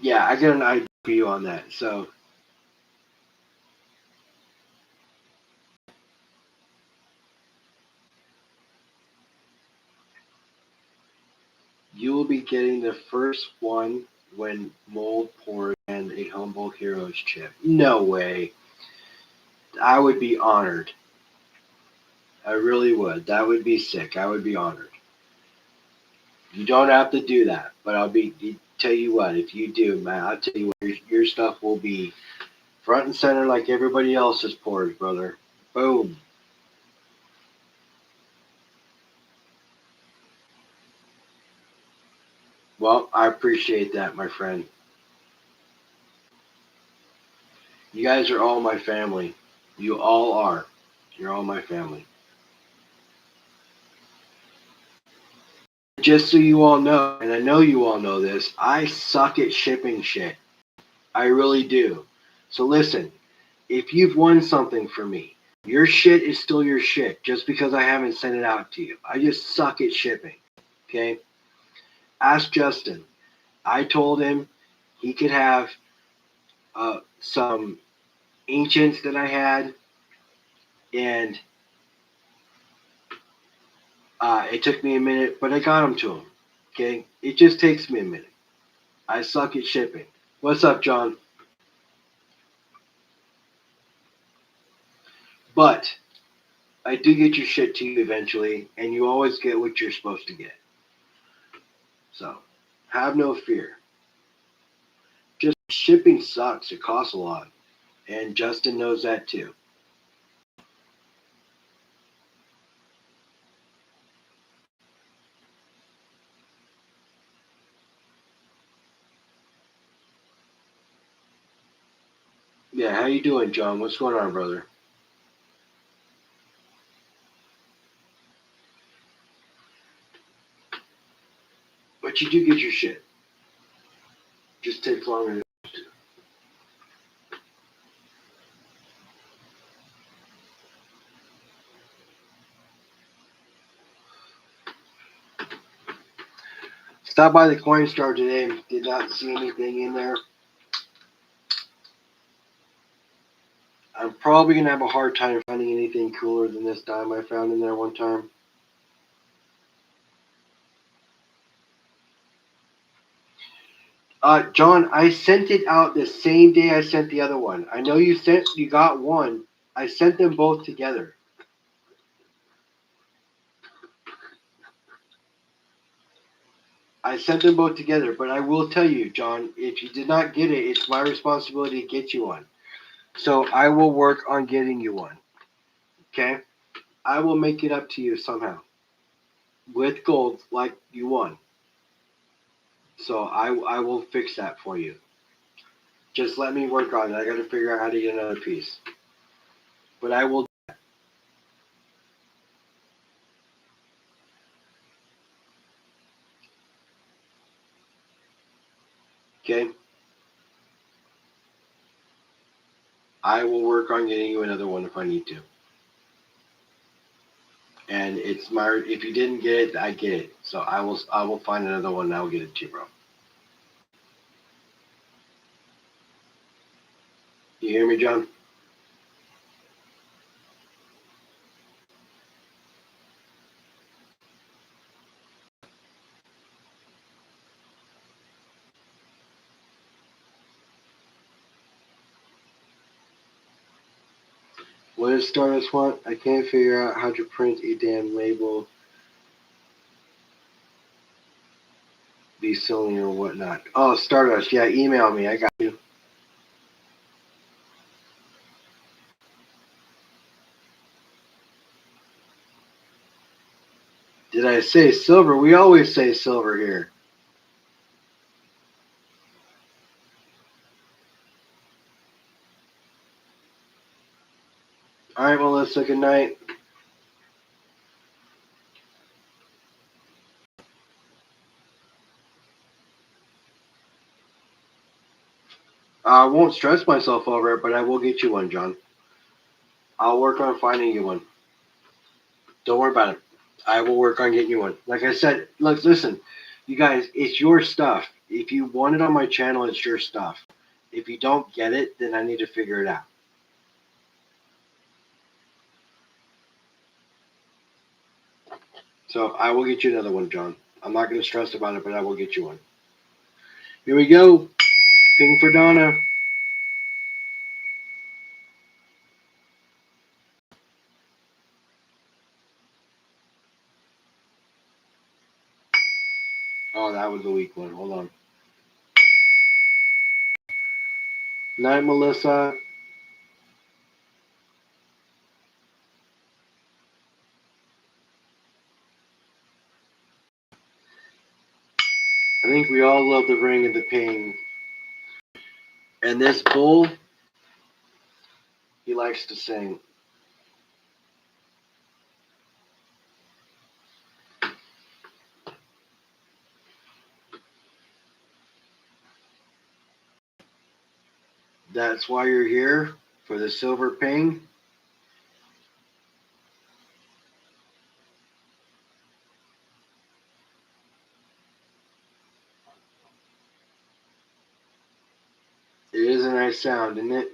Speaker 1: yeah, I got an idea for you on that. So you will be getting the first one when Mold pours and a Humble Heroes chip. No way. I would be honored. I really would. That would be sick. I would be honored. You don't have to do that, but I'll be. Tell you what, if you do, man, I'll tell you what, your stuff will be front and center like everybody else's pours, brother. Boom. Well, I appreciate that, my friend. You guys are all my family. You all are. You're all my family. Just so you all know, and I know you all know this, I suck at shipping shit. I really do. So listen, if you've won something from me, your shit is still your shit just because I haven't sent it out to you. I just suck at shipping. Okay? Ask Justin. I told him he could have some ancients that I had, and it took me a minute, but I got them to him. Okay? It just takes me a minute. I suck at shipping. What's up, John? But I do get your shit to you eventually, and you always get what you're supposed to get. So have no fear. Just shipping sucks. It costs a lot. And Justin knows that too. Yeah, how you doing, John? What's going on, brother? But you do get your shit. Just takes longer. Stop by the coin store today. Did not see anything in there. I'm probably gonna have a hard time finding anything cooler than this dime I found in there one time. John, I sent it out the same day I sent the other one. I know you got one. I sent them both together. I sent them both together, but I will tell you, John, if you did not get it, it's my responsibility to get you one. So I will work on getting you one. Okay? I will make it up to you somehow with gold like you won. So I will fix that for you. Just let me work on it. I got to figure out how to get another piece. But I will. Okay? I will work on getting you another one if I need to. And it's my if you didn't get it, I get it. So I will find another one and I will get it to you, bro. You hear me, John? What does Stardust want? I can't figure out how to print a damn label, be selling or whatnot. Oh, Stardust, yeah, email me. I got you. Did I say silver? We always say silver here. All right, Melissa, good night. I won't stress myself over it, but I will get you one, John. I'll work on finding you one. Don't worry about it. I will work on getting you one. Like I said, look, listen, you guys, it's your stuff. If you want it on my channel, it's your stuff. If you don't get it, then I need to figure it out. So I will get you another one, John. I'm not going to stress about it, but I will get you one. Here we go. Ping for Donna. Oh, that was a weak one. Hold on. Night, Melissa. I think we all love the ring and the ping. And this bull, he likes to sing. That's why you're here, for the silver ping. It is a nice sound, isn't it?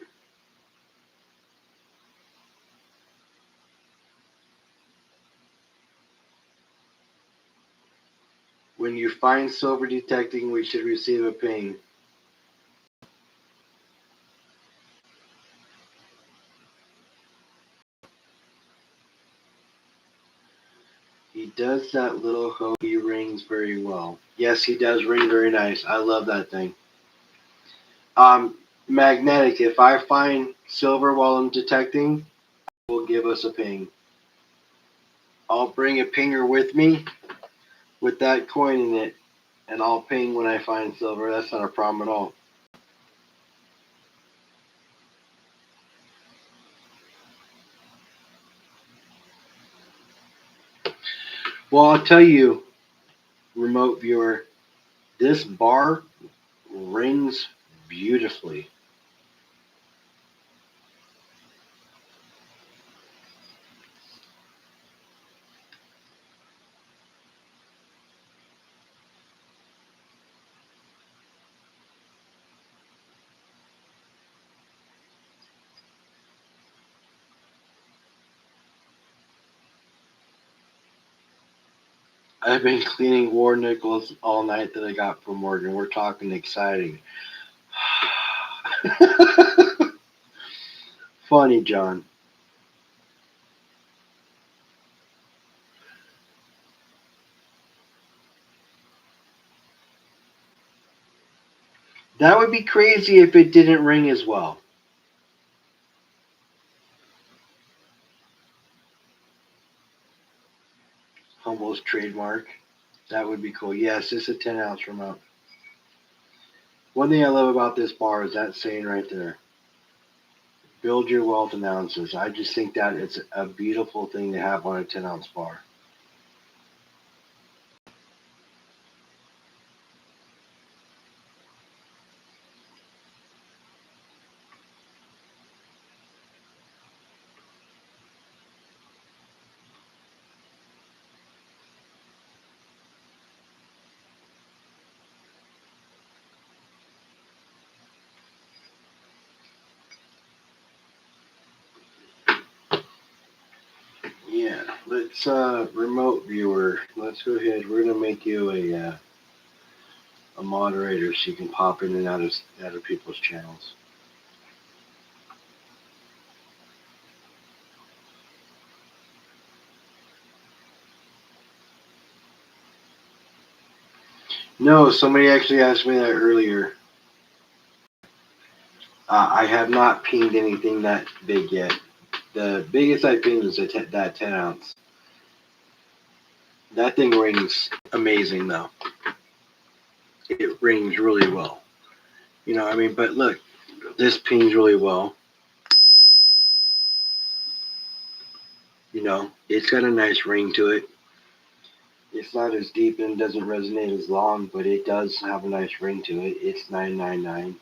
Speaker 1: When you find silver detecting, we should receive a ping. He does that little hoe. He rings very well. Yes, he does ring very nice. I love that thing. Magnetic. If I find silver while I'm detecting, will give us a ping. I'll bring a pinger with me with that coin in it, and I'll ping when I find silver. That's not a problem at all. Well, I'll tell you, remote viewer, this bar rings beautifully. I've been cleaning war nickels all night that I got from Morgan. We're talking exciting. Funny, John. That would be crazy if it didn't ring as well. Humble's trademark. That would be cool. Yes, it's a 10-ounce remote. One thing I love about this bar is that saying right there. Build your wealth in ounces. I just think that it's a beautiful thing to have on a 10-ounce bar. Yeah, let's remote viewer. Let's go ahead. We're gonna make you a moderator so you can pop in and out of people's channels. No, somebody actually asked me that earlier. I have not pinged anything that big yet. The biggest I pinged was that 10-ounce. That thing rings amazing though. It rings really well. You know, I mean, but look, this pings really well. You know, it's got a nice ring to it. It's not as deep and doesn't resonate as long, but it does have a nice ring to it. It's 999.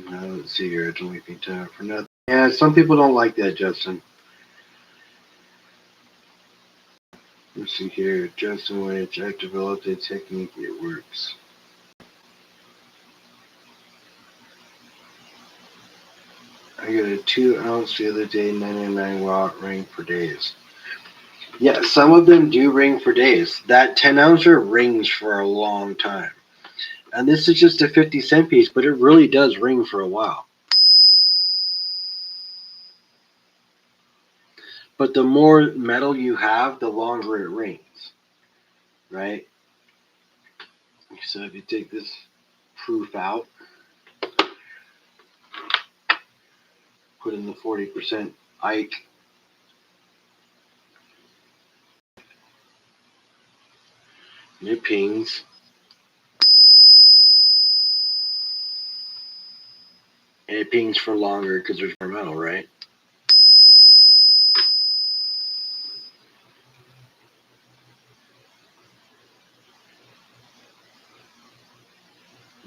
Speaker 1: Let's see here. It's only time for nothing. Yeah, some people don't like that, Justin. Let's see here. Justin Witch, I developed a technique. It works. I got a 2 ounce the other day, 99 watt ring for days. Yeah, some of them do ring for days. That 10 ouncer rings for a long time. And this is just a 50-cent piece, but it really does ring for a while. But the more metal you have, the longer it rings, right? So if you take this proof out, put in the 40% Ike, and it pings. And it pings for longer because there's more metal, right?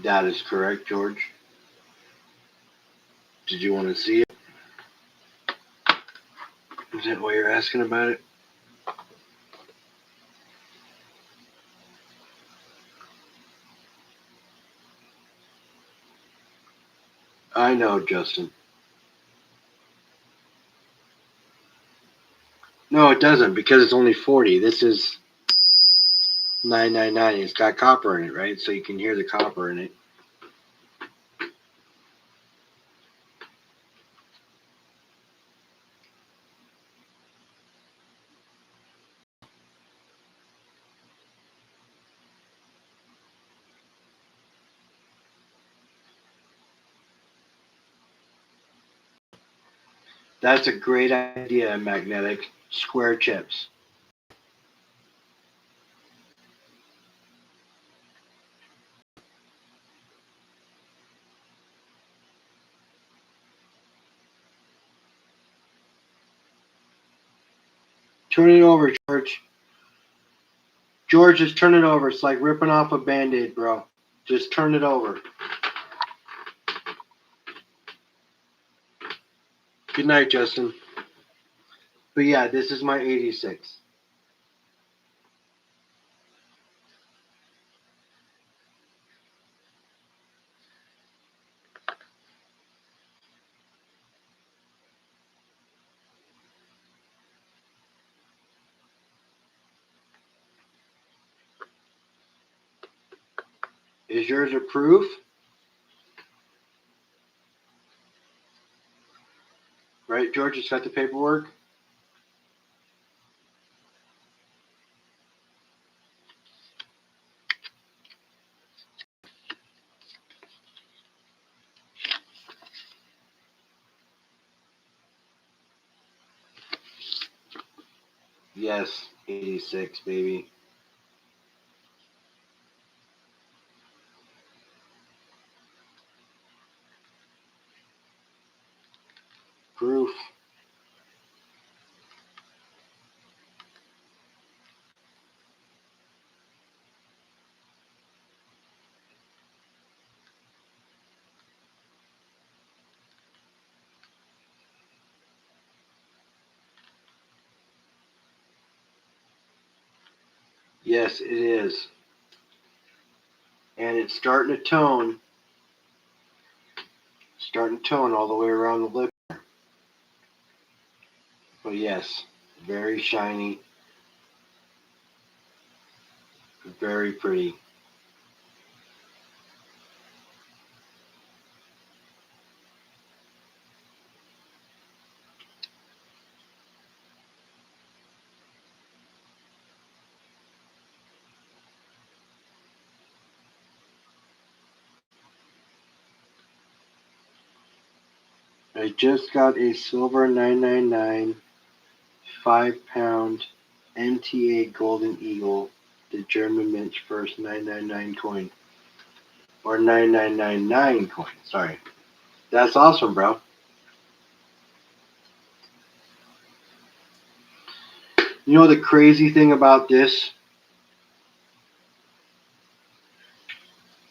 Speaker 1: That is correct, George. Did you want to see it? Is that why you're asking about it? I know, Justin. No, it doesn't because it's only 40. This is 999. It's got copper in it, right? So you can hear the copper in it. That's a great idea, Magnetic. Square chips. Turn it over, George. George, just turn it over. It's like ripping off a Band-Aid, bro. Just turn it over. Good night, Justin. But yeah, this is my 86. Is yours a proof? Right, George? It's got the paperwork? Yes, 86, baby. Proof. Yes, it is. And it's starting to tone. Starting to tone all the way around the lip. But yes, very shiny. Very pretty. I just got a silver 999 5-pound NTA Golden Eagle, the German Mint's first 999 coin. Or 9999 coin, sorry. That's awesome, bro. You know the crazy thing about this,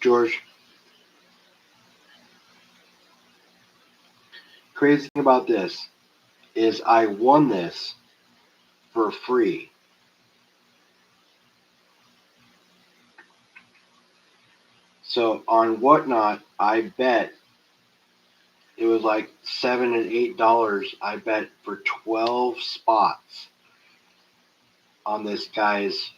Speaker 1: George? crazy thing about this is I won this for free. So on Whatnot, I bet it was like $7 and $8. I bet for 12 spots on this guy's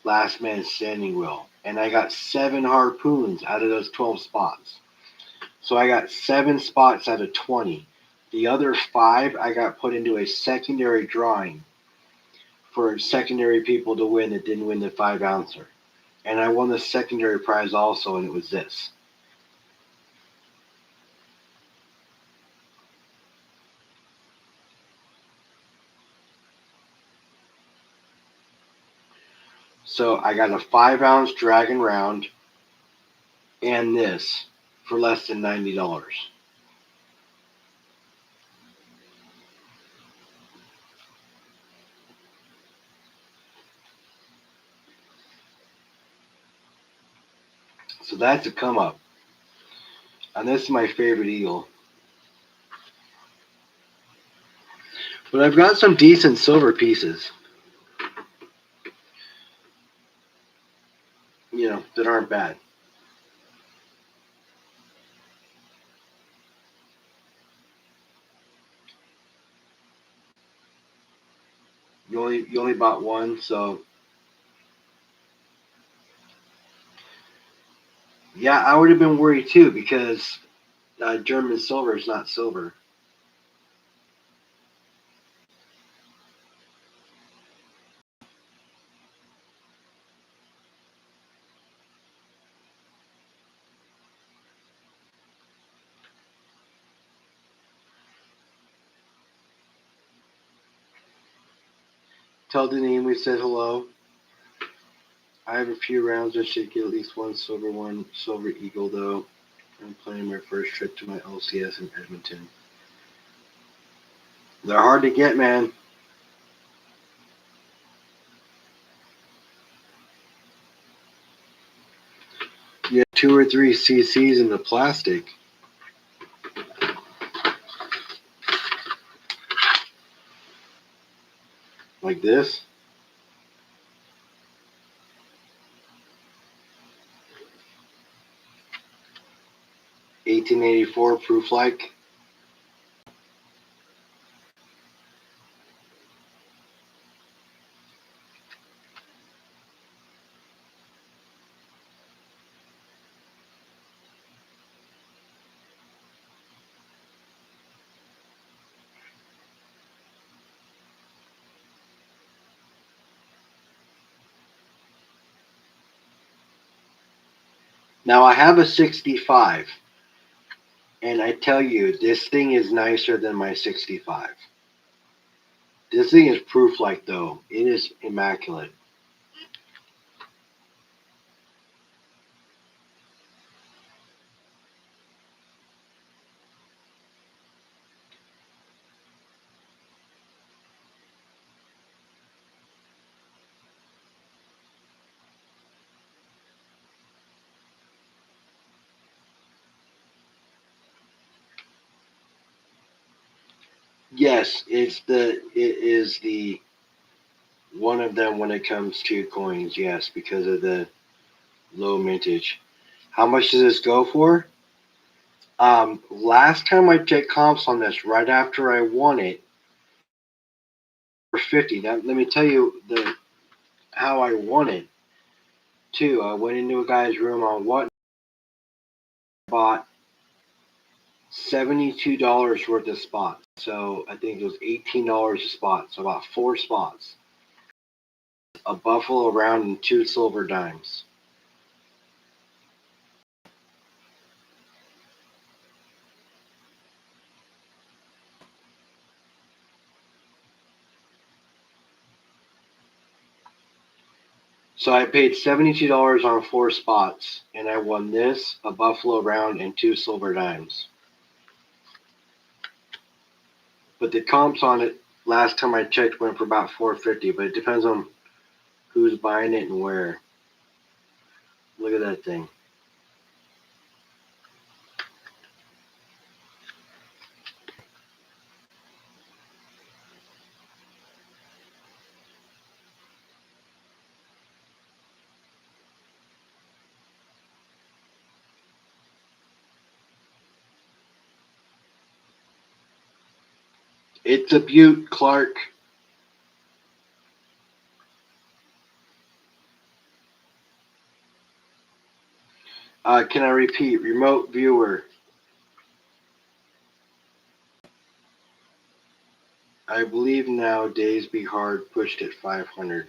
Speaker 1: last man standing wheel, and I got 7 harpoons out of those 12 spots. So I got 7 spots out of 20. The other 5 I got put into a secondary drawing for secondary people to win that didn't win the 5-ouncer. And I won the secondary prize also, and it was this. So I got a 5-ounce Dragon Round and this for less than $90. So that's a come up. And this is my favorite eagle. But I've got some decent silver pieces, that aren't bad. You only bought one, so yeah, I would have been worried too because German silver is not silver. Tell Deneen we said hello. I have a few rounds. I should get at least one silver eagle though. I'm planning my first trip to my LCS in Edmonton. They're hard to get, man. You have 2 or 3 cc's in the plastic. Like this. 1884 proof like. Now I have a 65, and I tell you, this thing is nicer than my 65. This thing is proof like though. It is immaculate. Yes, it is the one of them when it comes to coins, yes, because of the low mintage. How much does this go for? Last time I checked comps on this, right after I won it, for 50. Now let me tell you how I won it too. I went into a guy's room on what bought $72 worth of spots. So I think it was $18 a spot. So about 4 spots. A buffalo round and 2 silver dimes. So I paid $72 on 4 spots, and I won this, a buffalo round, and 2 silver dimes. But the comps on it last time I checked went for about $450, but it depends on who's buying it and where. Look at that thing. It's a beaut, Clark. Can I repeat? Remote viewer. I believe now Days Be Hard pushed at 500.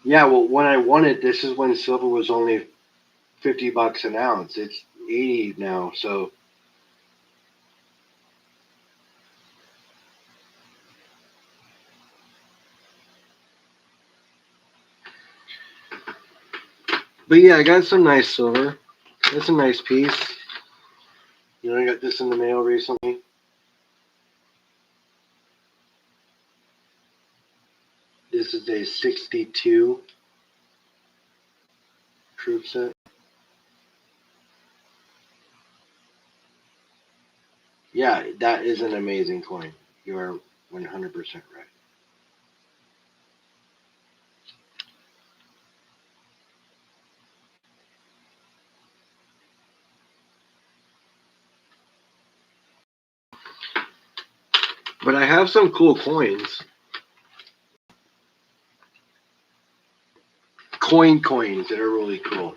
Speaker 1: Yeah, well, when I won it, this is when silver was only $50 an ounce. It's 80 now, so. But yeah, I got some nice silver. That's a nice piece. You know, I got this in the mail recently. This is a 62 troop set. Yeah, that is an amazing coin. You are 100% right. But I have some cool coins. Coins that are really cool.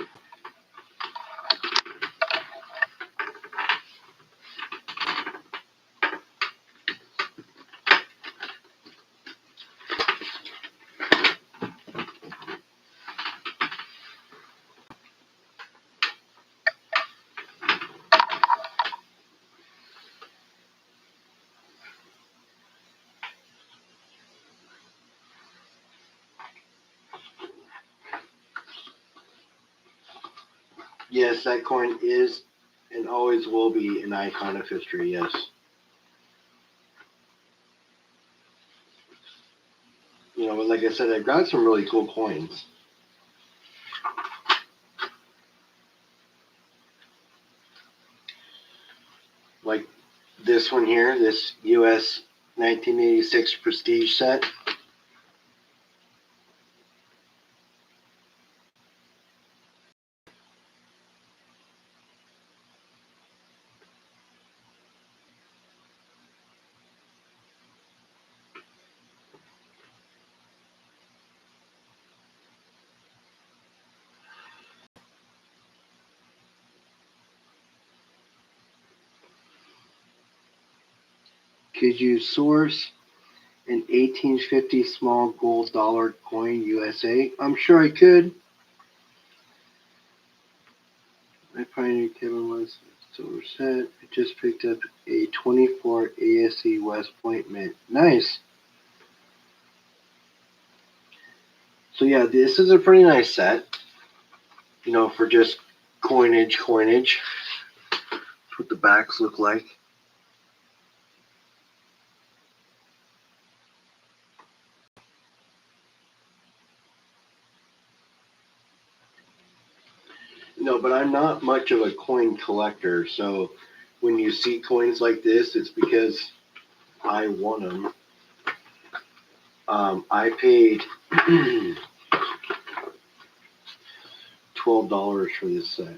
Speaker 1: Yes, that coin is and always will be an icon of history, yes. You know, but like I said, I've got some really cool coins. Like this one here, this US 1986 Prestige set. Could you source an 1850 small gold dollar coin USA? I'm sure I could. I pioneered Kevin West silver set. I just picked up a 24 ASC West Point mint. Nice. So yeah, this is a pretty nice set. You know, for just coinage. That's what the backs look like. No, but I'm not much of a coin collector, so when you see coins like this, it's because I won them. I paid $12 for this set.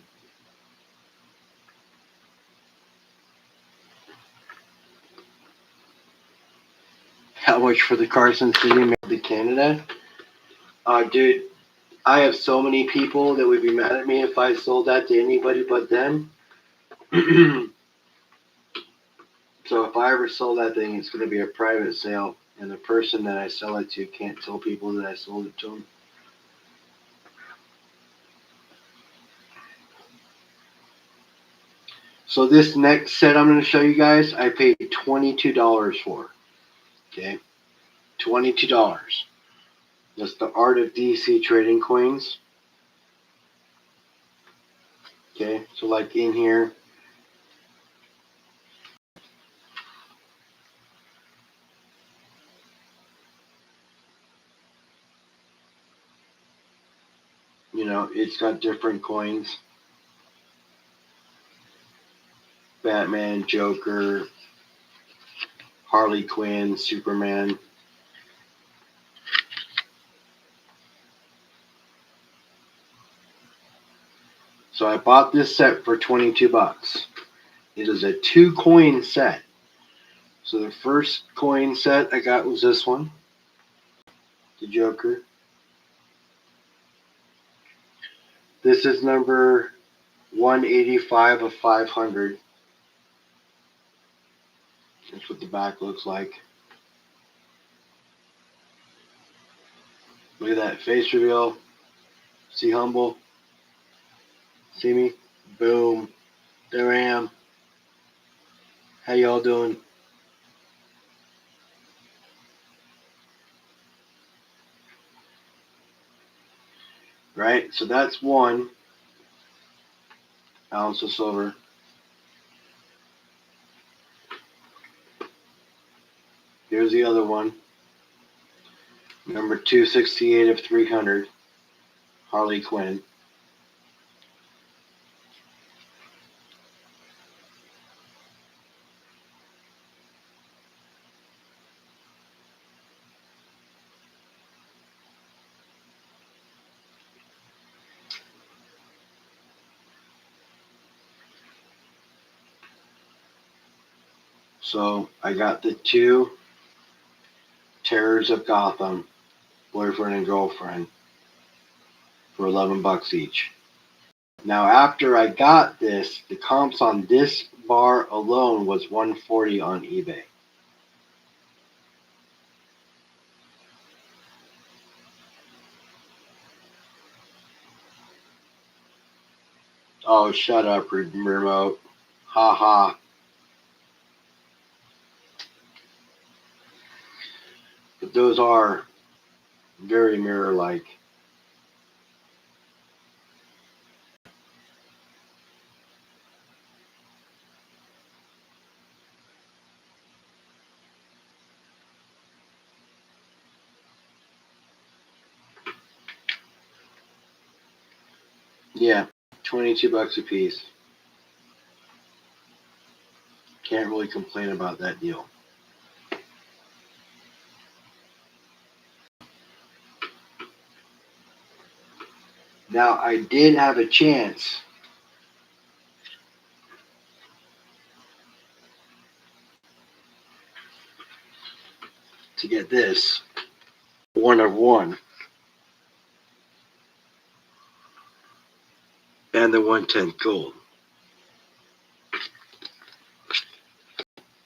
Speaker 1: How much for the Carson City made to Canada? Dude, I have so many people that would be mad at me if I sold that to anybody but them. So if I ever sold that thing, it's going to be a private sale, and the person that I sell it to can't tell people that I sold it to them. So this next set I'm going to show you guys, I paid $22 for. Okay, $22. That's the Art of DC Trading Coins. Okay, so like in here, you know, it's got different coins. Batman, Joker, Harley Quinn, Superman. So I bought this set for $22. It is a 2-coin set. So the first coin set I got was this one, the Joker. This is number 185 of 500. That's what the back looks like. Look at that face reveal. See humble. See me? Boom. There I am. How y'all doing? Right? So that's 1 ounce of silver. Here's the other one. Number 268 of 300. Harley Quinn. So I got the 2 Terrors of Gotham, boyfriend and girlfriend, for $11 each. Now after I got this, the comps on this bar alone was 140 on eBay. Oh, shut up, remote. Ha ha. But those are very mirror-like. Yeah, $22 a piece. Can't really complain about that deal. Now, I did have a chance to get this 1 of 1 and the 1/10 gold.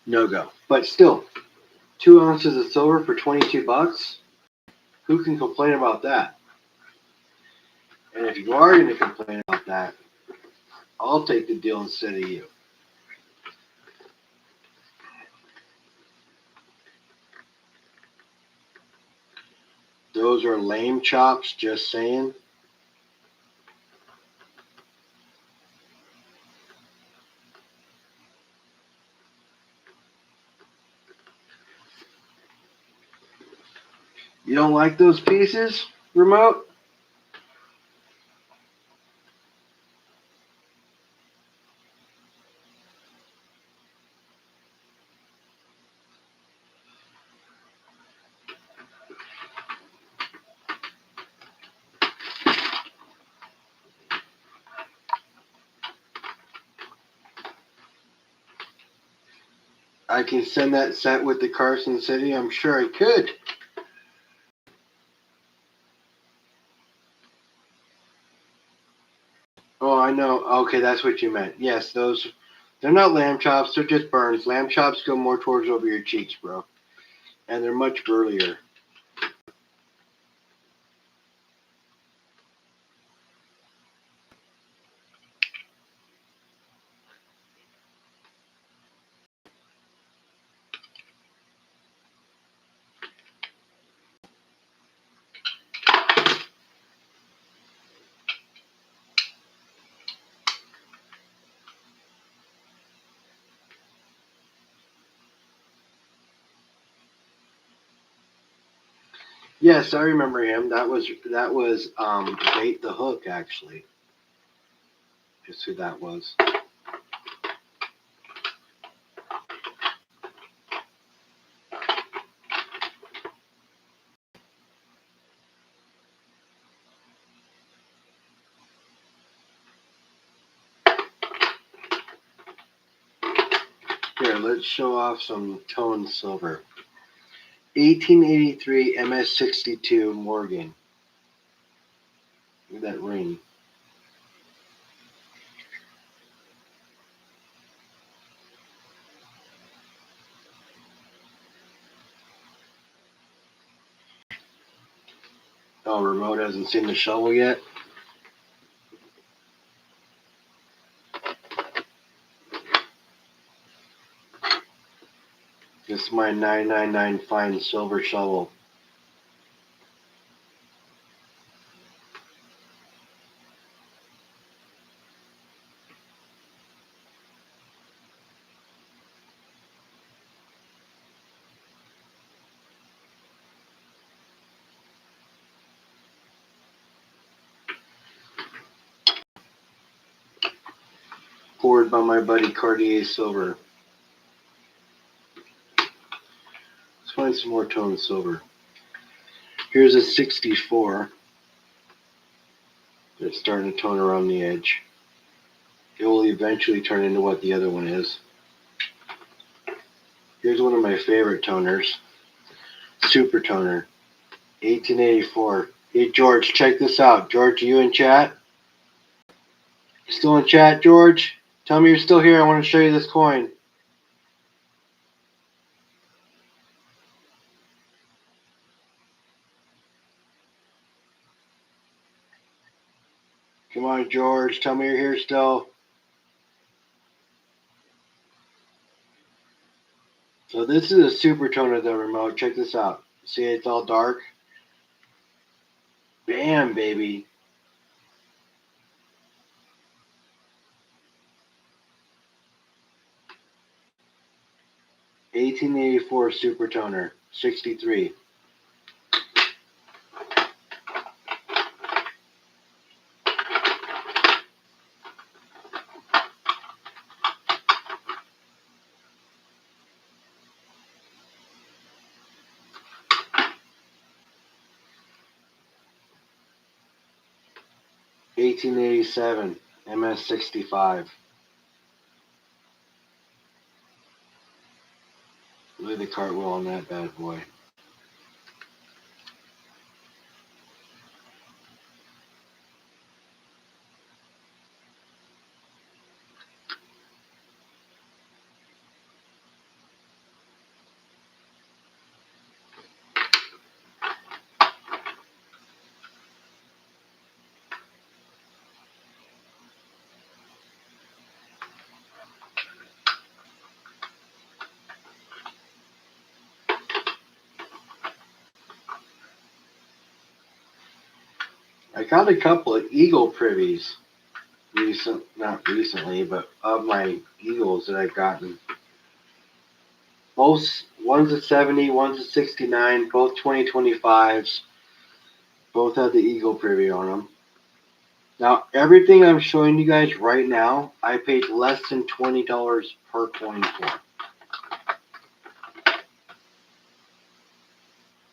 Speaker 1: No go. But still, 2 ounces of silver for $22? Who can complain about that? And if you are going to complain about that, I'll take the deal instead of you. Those are lame chops, just saying. You don't like those pieces, remote? I can send that set with the Carson City. I'm sure I could. Oh, I know. Okay, that's what you meant. Yes, they're not lamb chops. They're just burns. Lamb chops go more towards over your cheeks, bro. And they're much burlier. Yes, I remember him. That was Bait the Hook, actually. Just who that was. Here, let's show off some toned silver. 1883 MS62 Morgan. Look at that ring. Oh, remote hasn't seen the shovel yet. This is my 999 fine silver shovel. Poured by my buddy Cartier Silver. Let's find some more toned silver. Here's a 64. It's starting to tone around the edge. It will eventually turn into what the other one is. Here's one of my favorite toners. Super Toner. 1884. Hey George, check this out. George, are you in chat? You still in chat, George? Tell me you're still here. I want to show you this coin. Come on, George. Tell me you're here still. So this is a Super Toner, the remote. Check this out. See, it's all dark. Bam, baby. $18.84 Super Toner, 63. $18.87 MS65. Look at the cartwheel on that bad boy. I got a couple of Eagle privies. Not recently, but of my Eagles that I've gotten. Both, one's a 70, one's a 69, both 2025s. Both have the Eagle privy on them. Now, everything I'm showing you guys right now, I paid less than $20 per coin for.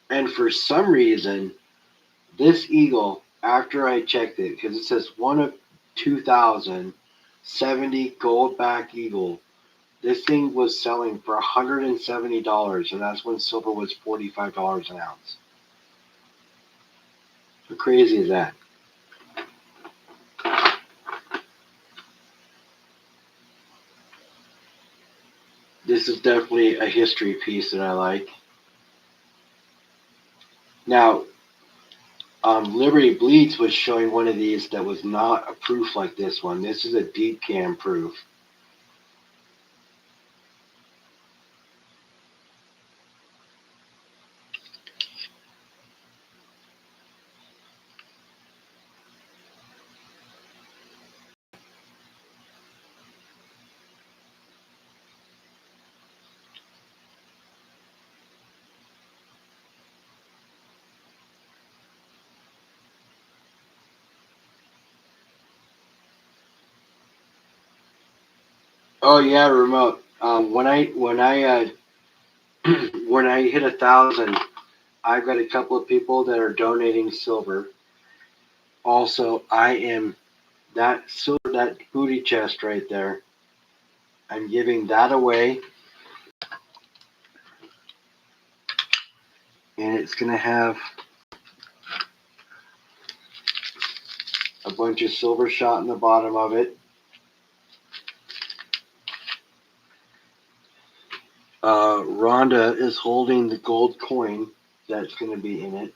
Speaker 1: And for some reason, this Eagle, after I checked it, because it says one of 2070 gold back Eagle, this thing was selling for $170, and that's when silver was $45 an ounce. How crazy is that? This is definitely a history piece that I like. Now, Liberty Bleeds was showing one of these that was not a proof like this one. This is a deep cam proof. Oh yeah, remote. When I when I hit 1,000, I've got a couple of people that are donating silver. Also, I am that silver, that booty chest right there. I'm giving that away it's going to have a bunch of silver shot in the bottom of it. Rhonda is holding the gold coin that's going to be in it.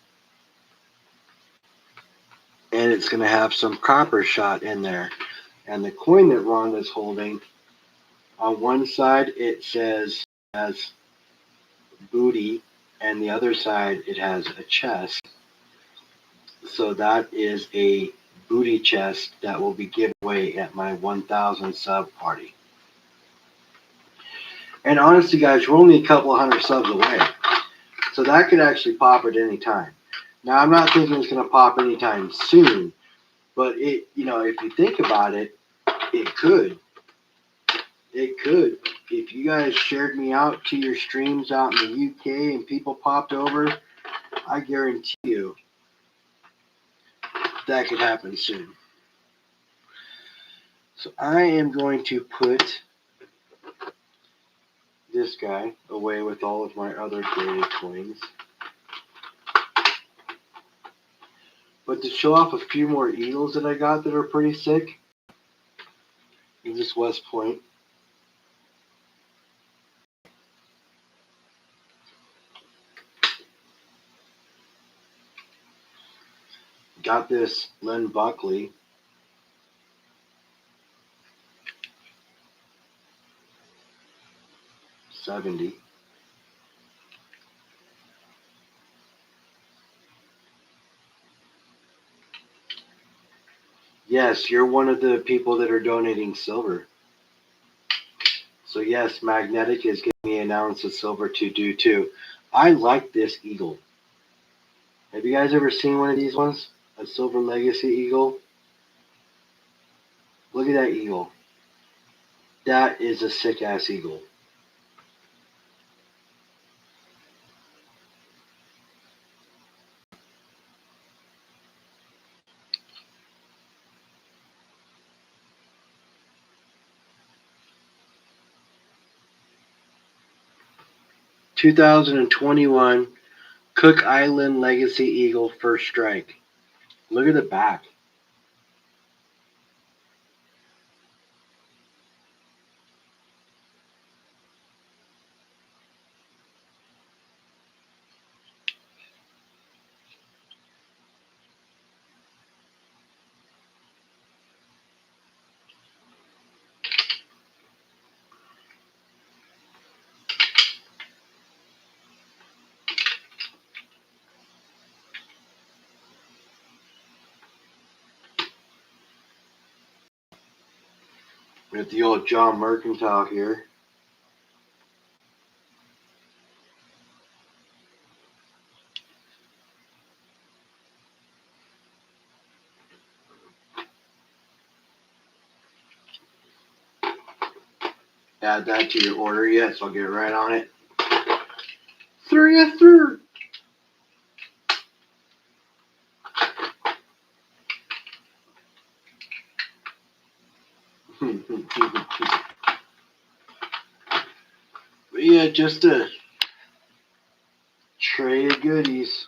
Speaker 1: And it's going to have some copper shot in there. And the coin that Rhonda's holding, on one side it says has booty, and the other side it has a chest. So that is a booty chest that will be given away at my 1,000 sub party. And honestly, guys, we're only a couple hundred subs away. So that could actually pop at any time. Now, I'm not thinking it's going to pop anytime soon, but it, if you think about it, it could. It could. If you guys shared me out to your streams out in the UK and people popped over, I guarantee you that could happen soon. So I am going to put this guy away with all of my other graded coins. But to show off a few more eagles that I got that are pretty sick, is this West Point. Got this Len Buckley. $70. Yes, you're one of the people that are donating silver. So yes, Magnetic is giving me an ounce of silver to do too. I like this eagle. Have you guys ever seen one of these ones? A Silver Legacy eagle? Look at that eagle. That is a sick ass eagle. (2021) Cook Island Legacy Eagle First Strike. Look at the back. We have the old John Mercantile here. Add that to your order. Yes, I'll get right on it. 3 But yeah, just a tray of goodies.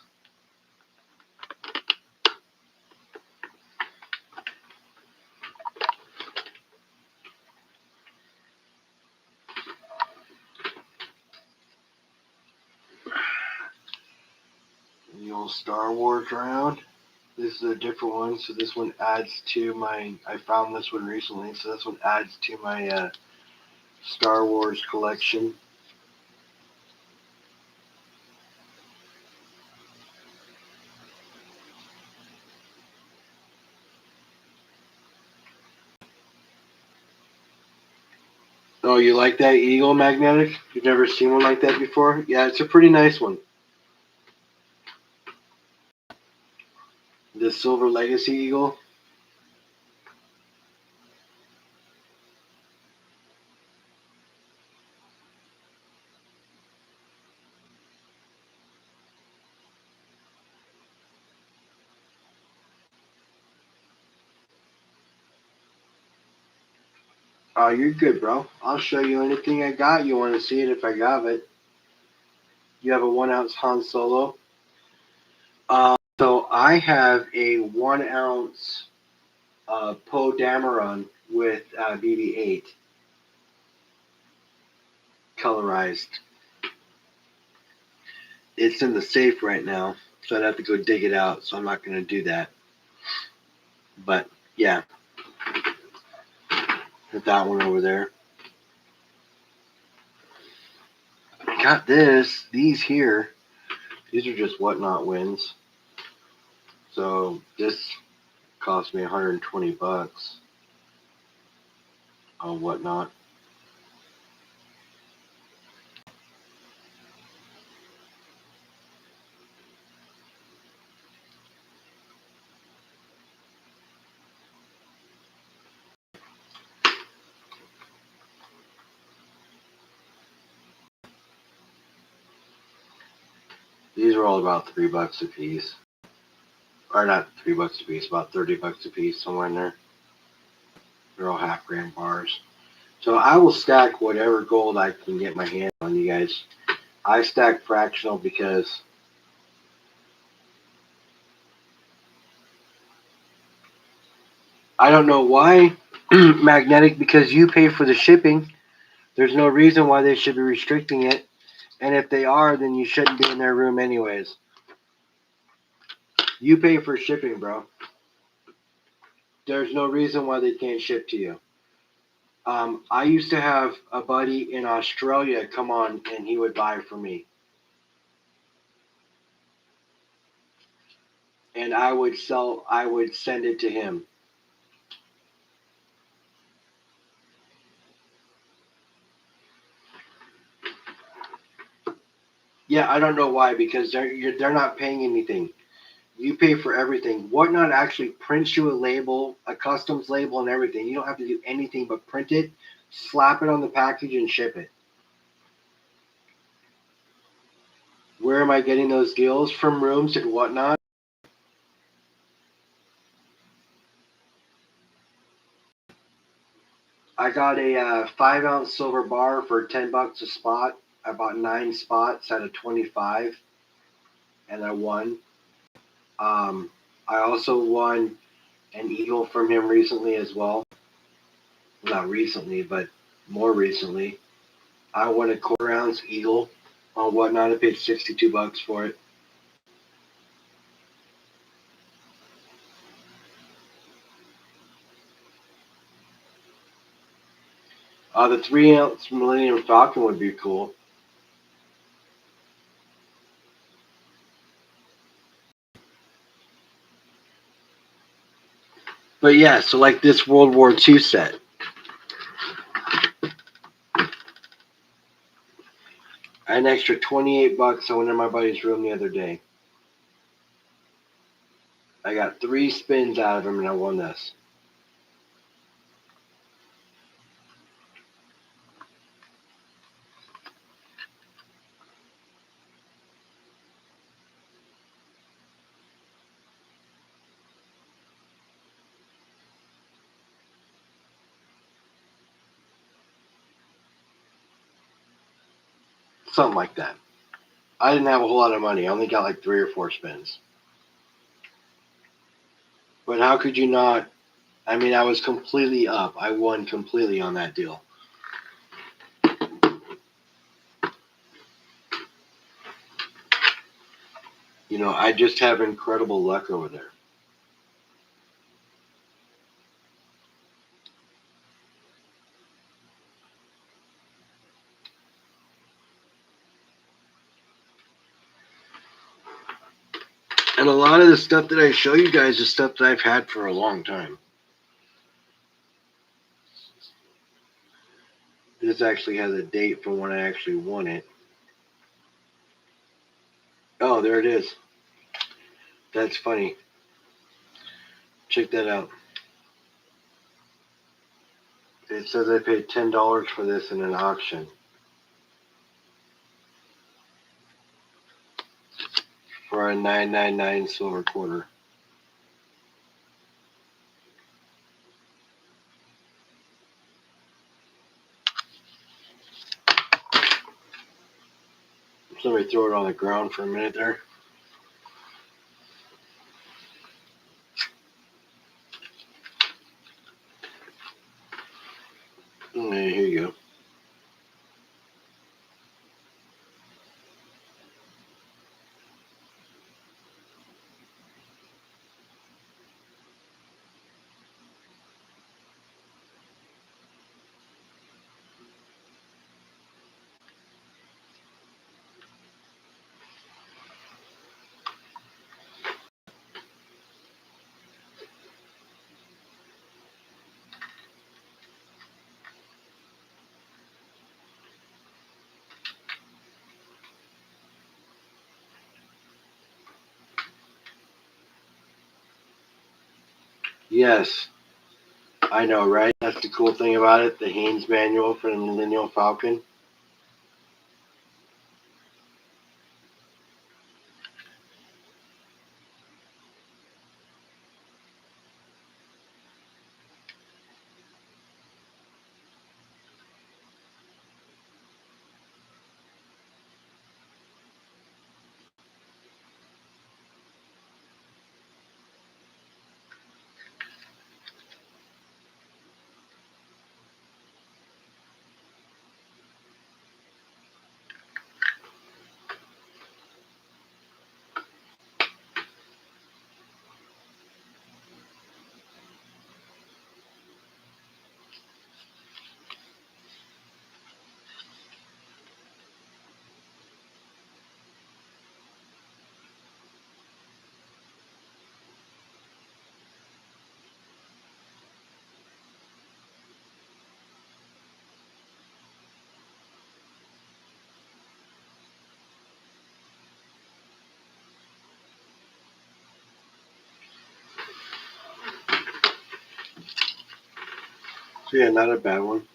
Speaker 1: The old Star Wars round. This is a different one, so this one adds to my. I found this one recently, so this one adds to my Star Wars collection. Oh, you like that eagle, Magnetic? You've never seen one like that before? Yeah, it's a pretty nice one. The Silver Legacy Eagle. Oh, you're good, bro. I'll show you anything I got. You want to see it if I got it. You have a 1 ounce Han Solo. So I have a 1 ounce Poe Dameron with BB-8 colorized. It's in the safe right now, so I'd have to go dig it out. So I'm not going to do that. But yeah, put that one over there. Got this. These here. These are just Whatnot wins. So this cost me 120 bucks on Whatnot. These are all about $3 a piece. Or not $3 a piece, about 30 bucks a piece, somewhere in there. They're all half-gram bars. So I will stack whatever gold I can get my hand on, you guys. I stack fractional because I don't know why magnetic, because you pay for the shipping. There's no reason why they should be restricting it. And if they are, then you shouldn't be in their room anyways. You pay for shipping, bro. There's no reason why they can't ship to you. I used to have a buddy in Australia come on and he would buy for me. And I would send it to him. Yeah, I don't know why, because they're not paying anything. You pay for everything. Whatnot actually prints you a label, a customs label, and everything. You don't have to do anything but print it, slap it on the package, and ship it. Where am I getting those deals? From rooms and Whatnot. I got a 5 ounce silver bar for $10 a spot. I bought 9 spots out of 25, and I won. I also won an eagle from him recently as well. Not recently, but more recently. I won a 1/4 ounce eagle on Whatnot. I paid 62 bucks for it. The 3 ounce Millennium Falcon would be cool. But yeah, so like this World War II set. I had an extra 28 bucks. I went in my buddy's room the other day. I got 3 spins out of him and I won this. Something like that. I didn't have a whole lot of money. I only got like 3 or 4 spins. But how could you not? I mean, I was completely up. I won completely on that deal. You know, I just have incredible luck over there. And a lot of the stuff that I show you guys is stuff that I've had for a long time. This actually has a date from when I actually won it. Oh, there it is. That's funny. Check that out. It says I paid $10 for this in an auction. For a 999 silver quarter. Somebody throw it on the ground for a minute there. Yes, I know, right? That's the cool thing about it. The Haynes manual for the Millennial Falcon. So yeah, not a bad one.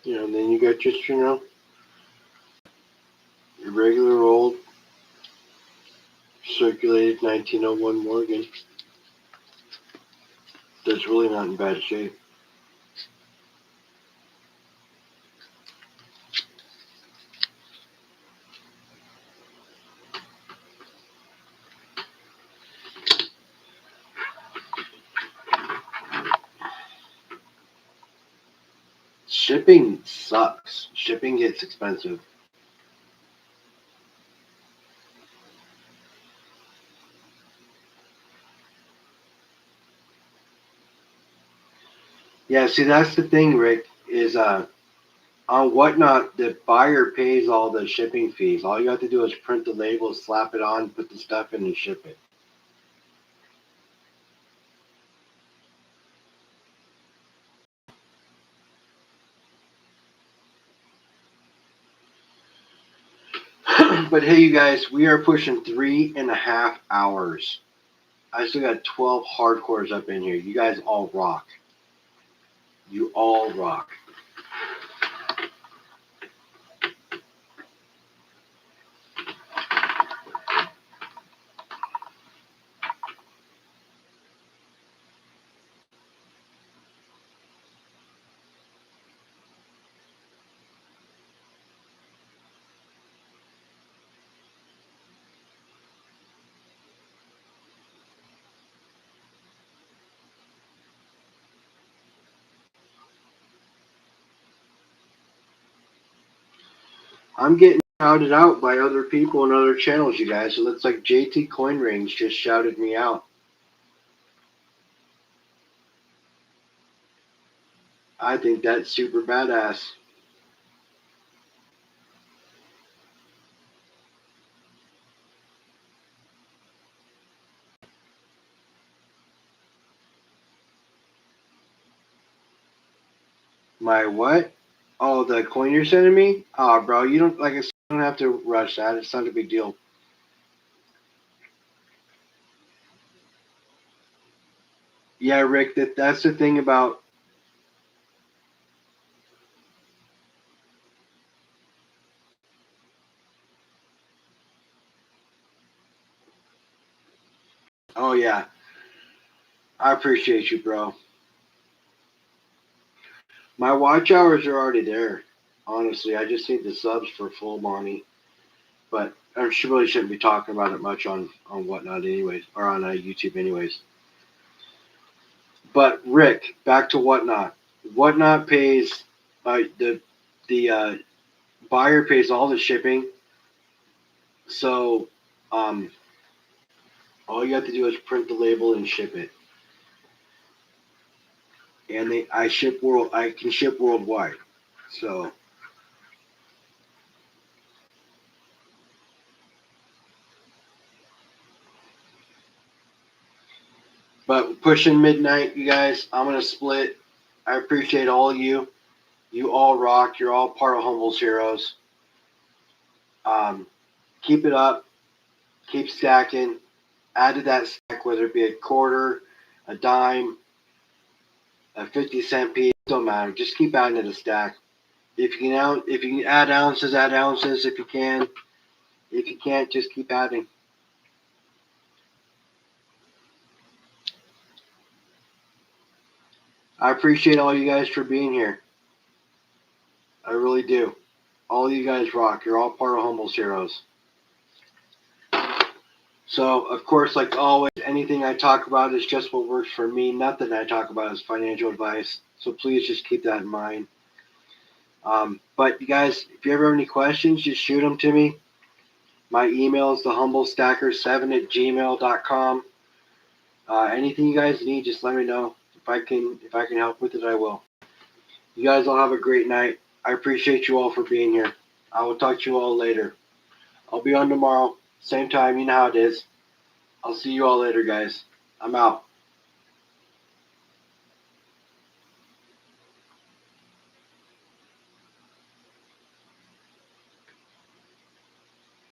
Speaker 1: And then you got just your regular old circulated 1901 Morgan. That's really not in bad shape. Shipping sucks. Shipping gets expensive. Yeah, see, that's the thing, Rick, is on Whatnot, the buyer pays all the shipping fees. All you have to do is print the label, slap it on, put the stuff in, and ship it. But hey, you guys, we are pushing 3.5 hours. I still got 12 hardcores up in here. You guys all rock. You all rock. I'm getting shouted out by other people and other channels, you guys. It looks like JT Coin Range just shouted me out. I think that's super badass. My what? Oh, the coin you're sending me? Oh, bro, you don't like I said, you don't have to rush that. It's not a big deal. Yeah, Rick, that's the thing about. Oh yeah, I appreciate you, bro. My watch hours are already there. Honestly, I just need the subs for full money. But I really shouldn't be talking about it much on Whatnot, anyways, or on YouTube, anyways. But Rick, back to Whatnot. Whatnot pays the buyer pays all the shipping. So um, all you have to do is print the label and ship it. And I can ship worldwide. So, but pushing midnight, you guys. I'm gonna split. I appreciate all of you. You all rock. You're all part of Humble's Heroes. Keep it up. Keep stacking. Add to that stack, whether it be a quarter, a dime, a 50-cent piece. Don't matter. Just keep adding to the stack. If you can add ounces, add ounces. If you can. If you can't, just keep adding. I appreciate all you guys for being here. I really do. All you guys rock. You're all part of Humble's Heroes. So, of course, like always, anything I talk about is just what works for me. Nothing I talk about is financial advice. So please just keep that in mind. But you guys, if you ever have any questions, just shoot them to me. My email is thehumblestacker7@gmail.com. Anything you guys need, just let me know. If I can help with it, I will. You guys all have a great night. I appreciate you all for being here. I will talk to you all later. I'll be on tomorrow, same time. You know how it is. I'll see you all later, guys. I'm out.